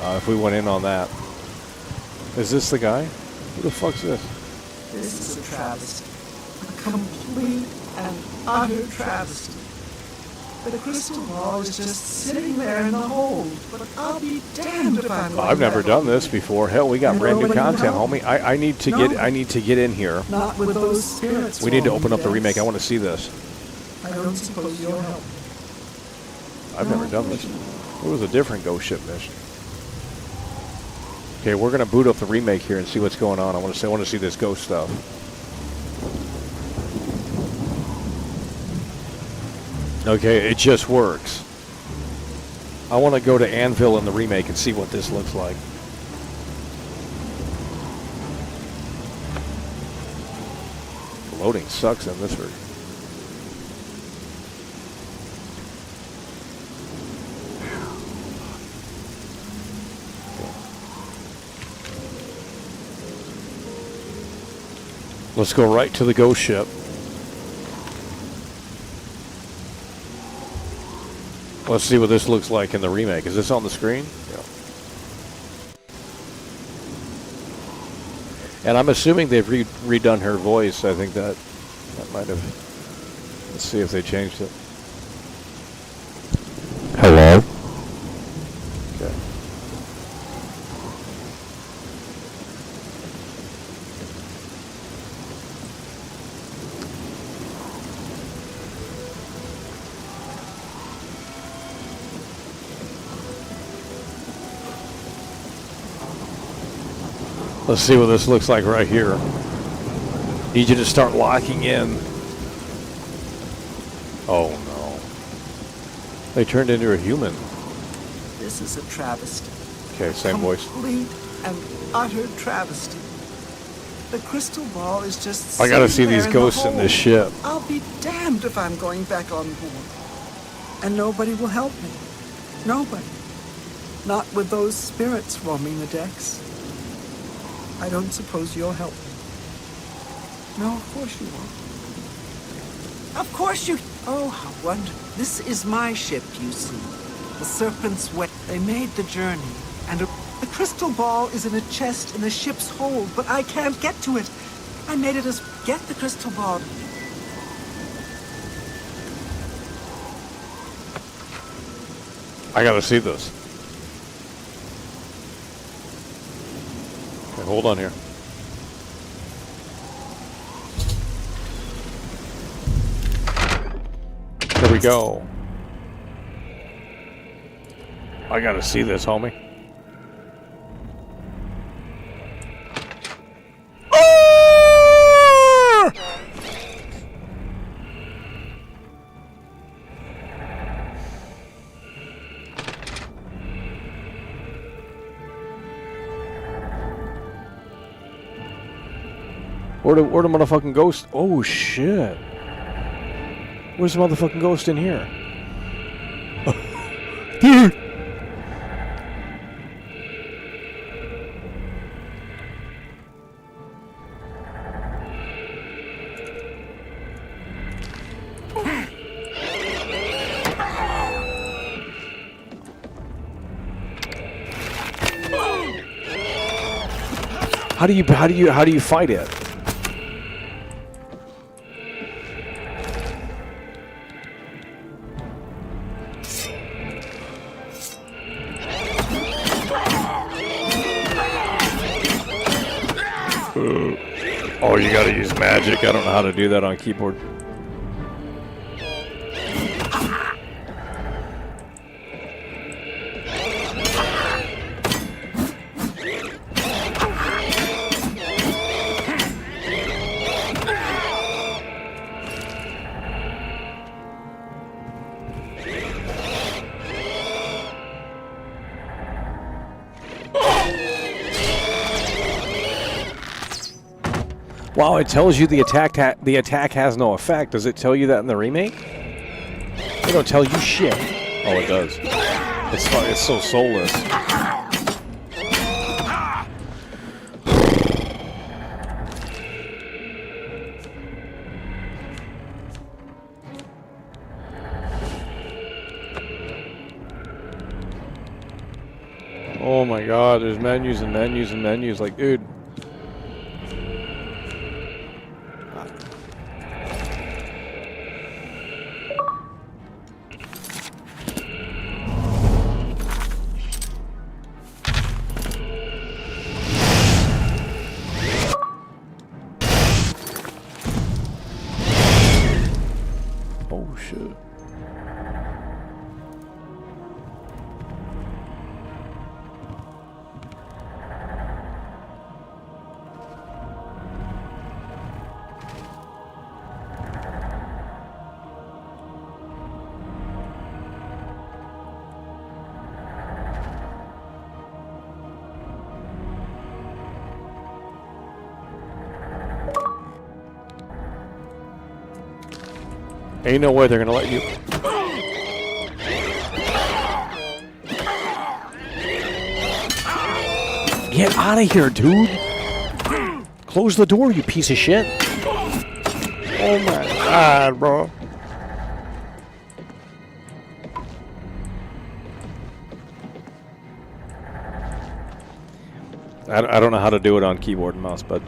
if we went in on that. Is this the guy? Who the fuck's this? This is a travesty. A complete and utter travesty. The crystal ball is just sitting there in the hold, but I'll be damned if I'm I've never done this before. Hell, we got brand new content, homie. I need to get in here. Not with those spirits. We need to open up the remake. I want to see this. I don't suppose you'll help. I've never done this. It was a different ghost ship mission. Okay, we're gonna boot up the remake here and see what's going on. I want to see this ghost stuff. Okay, it just works. I want to go to Anvil in the remake and see what this looks like. The loading sucks in this version. Let's go right to the ghost ship. Let's see what this looks like in the remake. Is this on the screen? Yeah. And I'm assuming they've redone her voice. I think that might have... Let's see if they changed it. Hello? Okay. Let's see what this looks like right here. Need you to start locking in. Oh no. They turned into a human. This is a travesty. Okay, same voice. Complete and utter travesty. The crystal ball is just... I gotta see these ghosts in this ship. I'll be damned if I'm going back on board. And nobody will help me. Nobody. Not with those spirits roaming the decks. I don't suppose you'll help me. No, of course you won't. Of course you... Oh, how wonderful. This is my ship, you see. The Serpent's Way. They made the journey, and the crystal ball is in a chest in the ship's hold, but I can't get to it. I made it as... Get the crystal ball. I gotta see this. Okay, hold on here. There we go. I gotta see this, homie. Where the motherfucking ghost? Oh shit! Where's the motherfucking ghost in here? Dude! How do you fight it? Oh, you gotta use magic. I don't know how to do that on keyboard. Wow, it tells you the attack has no effect. Does it tell you that in the remake? They don't tell you shit. Oh, it does. It's so soulless. Oh my god, there's menus and menus and menus. Like, dude. Oh shit. Ain't no way they're gonna let you. Get out of here, dude! Close the door, you piece of shit! Oh my god, bro. I don't know how to do it on keyboard and mouse, but.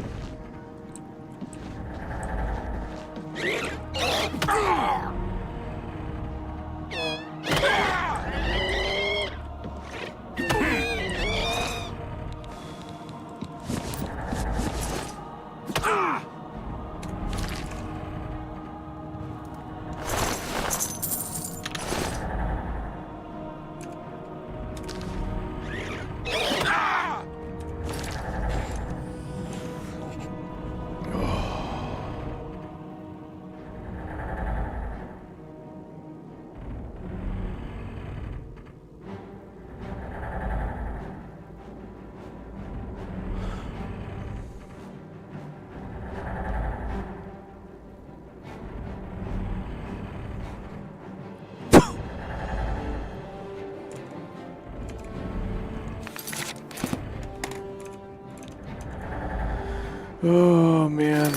Oh man.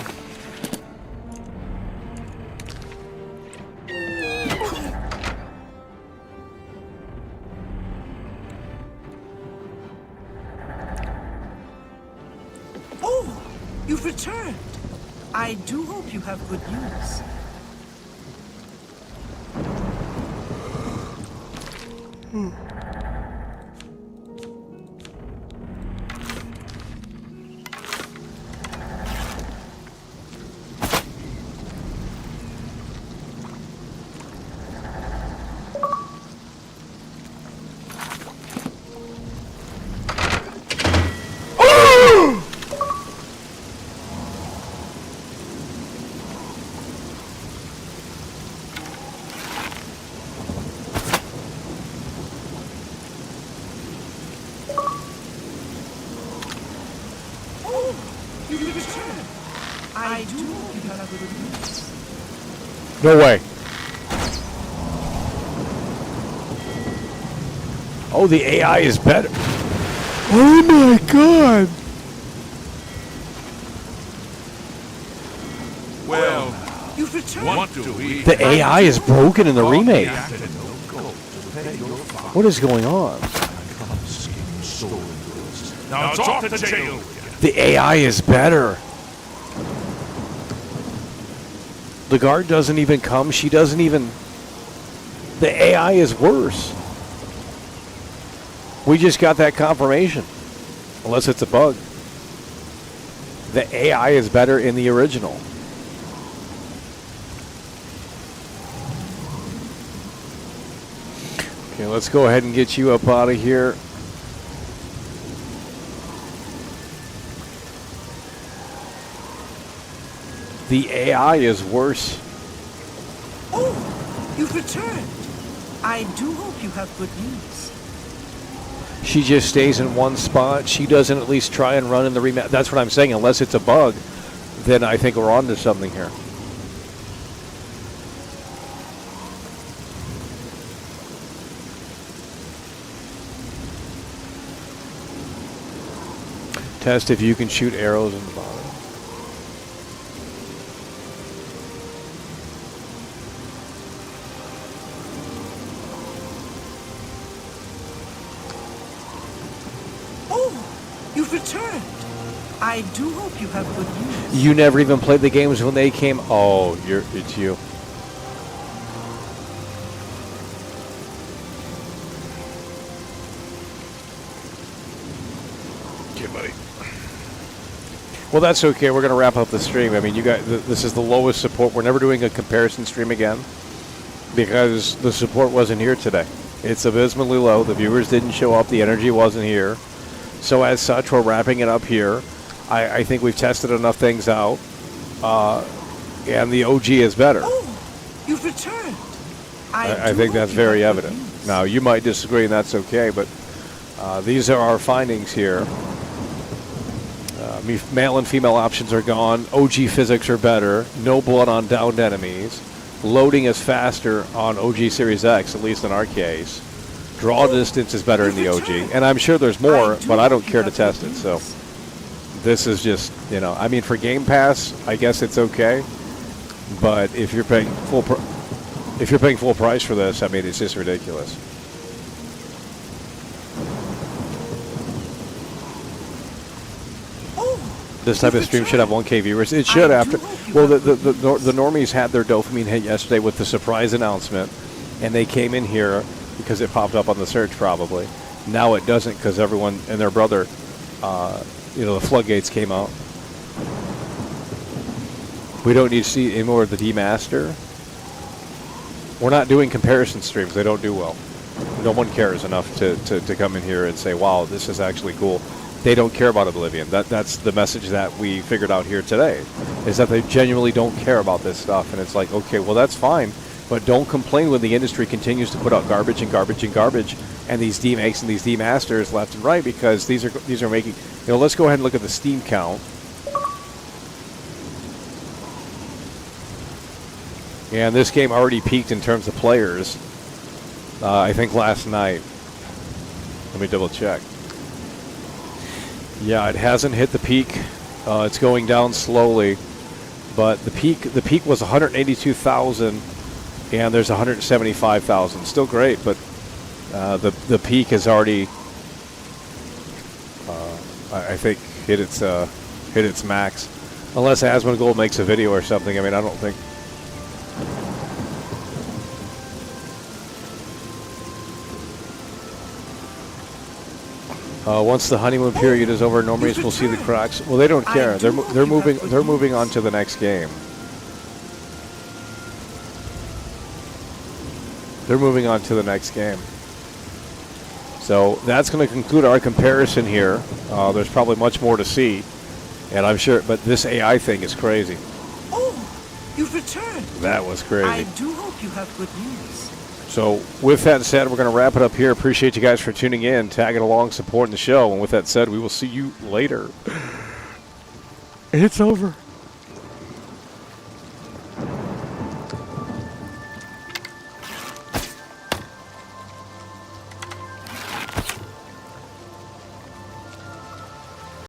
Oh, you've returned. I do hope you have good news. I do hope you have good news. No way. Oh, the AI is better. Oh my god. Well, You've returned. what do we... The AI is broken in the remake. What is going on? Now talk to jail. The AI is better. The guard doesn't even come. She doesn't even... The AI is worse. We just got that confirmation. Unless it's a bug. The AI is better in the original. Okay, let's go ahead and get you up out of here. The AI is worse. Oh, you've returned. I do hope you have good news. She just stays in one spot. She doesn't at least try and run in the rematch. That's what I'm saying. Unless it's a bug, then I think we're on to something here. Test if you can shoot arrows in the bottom. You've returned. I do hope you have good news. You never even played the games when they came. Oh, it's you. Okay, buddy. Well, that's okay. We're going to wrap up the stream. I mean, you guys, this is the lowest support. We're never doing a comparison stream again because the support wasn't here today. It's abysmally low. The viewers didn't show up. The energy wasn't here. So as such, we're wrapping it up here. I think we've tested enough things out, and the OG is better. Oh, you've returned. I think that's very evident. Now, you might disagree, and that's okay, but these are our findings here. Male and female options are gone. OG physics are better. No blood on downed enemies. Loading is faster on OG Series X, at least in our case. Draw distance is better in the OG. And I'm sure there's more, but I don't care to test it. So this is just, you know, I mean, for Game Pass, I guess it's okay. But if you're paying full price for this, I mean, it's just ridiculous. This type of stream should have 1K viewers. It should after. Well, the normies had their dopamine hit yesterday with the surprise announcement, and they came in here because it popped up on the search probably. Now it doesn't because everyone and their brother, the floodgates came out. We don't need to see any more of the Remaster. We're not doing comparison streams. They don't do well. No one cares enough to come in here and say, wow, this is actually cool. They don't care about Oblivion. That's the message that we figured out here today, is that they genuinely don't care about this stuff. And it's like, okay, well, that's fine. But don't complain when the industry continues to put out garbage and garbage and garbage, and these demakes and these demasters left and right, because these are making. Let's go ahead and look at the Steam count. And this game already peaked in terms of players. I think last night. Let me double check. Yeah, it hasn't hit the peak. It's going down slowly, but the peak was 182,000. And there's 175,000. Still great, but the peak has already, I think, hit its max. Unless Asmongold makes a video or something. I mean, I don't think. Once the honeymoon period is over, normies will see the cracks. Well, they don't care. They're moving on to the next game. They're moving on to the next game. So that's going to conclude our comparison here. There's probably much more to see, and I'm sure, but this AI thing is crazy. Oh, you've returned. That was crazy. I do hope you have good news. So with that said, we're going to wrap it up here. Appreciate you guys for tuning in, tagging along, supporting the show. And with that said, we will see you later. It's over.